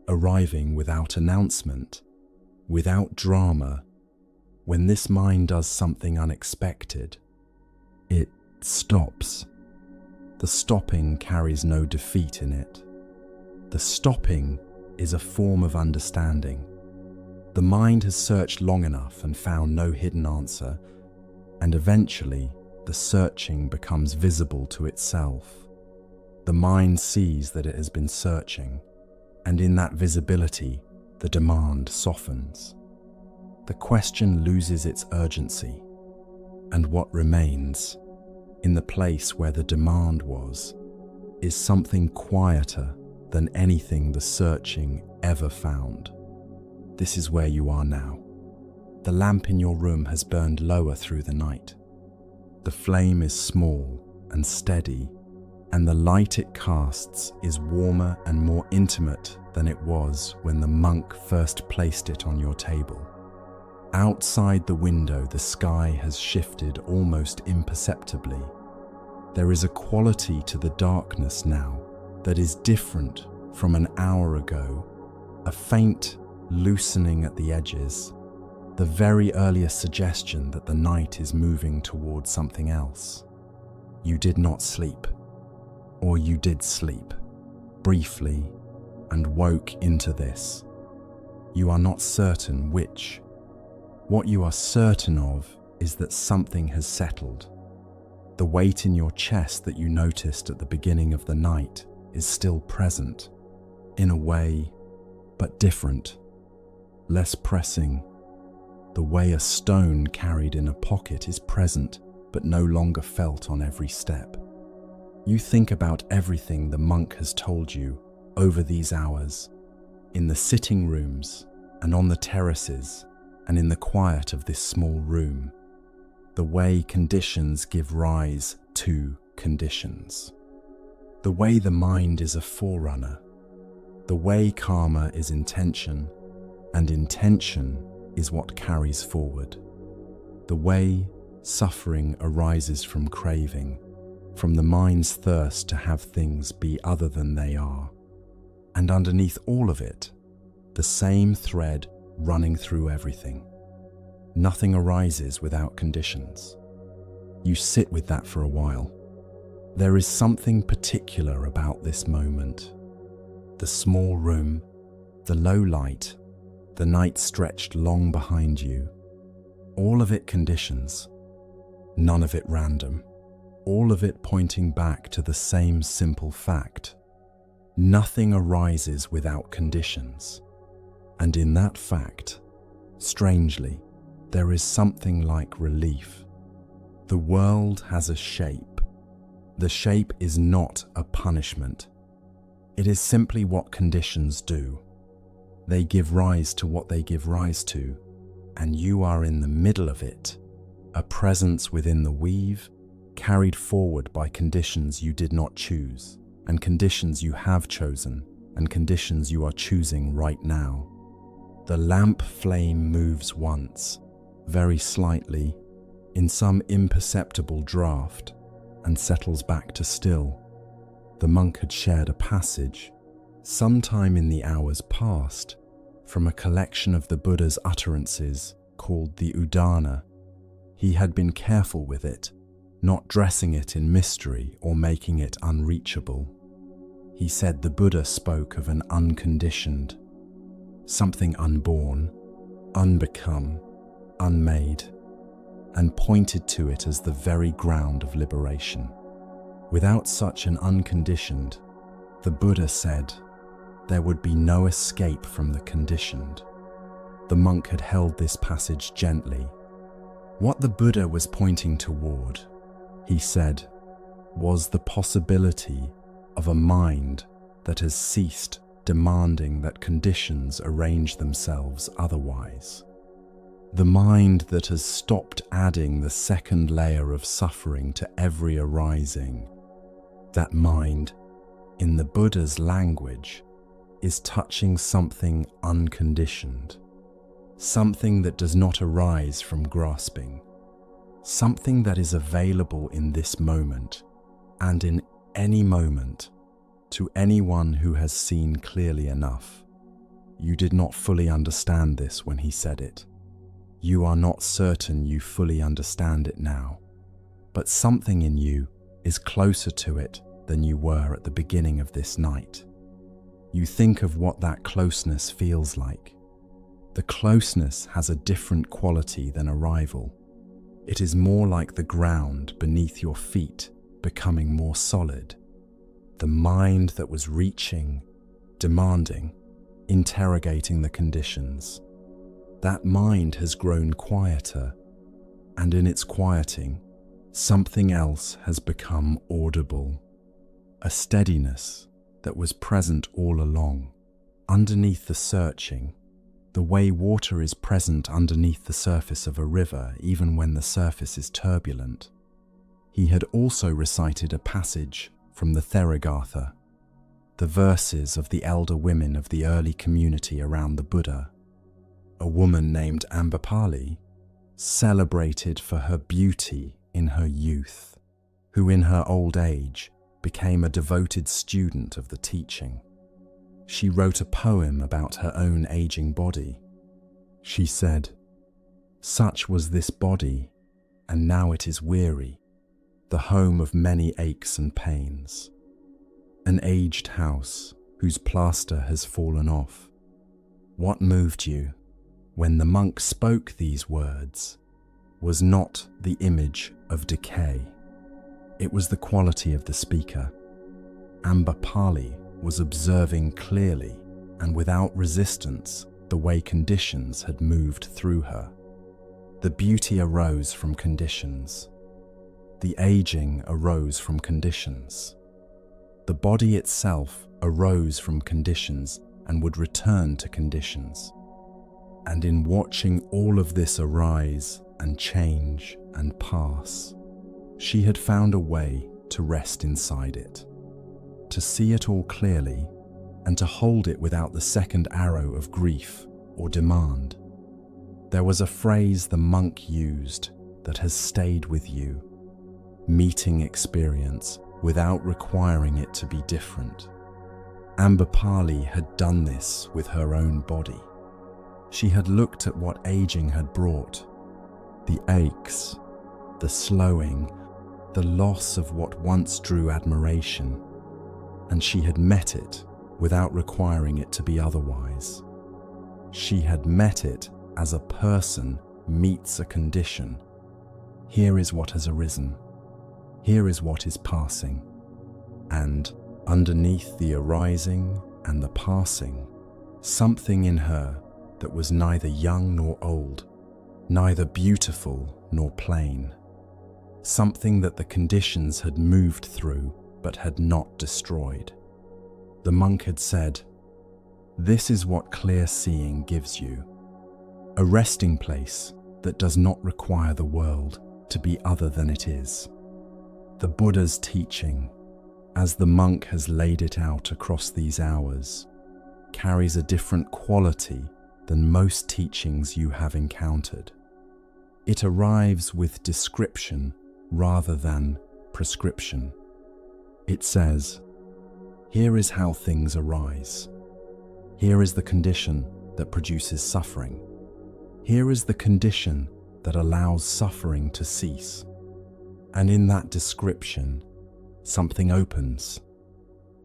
arriving without announcement, without drama, when this mind does something unexpected. It stops. The stopping carries no defeat in it. The stopping is a form of understanding. The mind has searched long enough and found no hidden answer, and eventually the searching becomes visible to itself. The mind sees that it has been searching, and in that visibility, the demand softens. The question loses its urgency, and what remains, in the place where the demand was, is something quieter than anything the searching ever found. This is where you are now. The lamp in your room has burned lower through the night. The flame is small and steady, and the light it casts is warmer and more intimate than it was when the monk first placed it on your table. Outside the window, the sky has shifted almost imperceptibly. There is a quality to the darkness now that is different from an hour ago, a faint loosening at the edges, the very earliest suggestion that the night is moving towards something else. You did not sleep, or you did sleep, briefly, and woke into this. You are not certain which. What you are certain of is that something has settled. The weight in your chest that you noticed at the beginning of the night is still present, in a way, but different, less pressing. The way a stone carried in a pocket is present, but no longer felt on every step. You think about everything the monk has told you over these hours, in the sitting rooms and on the terraces and in the quiet of this small room, the way conditions give rise to conditions. The way the mind is a forerunner, the way karma is intention, and intention is what carries forward. The way suffering arises from craving, from the mind's thirst to have things be other than they are. And underneath all of it, the same thread running through everything. Nothing arises without conditions. You sit with that for a while. There is something particular about this moment. The small room, the low light, the night stretched long behind you. All of it conditions, none of it random. All of it pointing back to the same simple fact. Nothing arises without conditions. And in that fact, strangely, there is something like relief. The world has a shape. The shape is not a punishment. It is simply what conditions do. They give rise to what they give rise to, and you are in the middle of it, a presence within the weave, carried forward by conditions you did not choose, and conditions you have chosen, and conditions you are choosing right now. The lamp flame moves once, very slightly, in some imperceptible draft, and settles back to still. The monk had shared a passage, sometime in the hours past, from a collection of the Buddha's utterances called the Udana. He had been careful with it, not dressing it in mystery or making it unreachable. He said the Buddha spoke of an unconditioned, something unborn, unbecome, unmade, and pointed to it as the very ground of liberation. Without such an unconditioned, the Buddha said, there would be no escape from the conditioned. The monk had held this passage gently. What the Buddha was pointing toward, he said, was the possibility of a mind that has ceased demanding that conditions arrange themselves otherwise. The mind that has stopped adding the second layer of suffering to every arising. That mind, in the Buddha's language, is touching something unconditioned, something that does not arise from grasping, something that is available in this moment and in any moment to anyone who has seen clearly enough. You did not fully understand this when he said it. You are not certain you fully understand it now, but something in you is closer to it than you were at the beginning of this night. You think of what that closeness feels like. The closeness has a different quality than arrival. It is more like the ground beneath your feet becoming more solid. The mind that was reaching, demanding, interrogating the conditions. That mind has grown quieter, and in its quieting, something else has become audible. A steadiness that was present all along, underneath the searching, the way water is present underneath the surface of a river even when the surface is turbulent. He had also recited a passage from the Therigatha, the verses of the elder women of the early community around the Buddha. A woman named Ambapālī, celebrated for her beauty in her youth, who in her old age became a devoted student of the teaching. She wrote a poem about her own aging body. She said, "Such was this body, and now it is weary, the home of many aches and pains. An aged house whose plaster has fallen off. What moved you when the monk spoke these words was not the image of decay. It was the quality of the speaker. Ambapālī was observing clearly and without resistance the way conditions had moved through her. The beauty arose from conditions. The aging arose from conditions. The body itself arose from conditions and would return to conditions. And in watching all of this arise and change and pass, she had found a way to rest inside it, to see it all clearly and to hold it without the second arrow of grief or demand. There was a phrase the monk used that has stayed with you: meeting experience without requiring it to be different. Ambapālī had done this with her own body. She had looked at what aging had brought: the aches, the slowing, the loss of what once drew admiration, and she had met it without requiring it to be otherwise. She had met it as a person meets a condition. Here is what has arisen. Here is what is passing. And underneath the arising and the passing, something in her that was neither young nor old, neither beautiful nor plain. Something that the conditions had moved through but had not destroyed. The monk had said, "This is what clear seeing gives you. A resting place that does not require the world to be other than it is." The Buddha's teaching, as the monk has laid it out across these hours, carries a different quality than most teachings you have encountered. It arrives with description rather than prescription. It says, "Here is how things arise. Here is the condition that produces suffering. Here is the condition that allows suffering to cease." And in that description, something opens.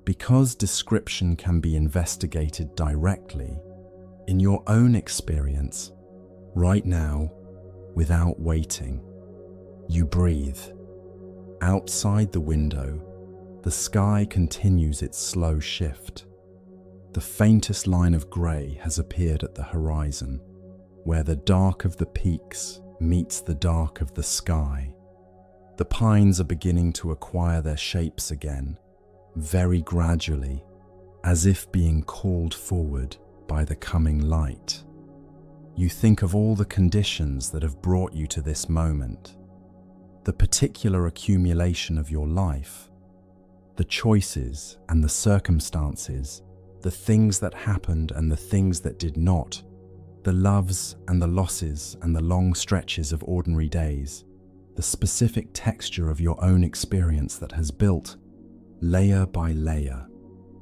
Because description can be investigated directly, in your own experience, right now, without waiting, you breathe. Outside the window, the sky continues its slow shift. The faintest line of grey has appeared at the horizon, where the dark of the peaks meets the dark of the sky. The pines are beginning to acquire their shapes again, very gradually, as if being called forward by the coming light. You think of all the conditions that have brought you to this moment, the particular accumulation of your life, the choices and the circumstances, the things that happened and the things that did not, the loves and the losses and the long stretches of ordinary days, the specific texture of your own experience that has built, layer by layer,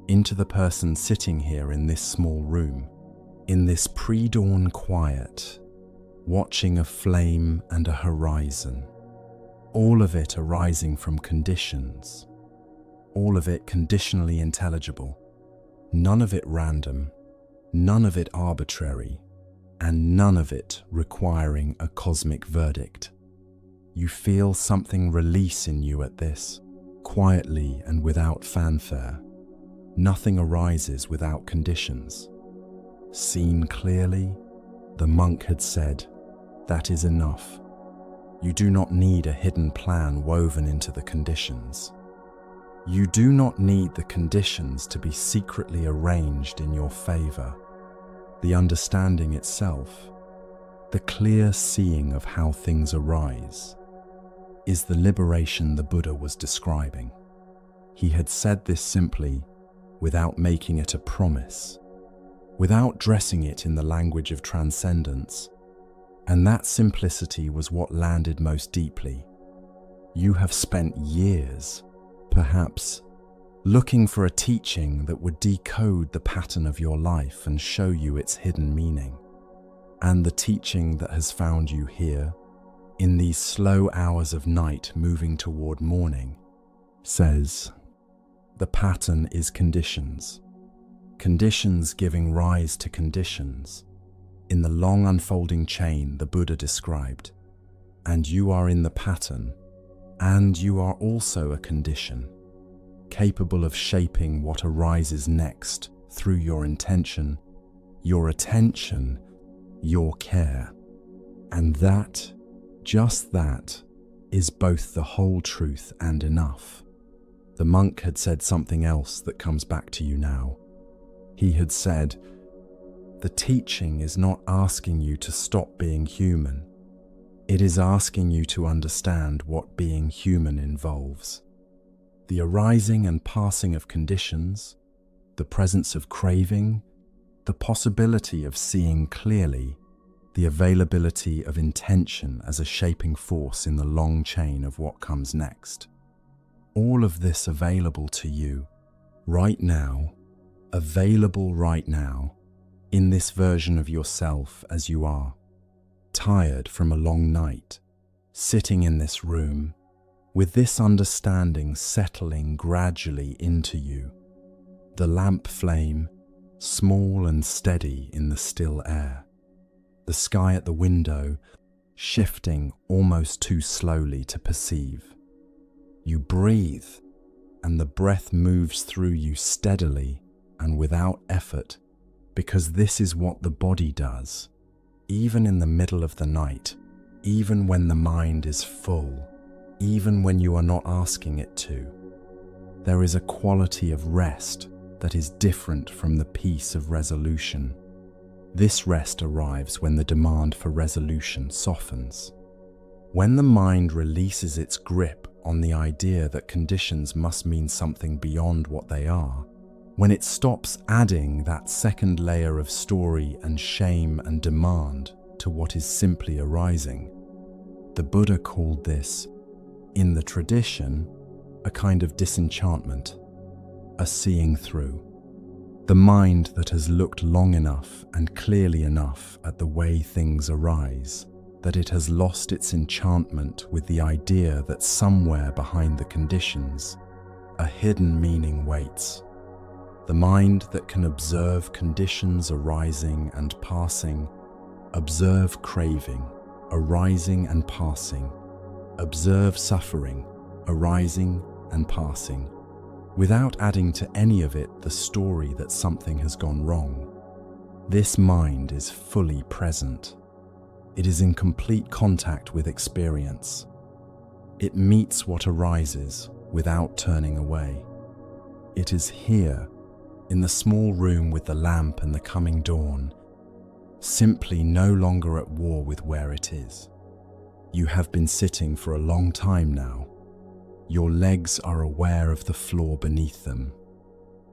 into the person sitting here in this small room, in this pre-dawn quiet, watching a flame and a horizon, all of it arising from conditions, all of it conditionally intelligible, none of it random, none of it arbitrary, and none of it requiring a cosmic verdict. You feel something release in you at this, quietly and without fanfare. Nothing arises without conditions. Seen clearly, the monk had said, that is enough. You do not need a hidden plan woven into the conditions. You do not need the conditions to be secretly arranged in your favor. The understanding itself, the clear seeing of how things arise, is the liberation the Buddha was describing. He had said this simply, without making it a promise, without dressing it in the language of transcendence, and that simplicity was what landed most deeply. You have spent years, perhaps, looking for a teaching that would decode the pattern of your life and show you its hidden meaning. And the teaching that has found you here, in these slow hours of night moving toward morning, says, the pattern is conditions. Conditions giving rise to conditions, in the long unfolding chain the Buddha described. And you are in the pattern, and you are also a condition, capable of shaping what arises next through your intention, your attention, your care. And that, just that, is both the whole truth and enough. The monk had said something else that comes back to you now. He had said, the teaching is not asking you to stop being human. It is asking you to understand what being human involves. The arising and passing of conditions, the presence of craving, the possibility of seeing clearly, the availability of intention as a shaping force in the long chain of what comes next. All of this available to you, right now, available right now, in this version of yourself as you are, tired from a long night, sitting in this room, with this understanding settling gradually into you, the lamp flame, small and steady in the still air, the sky at the window, shifting almost too slowly to perceive. You breathe, and the breath moves through you steadily and without effort, because this is what the body does, even in the middle of the night, even when the mind is full, even when you are not asking it to. There is a quality of rest that is different from the peace of resolution. This rest arrives when the demand for resolution softens. When the mind releases its grip on the idea that conditions must mean something beyond what they are, when it stops adding that second layer of story and shame and demand to what is simply arising. The Buddha called this, in the tradition, a kind of disenchantment, a seeing through. The mind that has looked long enough and clearly enough at the way things arise, that it has lost its enchantment with the idea that somewhere behind the conditions, a hidden meaning waits. The mind that can observe conditions arising and passing, observe craving, arising and passing, observe suffering, arising and passing, without adding to any of it the story that something has gone wrong. This mind is fully present. It is in complete contact with experience. It meets what arises without turning away. It is here, in the small room with the lamp and the coming dawn, simply no longer at war with where it is. You have been sitting for a long time now. Your legs are aware of the floor beneath them.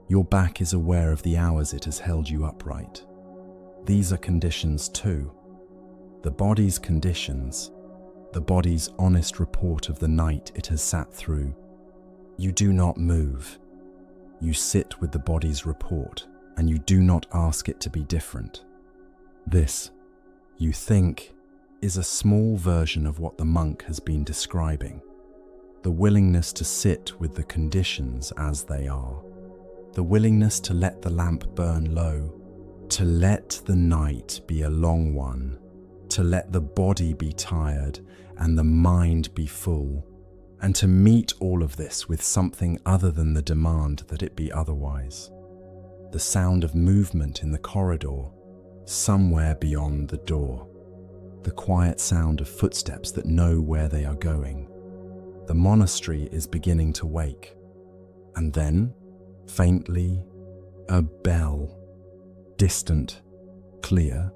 Your back is aware of the hours it has held you upright. These are conditions too. The body's conditions, the body's honest report of the night it has sat through. You do not move. You sit with the body's report, and you do not ask it to be different. This, you think, is a small version of what the monk has been describing. The willingness to sit with the conditions as they are. The willingness to let the lamp burn low, to let the night be a long one, to let the body be tired and the mind be full, and to meet all of this with something other than the demand that it be otherwise. The sound of movement in the corridor, somewhere beyond the door. The quiet sound of footsteps that know where they are going. The monastery is beginning to wake. And then, faintly, a bell. Distant, clear,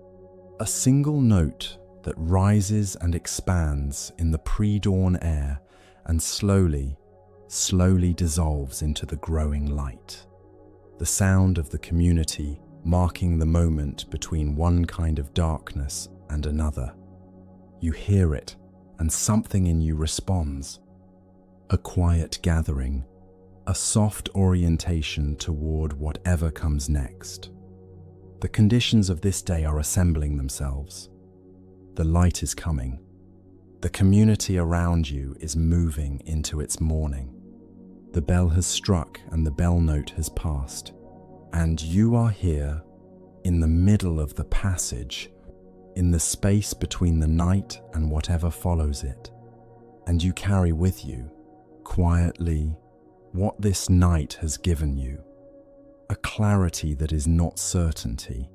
a single note that rises and expands in the pre-dawn air and slowly dissolves into the growing light. The sound of the community marking the moment between one kind of darkness and another. You hear it, and something in you responds. A quiet gathering, a soft orientation toward whatever comes next. The conditions of this day are assembling themselves. The light is coming. The community around you is moving into its morning. The bell has struck and the bell note has passed, and you are here in the middle of the passage, in the space between the night and whatever follows it. And you carry with you, quietly, what this night has given you. A clarity that is not certainty.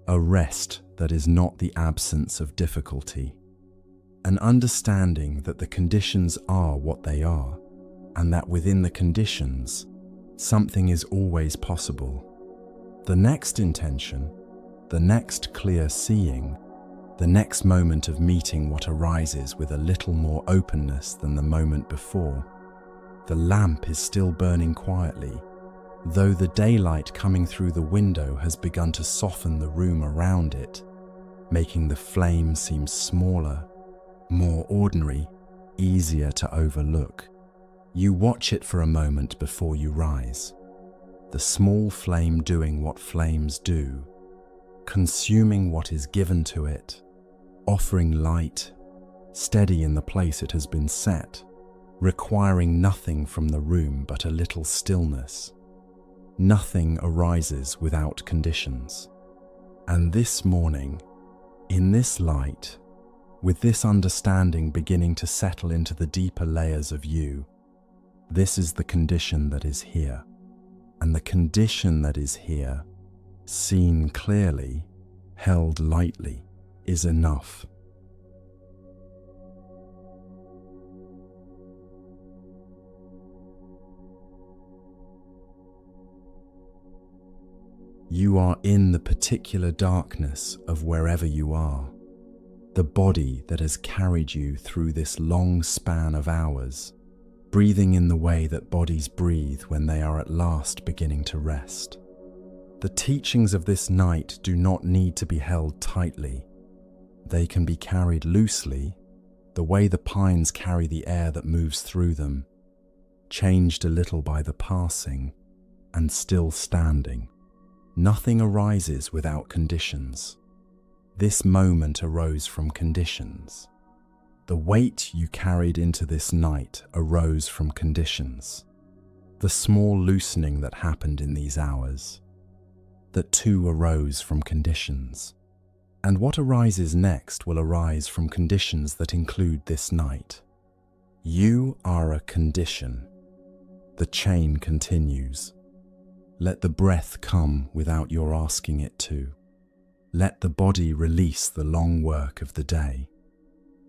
A rest that is not the absence of difficulty. An understanding that the conditions are what they are, and that within the conditions, something is always possible. The next intention, the next clear seeing, the next moment of meeting what arises with a little more openness than the moment before. The lamp is still burning quietly, though the daylight coming through the window has begun to soften the room around it, making the flame seem smaller, more ordinary, easier to overlook. You watch it for a moment before you rise. The small flame doing what flames do, consuming what is given to it, offering light, steady in the place it has been set, requiring nothing from the room but a little stillness. Nothing arises without conditions. And this morning, in this light, with this understanding beginning to settle into the deeper layers of you, this is the condition that is here. And the condition that is here, seen clearly, held lightly, is enough. You are in the particular darkness of wherever you are, the body that has carried you through this long span of hours, breathing in the way that bodies breathe when they are at last beginning to rest. The teachings of this night do not need to be held tightly. They can be carried loosely, the way the pines carry the air that moves through them, changed a little by the passing, and still standing. Nothing arises without conditions. This moment arose from conditions. The weight you carried into this night arose from conditions. The small loosening that happened in these hours, that too arose from conditions. And what arises next will arise from conditions that include this night. You are a condition. The chain continues. Let the breath come without your asking it to. Let the body release the long work of the day.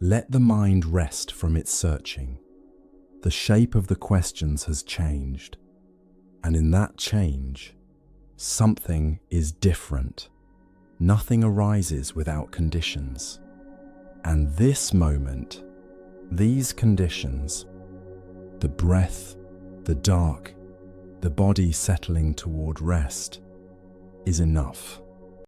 Let the mind rest from its searching. The shape of the questions has changed, and in that change, something is different. Nothing arises without conditions. And this moment, these conditions, the breath, the dark, the body settling toward rest, is enough.